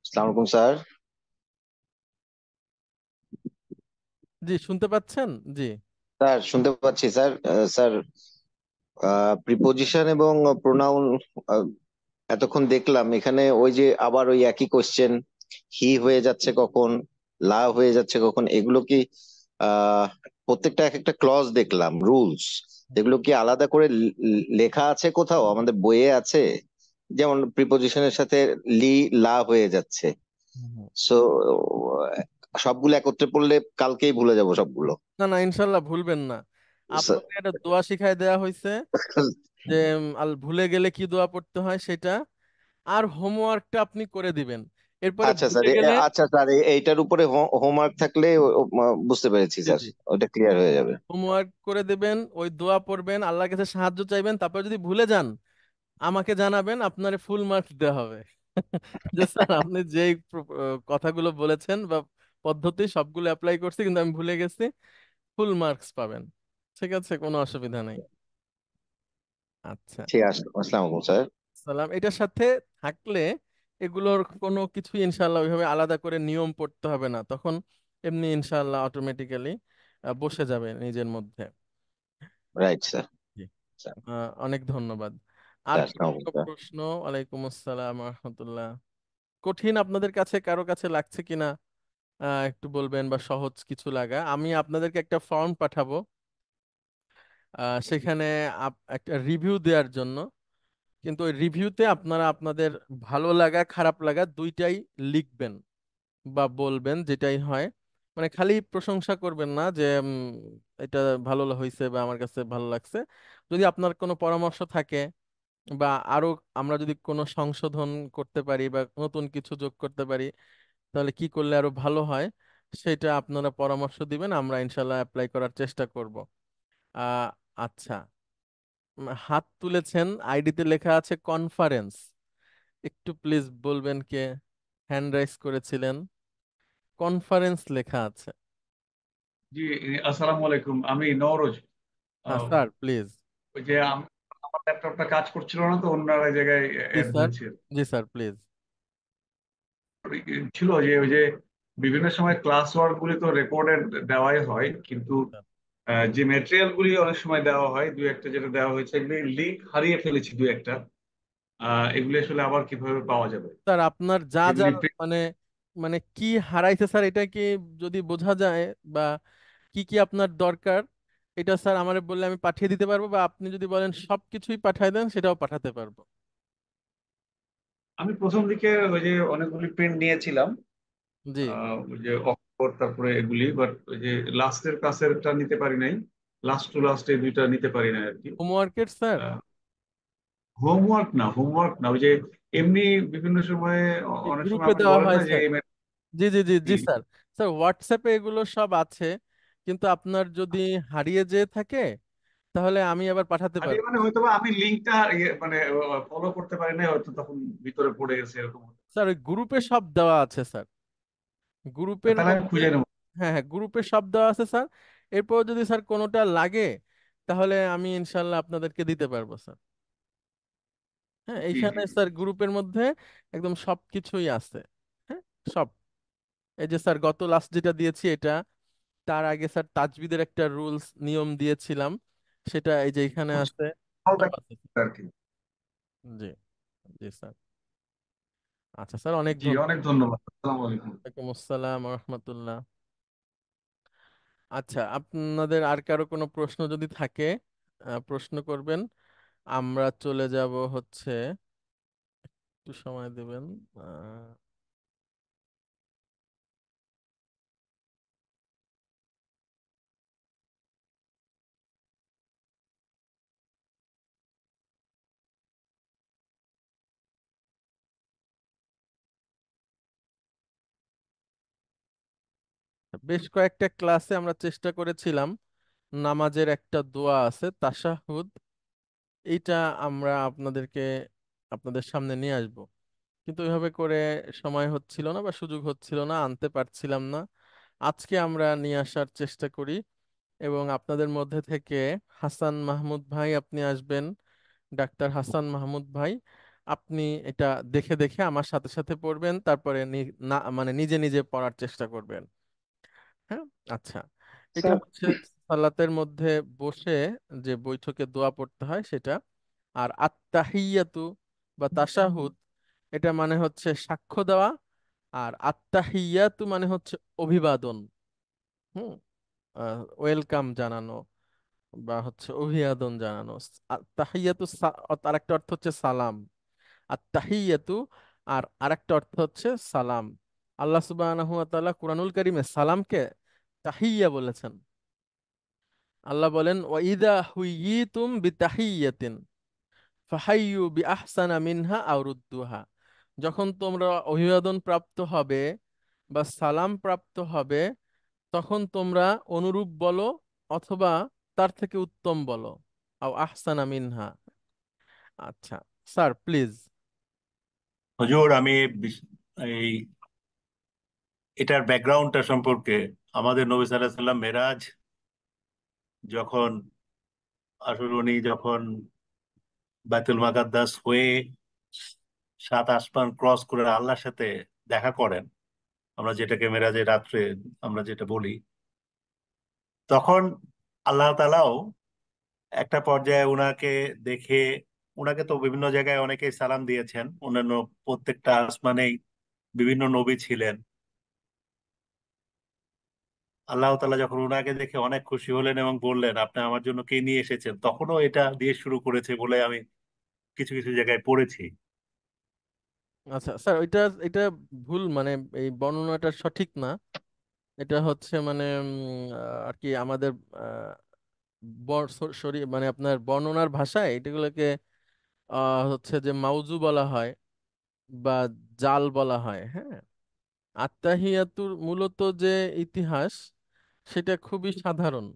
আসসালামু আলাইকুম স্যার।
জি, শুনতে পাচ্ছেন? জি।
স্যার শুনতে পাচ্ছি স্যার। স্যার, প্রিপোজিশন এবং প্রোনাউন এতক্ষণ দেখলাম এখানে, ওই যে আবার ওই একই কোশ্চেন, হি হয়ে যাচ্ছে কখন, লা হয়ে যাচ্ছে কখন, এগুলো কি আহ প্রত্যেকটা এক একটা ক্লজ দেখলাম, রুলস, এগুলো কি আলাদা করে লেখা আছে কোথাও, আমাদের বইয়ে আছে? যেমন প্রিপোজিশনের সাথে লি, লা হয়ে যাচ্ছে, সো সবগুলো একত্রে পড়লে কালকেই ভুলে যাব সবগুলো।
না না, ইনশাল্লাহ ভুলবেন না। আপনাকে একটা দোয়া শিখাই দেয়া হয়েছে, যে আল ভুলে গেলে কি দোয়া পড়তে হয় সেটা, আর হোমওয়ার্কটা আপনি করে দিবেন। এরপরে
আচ্ছা স্যার,
ভুলে গেলে,
আচ্ছা স্যার, এইটার উপরে হোমওয়ার্ক থাকলে বুঝতে পেরেছি
জি
স্যার,
জি,
ওটা ক্লিয়ার হয়ে যাবে।
হোমওয়ার্ক করে দেবেন, ওই দোয়া পড়বেন, আল্লাহর কাছে সাহায্য চাইবেন, তারপর যদি ভুলে যান আমাকে জানাবেন, আপনার ফুল মার্কস দেওয়া হবে। যে স্যার আপনি যেই কথাগুলো বলেছেন বা পদ্ধতি সবগুলো অ্যাপ্লাই করছি কিন্তু আমি ভুলে গেছি, ফুল মার্কস পাবেন। ঠিক আছে, কোনো অসুবিধা নেই। আচ্ছা,
ঠিক আছে, আসসালামু আলাইকুম স্যার।
সালাম। এটার সাথে থাকলে এগুলোর কোনো কিছু ইনশাল্লাহ ওইভাবে আলাদা করে নিয়ম পড়তে হবে না, তখন এমনি ইনশাল্লাহ অটোমেটিক্যালি বসে যাবে নিজের মধ্যে।
Right sir.
জি।
স্যার,
অনেক ধন্যবাদ। আর কি
আসসালামু
কোনো
আলাইকুম স্যার।
প্রশ্ন? ওয়ালাইকুম আসসালাম রহমতুল্লাহ। কঠিন আপনাদের কাছে কারো কাছে লাগছে কিনা একটু বলবেন, বা সহজ কিছু লাগা। আমি আপনাদেরকে একটা ফর্ম পাঠাবো, সেখানে একটা রিভিউ দেওয়ার জন্য। কিন্তু ওই রিভিউতে আপনারা আপনাদের ভালো লাগা খারাপ লাগা দুইটাই লিখবেন বা বলবেন, যেটাই হয়। মানে খালি প্রশংসা করবেন না যে এটা ভালো হয়েছে বা আমার কাছে ভালো লাগছে। যদি আপনার কোনো পরামর্শ থাকে বা আরো আমরা যদি কোনো সংশোধন করতে পারি বা নতুন কিছু যোগ করতে পারি, তাহলে কি করলে আরো ভালো হয়, সেটা আপনারা পরামর্শ দিবেন, আমরা ইনশাল্লাহ অ্যাপ্লাই করার চেষ্টা করব। আহ আচ্ছা, হাত তুলেছেন, আইডিতে লেখা আছে কনফারেন্স। একটু প্লিজ বলবেন কে হ্যান্ড রাইজ করেছিলেন? কনফারেন্স লেখা আছে।
জি, আসসালামু আলাইকুম, আমি নওরোজ।
হ্যাঁ
আহ,
স্যার প্লিজ।
ওই যে আমার ল্যাপটপটা কাজ করছিল না, তো অন্য এক জায়গায়
জি
অ্যাড
স্যার।
হয়েছে।
জি স্যার প্লিজ।
ছিল যে ওই যে বিভিন্ন সময় ক্লাস ওয়ার্ক গুলি তো রেকর্ডেড দেওয়াই হয়, কিন্তু যে ম্যাটেরিয়াল গুলি অনেক সময় দেওয়া হয়, দুই একটা যেটা দেওয়া হয়েছে এগুলি লিঙ্ক হারিয়ে ফেলেছি দুই একটা। এগুলি আসলে আবার কিভাবে পাওয়া যাবে?
স্যার আপনার যা যা
যেগুলি
মানে মানে কি হারাইছে স্যার, এটা কি যদি বোঝা যায় বা কি কি আপনার দরকার, এটা স্যার আমারে বললে আমি পাঠিয়ে দিতে পারবো, বা আপনি যদি বলেন সবকিছুই পাঠিয়ে দেন সেটাও পাঠাতে পারবো।
আমি প্রথম দিকে ওই যে অনেকগুলি প্রিন্ট নিয়েছিলাম,
জি।
ওই যে অক্ষর তারপরে এগুলি, বাট ওই যে লাস্টের কাছেরটা নিতে পারি নাই, লাস্ট টু লাস্ট এই দুইটা নিতে পারি নাই আর কি।
হোমওয়ার্কের স্যার?
হোমওয়ার্ক না, ওই যে এমনি বিভিন্ন সময়ে অনেক সময়
গ্রুপে
আপনি
দেওয়া
বলেন
হয়
না যে
স্যার।
এই
জি জি জি জি
ম্যাথ-
স্যার। স্যার হোয়াটসঅ্যাপে এগুলো সব আছে, কিন্তু আপনার যদি হারিয়ে যেয়ে থাকে তাহলে আমি আবার পাঠাতে
আরে
পারবো।
মানে হয়তো বা আমি লিঙ্কটা মানে ফলো করতে পারি না, হয়তো তখন ভিতরে পড়ে গেছে এরকম হতে
স্যার ওই গ্রুপে সব দেওয়া আছে স্যার,
পারে।
গ্রুপের
তাহলে আমি
মধ্যে।
খুঁজে নেবো।
হ্যাঁ হ্যাঁ, গ্রুপে সব দেওয়া আছে স্যার। এরপর যদি স্যার কোনোটা লাগে তাহলে আমি ইনশাল্লাহ আপনাদেরকে দিতে পারবো স্যার। হ্যাঁ,
জি
এইখানে
জি
স্যার গ্রুপের মধ্যে একদম সব কিছুই আছে। হ্যাঁ, সব। এই যে স্যার গত লাস্ট যেটা দিয়েছি এটা, তার আগে স্যার তাজবিদের একটা রুলস নিয়ম দিয়েছিলাম, সেটা এই যে এখানে আছে, সব আছে।
আর কি।
জি। জি স্যার। আচ্ছা স্যার, অনেক
জি, অনেক
ধন্যবাদ।
ধন্যবাদ। আসসালামু আলাইকুম।
ওয়ালাইকুম আসসালাম রহমতুল্লাহ। আচ্ছা, আপনাদের আর কারো কোনো প্রশ্ন যদি থাকে প্রশ্ন করবেন। আমরা চলে যাব হচ্ছে, একটু সময় দেবেন। আহ, বেশ কয়েকটা ক্লাসে আমরা চেষ্টা করেছিলাম, নামাজের একটা দোয়া আছে তাশাহুদ, এইটা আমরা আপনাদের সামনে নিয়ে আসব, কিন্তু ওইভাবে করে সময় হচ্ছিল না বা সুযোগ হচ্ছিল না, আনতে পারছিলাম না। আজকে আমরা নিয়ে আসার চেষ্টা করি। এবং আপনাদের মধ্যে থেকে হাসান মাহমুদ ভাই আপনি আসবেন, ডাক্তার হাসান মাহমুদ ভাই, আপনি এটা দেখে দেখে আমার সাথে সাথে পড়বেন, তারপরে না মানে নিজে নিজে পড়ার চেষ্টা করবেন। হ্যাঁ। আচ্ছা, এটা
স্যার।
হচ্ছে সালাতের মধ্যে বসে যে বৈঠকে দোয়া পড়তে হয় সেটা। আর আত্তাহিয়াতু বা তাশাহুদ, এটা মানে হচ্ছে সাক্ষ্য দেওয়া। আর আত্তাহিয়াতু মানে হচ্ছে অভিবাদন। হুম, ওয়েলকাম জানানো বা হচ্ছে অভিবাদন জানানো। তাহিয়াতু তার একটা অর্থ হচ্ছে সালাম, আর তাহিয়াতু আর আরেকটা অর্থ হচ্ছে সালাম। আল্লাহ সুবহানাহু ওয়া তাআলা কুরআনুল কারীমে সালামকে তাহিয়া বলেছেন। আল্লাহ বলেন ওয়া ইদা হুইয়িতুম বিতাহিয়াতিন ফাহাইয়ু বিআহসানা মিনহা আও রুদ্দুহা। যখন তোমরা অভিবাদন প্রাপ্ত হবে বা সালাম প্রাপ্ত হবে, তখন তোমরা অনুরূপ বলো অথবা তার থেকে উত্তম বলো। আও আহসানা মিনহা। আচ্ছা স্যার প্লিজ।
হুজুর, আমি এই এটার ব্যাকগ্রাউন্ডটা সম্পর্কে, আমাদের নবী সাল্লাল্লাহু আলাইহি সাল্লাম মেরাজ যখন আসলে উনি যখন বাইতুল মাকাদ্দাস হয়ে 7 আসমান ক্রস করে আল্লাহর সাথে দেখা করেন, আমরা যেটাকে মেরাজের রাত্রে আমরা যেটা বলি, তখন আল্লাহ তাআলাও একটা পর্যায়ে উনাকে দেখে, উনাকে তো বিভিন্ন জায়গায় অনেকেই সালাম দিয়েছেন, অন্যান্য প্রত্যেকটা আসমানেই বিভিন্ন নবী ছিলেন। আল্লাহ তাআলা যখন উনাকে দেখে অনেক খুশি হলেন এবং বললেন, আপনি আমার জন্য কে নিয়ে এসেছেন, তখনও এটা দিয়ে শুরু করেছে বলে আমি কিছু কিছু জায়গায় পড়েছি।
আচ্ছা স্যার, ওইটা এটা ভুল, মানে এই বর্ণনাটা সঠিক না। এটা হচ্ছে মানে আর কি আমাদের মানে আপনার বর্ণনার ভাষায় এটাগুলোকে হচ্ছে যে মাউজু বলা হয় বা জাল বলা হয়। হ্যাঁ, আত্তাহিয়াতুর মূলত যে ইতিহাস সেটা খুবই সাধারণ।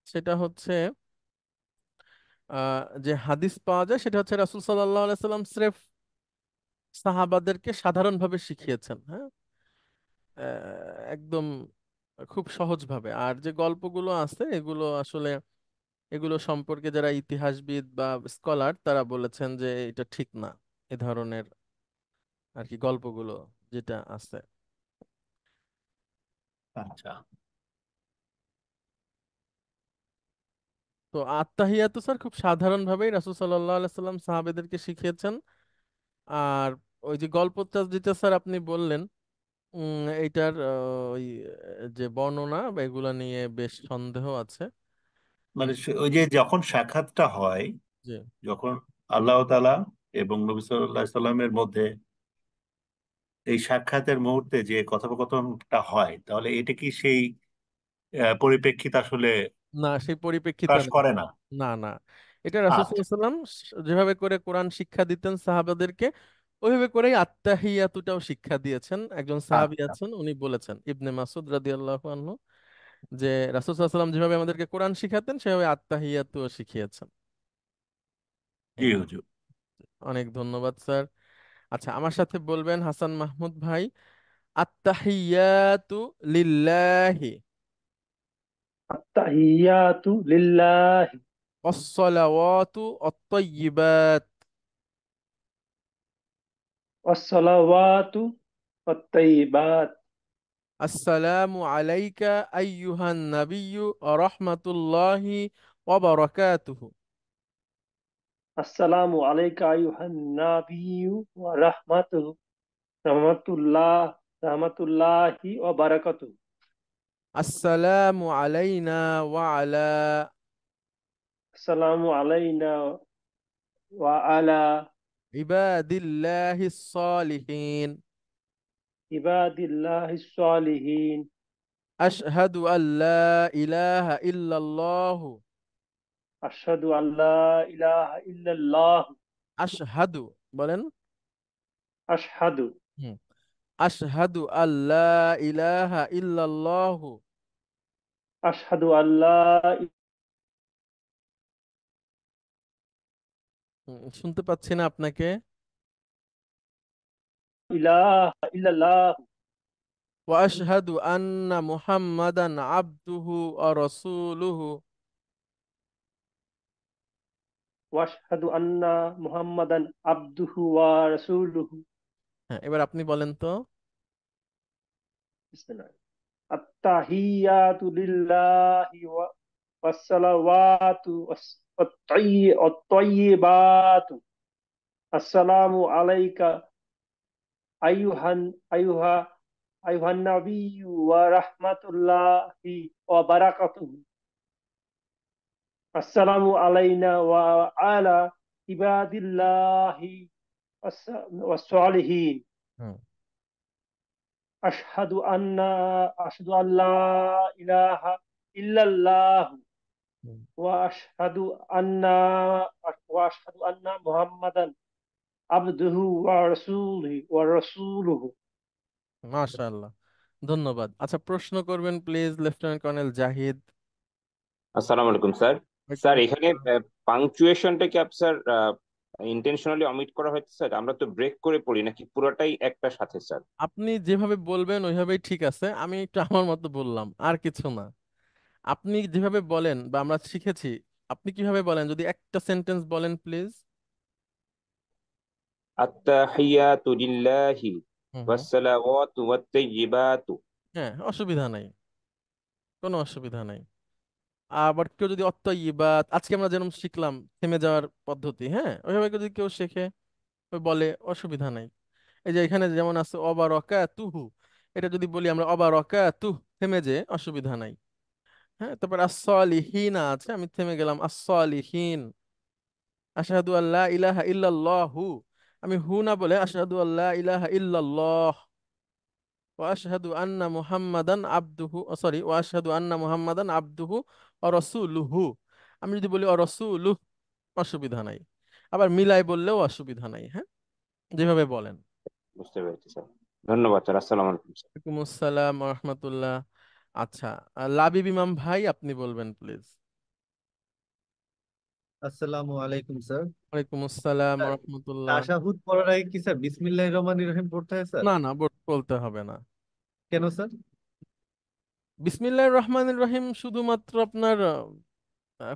সেটা হচ্ছে যে হাদিস পাওয়া যায় সেটা হচ্ছে রাসূল সাল্লাল্লাহু আলাইহি সাল্লাম স্রেফ সাহাবাদেরকে সাধারণভাবে শিখিয়েছেন। হ্যাঁ, একদম খুব সহজভাবে। আর যে গল্পগুলো আছে এগুলো আসলে এগুলো সম্পর্কে যারা ইতিহাসবিদ বা স্কলার তারা বলেছেন যে এটা ঠিক না, এ ধরনের আর কি গল্পগুলো যেটা আছে।
আচ্ছা,
তো আত্তাহিয়াতু স্যার খুব সাধারণভাবেই রাসূল সাল্লাল্লাহু আলাইহি সাল্লাম সাহাবেদেরকে শিখিয়েছেন। আর ওই যে গল্পটা যেটা স্যার আপনি বললেন, এইটার ওই যে বর্ণনা বা এগুলা নিয়ে বেশ সন্দেহ আছে।
মানে ওই যে যখন সাক্ষাৎটা হয়,
জি
যখন আল্লাহ তাআলা এবং নবী সাল্লাল্লাহু আলাইহি সাল্লামের মধ্যে এই সাক্ষাতের মুহূর্তে যে কথোপকথনটা হয়, তাহলে এটা কি সেই পরিপ্রেক্ষিত আসলে
না, সেই পরিপ্রেক্ষিতে
প্রকাশ
না।
করে না?
না না, এটা রাসূল
আচ্ছা,
সাল্লাল্লাহু আলাইহি সাল্লাম যেভাবে করে কোরআন শিক্ষা দিতেন সাহাবাদেরকে, ওইভাবে করেই আত্তাহিয়াতুটাও শিক্ষা দিয়েছেন। একজন সাহাবী
আচ্ছা,
আছেন, উনি বলেছেন, ইবনে মাসুদ রাদিয়াল্লাহু আনহু, যে রাসূল সাল্লাল্লাহু আলাইহি সাল্লাম যেভাবে আমাদেরকে কোরআন শিখাতেন সেভাবে আত্তাহিয়াতুও শিখিয়েছেন।
জি
এই,
হুজুর।
অনেক ধন্যবাদ স্যার। আচ্ছা, আমার সাথে বলবেন হাসান মাহমুদ ভাই, আত্তাহিয়াতু লিল্লাহি
আত্তাহিয়াতু লিল্লাহি
ওয়াসসালাওয়াতু আত-তাইয়্যিবাত
ওয়াসসালাওয়াতু ওয়াত-তাইয়্যিবাত।
আসসালামু আলাইকা আইয়ুহান নাবিয়্যু ওয়া রাহমাতুল্লাহি ওয়া বারাকাতুহু।
আসসালামু আলাইকা আইয়ুহান নাবিয়্যু ওয়া রাহমাতুল্লাহ রাহমাতুল্লাহি ওয়া বারাকাতুহু।
আসসালামু আলাইনা ওয়া আলা
আসসালামু আলাইনা ওয়া আলা
ইবাদিল্লাহিস সালিহিন।
ইবাদিল্লাহিস সালিহিন।
আশহাদু আল্লা ইলাহা ইল্লাল্লাহু
আশহাদু আল্লা ইলাহা ইল্লাল্লাহ।
আশহাদু বলেন।
আশহাদু
হুম, আশহাদু আল্লা ইলাহা ইল্লাল্লাহু।
আশহাদু আল্লা
শুনতে পাচ্ছি না আপনাকে।
ইলাহা ইল্লাল্লাহ।
ওয়া আশহাদু আন্না মুহাম্মাদান আবদুহু ওয়া রাসূলুহু।
ওয়াশহাদু আন্না মুহাম্মাদান আবদুহু ওয়া রাসূলুহু।
হ্যাঁ, এবার আপনি বলেন তো।
বিসমিল্লাহ। আত্তাহিয়াতু লিল্লাহি ওয়াসসালাওয়াতু ওয়াত-তাইয়্যিবাতু। আসসালামু আলাইকা আইয়ুহান আইয়ুহা আইয়ুহান নাবিয়্যু ওয়া রাহমাতুল্লাহি ওয়া বারাকাতুহু। আসসালামু আলাইনা ওয়া আলা ইবাদিল্লাহি ওয়াস-সালিহিন।
হুম,
আশহাদু আন্না আশহাদু আল্লা ইলাহা ইল্লাল্লাহ
হুম।
ওয়া আশহাদু আন্না মুহাম্মাদান আবদুহু ওয়া রাসূলুহু।
মাশাআল্লাহ, ধন্যবাদ। আচ্ছা, প্রশ্ন করবেন প্লিজ লেফটেন্যান্ট কর্নেল জাহিদ।
আসসালামু আলাইকুম স্যার।
ওয়ালাইকুম
স্যার এখানে
আসসালাম।
পাংচুয়েশনটা কি স্যার ইন্টেনশনালি অমিট করা হয়েছে স্যার? আমরা তো ব্রেক করে পড়ি, নাকি পুরোটাই একটা সাথে স্যার?
আপনি যেভাবে বলবেন ওইভাবেই ঠিক আছে, আমি একটু আমার মতো বললাম, আর কিছু না। আপনি যেভাবে বলেন বা আমরা শিখেছি, আপনি কিভাবে বলেন যদি একটা সেন্টেন্স বলেন প্লিজ।
আত্তাহিয়াতু লিল্লাহি
হুম হুম।
ওয়াসসালাওয়াতু ওয়াত-তাইয়্যিবাতু।
হ্যাঁ, অসুবিধা নাই, কোনো অসুবিধা নাই। আবার কেউ যদি অত্তয়িবাত, আজকে আমরা যেরকম শিখলাম থেমে যাওয়ার পদ্ধতি, হ্যাঁ ওইভাবে যদি কেউ শেখে ওই বলে, অসুবিধা নাই। এই যে এখানে যেমন আছে অবারাকাতুহু, এটা যদি বলি আমরা অবারাকাতুহ, থেমে যে অসুবিধা নাই। হ্যাঁ, তারপর আস-সালিহিনা আছে, আমি থেমে গেলাম আস-সালিহিন। আশহাদু আল্লা ইলাহা ইল্লাল্লাহু, আমি হু না বলে আশহাদু আল্লা ইলাহা ইল্লাল্লাহ ওয়া আশহাদু আন্না মুহাম্মাদান আবদুহু, সরি, ওয়া আশহাদু আন্না মুহাম্মাদান আবদুহু ওয়া রাসূলুহু। আমি যদি বলি ওয়া রাসূলুহু, অসুবিধা নাই। আবার মিলাই বললেও অসুবিধা নাই। হ্যাঁ, যেভাবে বলেন।
বুঝতে পেরেছি স্যার, ধন্যবাদ স্যার, আসসালামু আলাইকুম স্যার।
ওয়ালাইকুম আসসালাম ওয়া রাহমাতুল্লাহ। আচ্ছা, লাবিব ইমাম ভাই আপনি বলবেন প্লিজ।
আসসালামু আলাইকুম স্যার।
ওয়ালাইকুম আসসালাম ওয়া
স্যার,
রাহমাতুল্লাহ।
তাশাহুদ পড়ার আগে কি স্যার বিসমিল্লাহির রহমানির রহিম পড়তে হয় স্যার?
না না, বলতে হবে না।
কেন স্যার?
বিসমিল্লাহির রহমানির রহিম শুধুমাত্র আপনার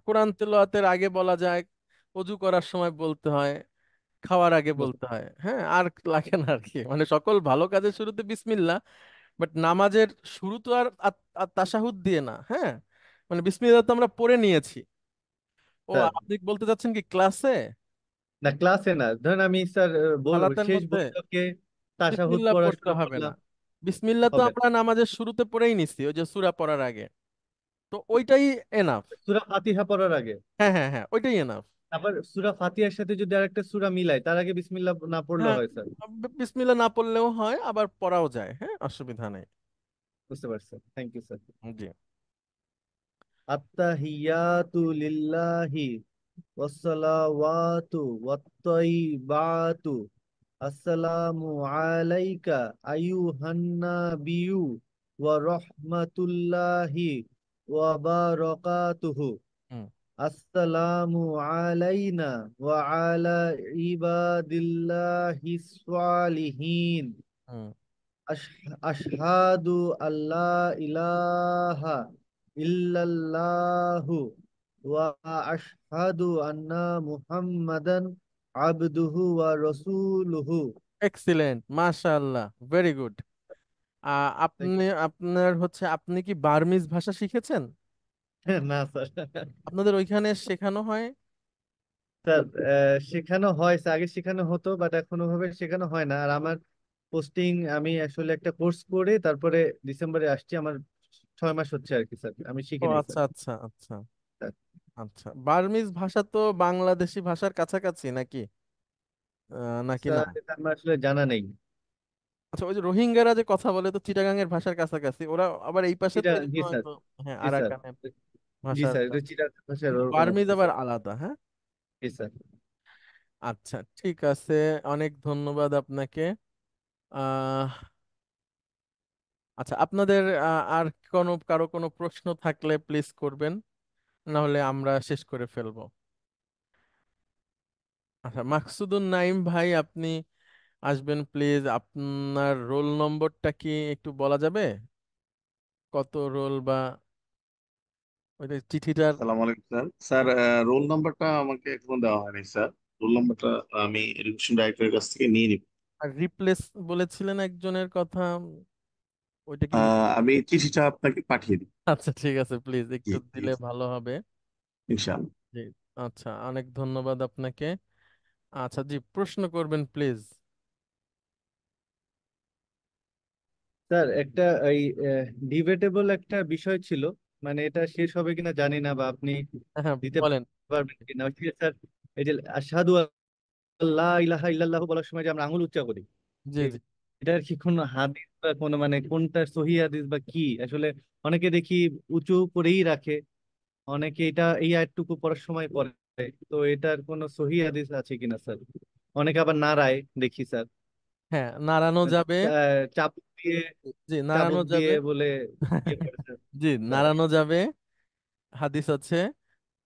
কোরআন তেলাওয়াতের আগে বলা যায়, ওযু করার সময় বলতে হয়, খাওয়ার আগে বলতে হয়। হ্যাঁ, আর লাগে না আর কি, মানে সকল ভালো কাজের শুরুতে বিসমিল্লাহ, বাট নামাজের শুরু তো আর তাশাহুদ দিয়ে না। হ্যাঁ, মানে বিসমিল্লাহ তো আমরা পড়ে নিয়েছি। ও,
স্যার
আপনি বলতে চাচ্ছেন কি ক্লাসে
না, ক্লাসে না, ধরেন আমি স্যার
সালাতের
শেষ
মধ্যে
বৈঠকে তাশাহুদ
বিসমিল্লাহ
পড়া
পড়তে
শুরু
হবে না।
করলাম,
বিসমিল্লাহ তো
হবে না?
আমরা নামাজের শুরুতে পড়েই নিছি, ওই যে সূরা পড়ার আগে, তো ওইটাই এনাফ।
সূরা ফাতিহা পড়ার আগে?
হ্যাঁ হ্যাঁ হ্যাঁ, ওইটাই এনাফ।
আবার সূরা ফাতিহার সাথে যদি আরেকটা সূরা মিলাই তার আগে বিসমিল্লাহ না পড়লে
হ্যাঁ,
হয় স্যার?
বিসমিল্লাহ না পড়লেও হয়, আবার পড়াও যায়। হ্যাঁ, অসুবিধা নেই।
বুঝতে পারছি, থ্যাংক ইউ স্যার।
জি।
আত্তাহিয়াতু লিল্লাহি ওয়াসসালাওয়াতু ওয়াত-তাইয়্যিবাতু। আসসালামু আলাইকা আইয়ুহান নাবিয়্যু ওয়া রাহমাতুল্লাহি ওয়া বারাকাতুহু।
হুম
আসসালামু আলাইনা ওয়া আলা ইবাদিল্লাহিস সালিহিন।
হুম।
আশহাদু আল্লা ইলাহা ইল্লাল্লাহু ওয়া আশহাদু আন্না মুহাম্মাদান আবদুহু ওয়া রাসূলুহু।
এক্সিলেন্ট, মাশাআল্লাহ, ভেরি গুড। আপনি আপনার হচ্ছে, আপনি কি বার্মিজ ভাষা শিখেছেন?
না স্যার।
আপনাদের ওইখানে শেখানো হয়?
স্যার শেখানো হয় স্যার, আগে শেখানো হতো বাট এখন ওভাবে শেখানো হয় না। আর আমার পোস্টিং, আমি আসলে একটা কোর্স করে তারপরে ডিসেম্বরে আসছি, আমার 6 মাস হচ্ছে আর কি স্যার, আমি
ও
শিখিনি
আচ্ছা
স্যার।
আচ্ছা আচ্ছা আচ্ছা। বার্মিজ ভাষা তো বাংলাদেশি ভাষার কাছাকাছি নাকি? নাকি না?
স্যার এটা আমার আসলে জানা নেই।
আচ্ছা, ওই যে রোহিঙ্গারা যে কথা বলে, তো চিটাগাং এর ভাষার কাছাকাছি, ওরা আবার এই পাশে তো
এটা,
এই জন্য
জি স্যার,
হয়তো। হ্যাঁ,
জি স্যার,
আরাকানের
জি স্যার,
ভাষাটা,
এটা চিটার ভাষার
কিন্তু
ওরকম
বার্মিজ
অবস্থা
আবার
স্যার।
আলাদা। হ্যাঁ,
জি স্যার।
আচ্ছা, ঠিক আছে। অনেক ধন্যবাদ আপনাকে। আহ আচ্ছা, আপনাদের আর কারো কোনো প্রশ্ন থাকলে প্লিজ করবেন, না হলে আমরা শেষ করে ফেলবো। আচ্ছা, মাকসুদুন নাইম ভাই আপনি আসবেন প্লিজ। আপনার রোল নম্বরটা কি একটু বলা যাবে? কত রোল বা ওইটা চিঠিটার?
সালাম আলাইকুম স্যার। স্যার, রোল নাম্বারটা আমাকে এখনো দেওয়া হয়নি স্যার। রোল নাম্বারটা আমি এডুকেশন ডাইরেক্টরের কাছ থেকে নিয়ে নিব।
আর রিপ্লেস বলেছিলেন একজনের কথা, ওইটা কি?
আমি চিঠিটা আপনাকে পাঠিয়ে দিই।
আচ্ছা, ঠিক আছে, প্লিজ
জি
একটু
জি
দিলে ভালো হবে।
ইনশাআল্লাহ।
জি। আচ্ছা, অনেক ধন্যবাদ আপনাকে। আচ্ছা জি, প্রশ্ন করবেন প্লিজ।
স্যার একটা এই ডিবেটেবল একটা বিষয় ছিল, মানে এটা শেষ হবে কিনা জানি না, বা আপনি
হ্যাঁ,
দিতে
বলেন।
পারবেন কিনা। ঠিক আছে স্যার, এই যে আশহাদু আল্লাহ ইলাহা ইল্লাল্লাহু বলার সময় যে আমরা আঙুল উচ্চা করি,
জি জি।
এটার কি কোনো হাদিস বা কোনো, মানে কোনটা সহি হাদিস বা কি আসলে? অনেকে দেখি উঁচু করেই রাখে, অনেকে এটা এই আয়াতটুকু পড়ার সময় পড়ে। তো এটার কোনো সহি হাদিস আছে কিনা স্যার? অনেকে আবার নাড়ায় দেখি স্যার,
হ্যাঁ, নাড়ানো যাবে।
চাবুক দিয়ে,
জি, নাড়ানো
চাবুক দিয়ে
যাবে।
বলে ইয়ে করে স্যার।
জি,
স্যার,
নাড়ানো যাবে, হাদিস আছে।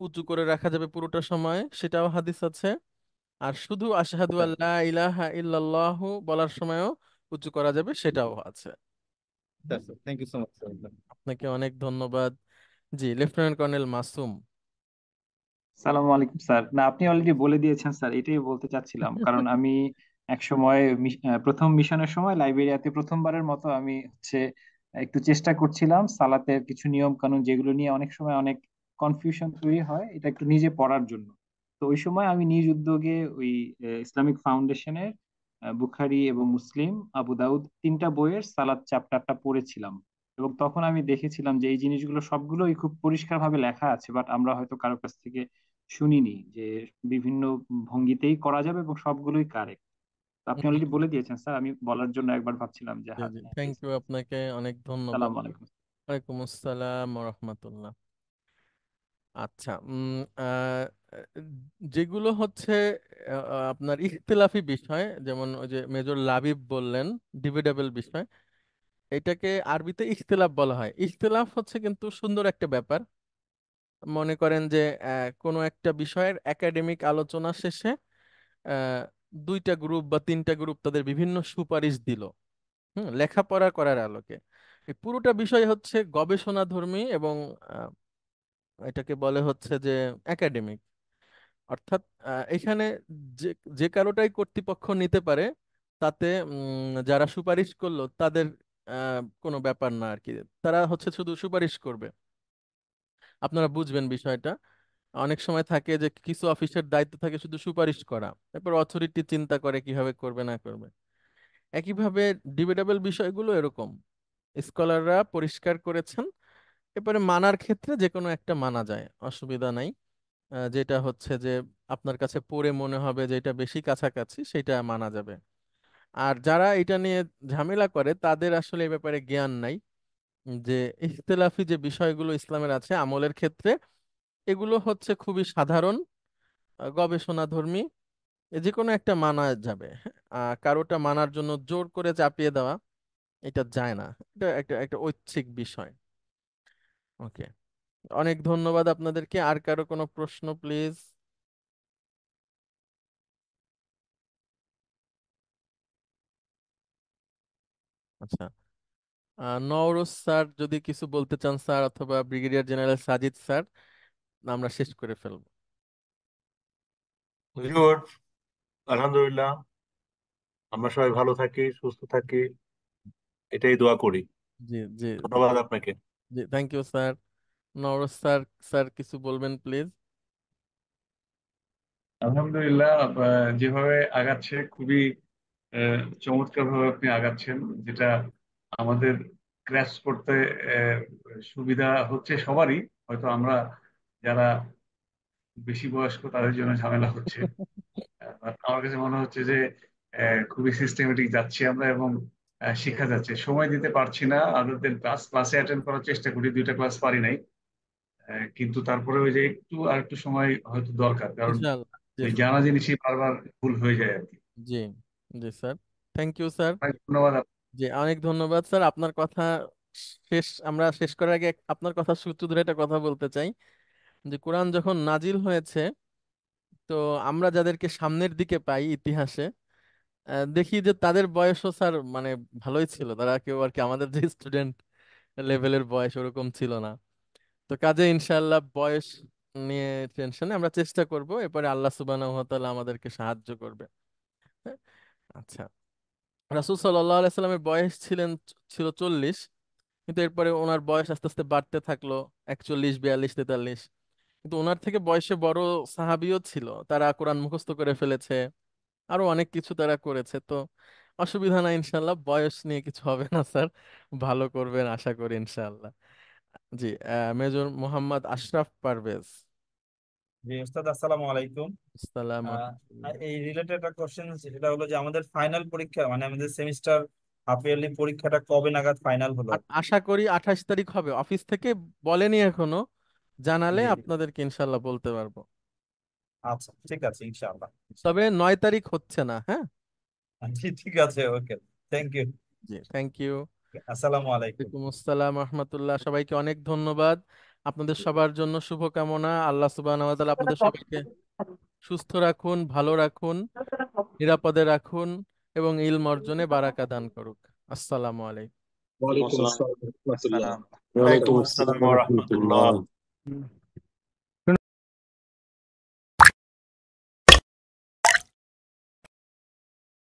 উঁচু করে রাখা যাবে পুরোটা সময়, সেটাও হাদিস আছে। আর শুধু আশহাদু
স্যার,
আল্লা ইলাহা ইল্লাল্লাহু বলার সময়ও উঁচু করা যাবে, সেটাও আছে।
Sir, thank you so much sir.
আপনাকে অনেক ধন্যবাদ। জি, লেফটেন্যান্ট কর্নেল মাসুম।
সালামু আলাইকুম স্যার। না, আপনি অলরেডি বলে দিয়েছেন স্যার, এটাই বলতে চাচ্ছিলাম। কারণ আমি এক সময় প্রথম মিশনের সময় লাইবেরিয়াতে প্রথমবারের মতো আমি একটু চেষ্টা করছিলাম সালাতের কিছু নিয়ম কানুন যেগুলো নিয়ে অনেক সময় অনেক কনফিউশন তৈরি হয়, এটা একটু নিজে পড়ার জন্য। তো ওই সময় আমি নিজ উদ্যোগে ওই ইসলামিক ফাউন্ডেশনের বুখারী এবং মুসলিম, আবু দাউদ তিনটা বইয়ের সালাত চ্যাপ্টারটা পড়েছিলাম। এবং তখন আমি দেখেছিলাম যে এই জিনিসগুলো সবগুলোই খুব পরিষ্কারভাবে লেখা আছে, বাট আমরা হয়তো কারো কাছ থেকে শুনিনি যে বিভিন্ন ভঙ্গিতেই করা যাবে এবং সবগুলোই কারেক্ট। তো আপনি অলরেডি বলে দিয়েছেন স্যার, আমি বলার জন্য একবার ভাবছিলাম যে
জি
হ্যাঁ
জি,
হ্যাঁ,
থ্যাংক
yes,
ইউ,
yes.
আপনাকে অনেক ধন্যবাদ।
সালাম আলাইকুম।
ওয়ালাইকুম আসসালাম রহমতুল্লাহ। আচ্ছা, যেগুলো হচ্ছে আপনার ইখতিলাফি বিষয়, যেমন ওই যে মেজর লাবিব বললেন ডিবেটেবল বিষয়, এটাকে আরবিতে ইখতিলাফ বলা হয়। ইখতিলাফ হচ্ছে কিন্তু সুন্দর একটা ব্যাপার। মনে করেন যে কোনো একটা বিষয়ের একাডেমিক আলোচনা শেষে আহ, দুইটা গ্রুপ বা তিনটা গ্রুপ তাদের বিভিন্ন সুপারিশ দিল লেখাপড়া করার আলোকে। এই পুরোটা বিষয় হচ্ছে গবেষণাধর্মী এবং আহ, এটাকে বলে হচ্ছে যে একাডেমিক। অর্থাৎ এখানে যে যে কারোটাই কর্তৃপক্ষ নিতে পারে, তাতে যারা সুপারিশ করলো তাদের কোনো ব্যাপার না আর কি। তারা হচ্ছে শুধু সুপারিশ করবে। আপনারা বুঝবেন বিষয়টা। অনেক সময় থাকে যে কিছু অফিসের দায়িত্ব থাকে শুধু সুপারিশ করা, এরপর অথরিটি চিন্তা করে কিভাবে করবে না করবে। একইভাবে ডিবেটেবল বিষয়গুলো এরকম, স্কলাররা পরিষ্কার করেছেন, এরপরে মানার ক্ষেত্রে যে কোনো একটা মানা যায়, অসুবিধা নাই। যেটা হচ্ছে যে আপনার কাছে পড়ে মনে হবে যে এটা বেশি কাছাকাছি, সেটা মানা যাবে। আর যারা এটা নিয়ে ঝামেলা করে তাদের আসলে এই ব্যাপারে জ্ঞান নাই, যে ইখতিলাফি যে বিষয়গুলো ইসলামের আছে আমলের ক্ষেত্রে, এগুলো হচ্ছে খুবই সাধারণ, গবেষণাধর্মী, যে কোনো একটা মানা যাবে। কারোটা মানার জন্য জোর করে চাপিয়ে দেওয়া এটা যায় না, এটা একটা একটা ঐচ্ছিক বিষয়। ওকে, অনেক ধন্যবাদ আপনাদেরকে। আর কারো কোনো প্রশ্ন প্লিজ? আচ্ছা, নওরোজ স্যার যদি কিছু বলতে চান স্যার, অথবা ব্রিগেডিয়ার জেনারেল সাজিদ স্যার, আমরা শেষ করে ফেলবো।
হুজুর, আলহামদুলিল্লাহ, আমরা সবাই ভালো থাকি, সুস্থ থাকি, এটাই দোয়া করি।
জি জি জি
ধন্যবাদ আপনাকে।
জি, thank you sir. Nowroz sir, sir কিছু বলবেন প্লিজ?
আলহামদুলিল্লাহ, যেভাবে আগাচ্ছে খুবই চমৎকার ভাবে আপনি আগাচ্ছেন, যেটা আমাদের ক্র্যাশ করতে আহ, সুবিধা হচ্ছে সবারই। হয়তো আমরা যারা বেশি বয়স্ক তাদের জন্য ঝামেলা হচ্ছে। But আমার কাছে মনে হচ্ছে যে খুবই সিস্টেমেটিক যাচ্ছি আমরা, এবং শেখা যাচ্ছে। সময় দিতে পারছি না আদার দেন ক্লাসে অ্যাটেন্ড করার চেষ্টা করি, দুইটা ক্লাস পারি নাই। কিন্তু তারপরে ওই যে একটু আর একটু সময় হয়তো দরকার, কারণ
ইনশাআল্লাহ। জি
ওই
স্যার।
জানা জিনিসই বারবার ভুল হয়ে যায় আর কি।
জি জি স্যার, থ্যাংক ইউ স্যার।
অনেক ধন্যবাদ।
জি, অনেক ধন্যবাদ স্যার। আপনার কথা শেষ, আমরা শেষ করার আগে আপনার কথা সূত্র ধরে একটা কথা বলতে চাই, যে কোরআন যখন নাজিল হয়েছে, তো আমরা যাদেরকে সামনের দিকে পাই ইতিহাসে, দেখি যে তাদের বয়সও স্যার মানে ভালোই ছিল, তারা কেউ আর কি আমাদের যে স্টুডেন্ট লেভেলের বয়স ওরকম ছিল না। তো কাজে ইনশাআল্লাহ বয়স নিয়ে টেনশনে আমরা চেষ্টা করব, এরপরে আল্লাহ সুবহানাহু ওয়া তাআলা আমাদেরকে সাহায্য করবে। হ্যাঁ? আচ্ছা, রাসূল সাল্লাল্লাহু আলাইহি সাল্লামের বয়স ছিল 40, কিন্তু এরপরে ওনার বয়স আস্তে আস্তে বাড়তে থাকলো, 41, 42, 43। কিন্তু ওনার থেকে বয়সে বড় সাহাবীও ছিল, তারা কোরআন মুখস্থ করে ফেলেছে, আরো অনেক কিছু তারা করেছে। তো অসুবিধা নাই, ইনশাল্লাহ বয়স নিয়ে কিছু হবে না স্যার, ভালো করবেন আশা করি ইনশাল্লাহ। জি, মেজর মোহাম্মদ আশরাফ পারভেজ।
জি ওস্তাদ, আসসালামু আলাইকুম।
আসসালাম
আহ,
রাহমাতুল্লাহ।
এই রিলেটেড একটা কোশ্চেন, সেটা হলো যে আমাদের ফাইনাল পরীক্ষা মানে আমাদের সেমিস্টার হাফ ইয়ারলি পরীক্ষাটা কবে নাগাদ ফাইনাল হলো আর কি?
আশা করি 28 তারিখ হবে, অফিস থেকে বলেনি এখনো, জানালে
জি জি,
আপনাদেরকে ইনশাল্লাহ বলতে পারবো।
আচ্ছা ঠিক আছে, ইনশাআল্লাহ
তবে
ইনশাআল্লাহ।
9 তারিখ হচ্ছে না, হ্যাঁ।
জি ঠিক আছে, ওকে, থ্যাংক ইউ।
জি, থ্যাংক ইউ।
আসসালামু আলাইকুম।
ওয়ালাইকুম আসসালাম রহমতুল্লাহ। সবাইকে অনেক ধন্যবাদ। আপনাদের সবার জন্য শুভকামনা। আল্লাহ সুবহানাহু ওয়া তাআলা আপনাদের সবাইকে সুস্থ রাখুন, ভালো রাখুন, নিরাপদে রাখুন এবং ইলম অর্জনে বারাকা দান করুক। আসসালামু আলাইকুম।
ওয়ালাইকুম আসসালাম ওয়া রাহমাতুল্লাহ।
আসসালাম।
ওয়ালাইকুম
ওয়ালাইকুম
আসসালাম
আসসালাম
ওয়া
ওয়া
রাহমাতুল্লাহ।
রাহমাতুল্লাহ।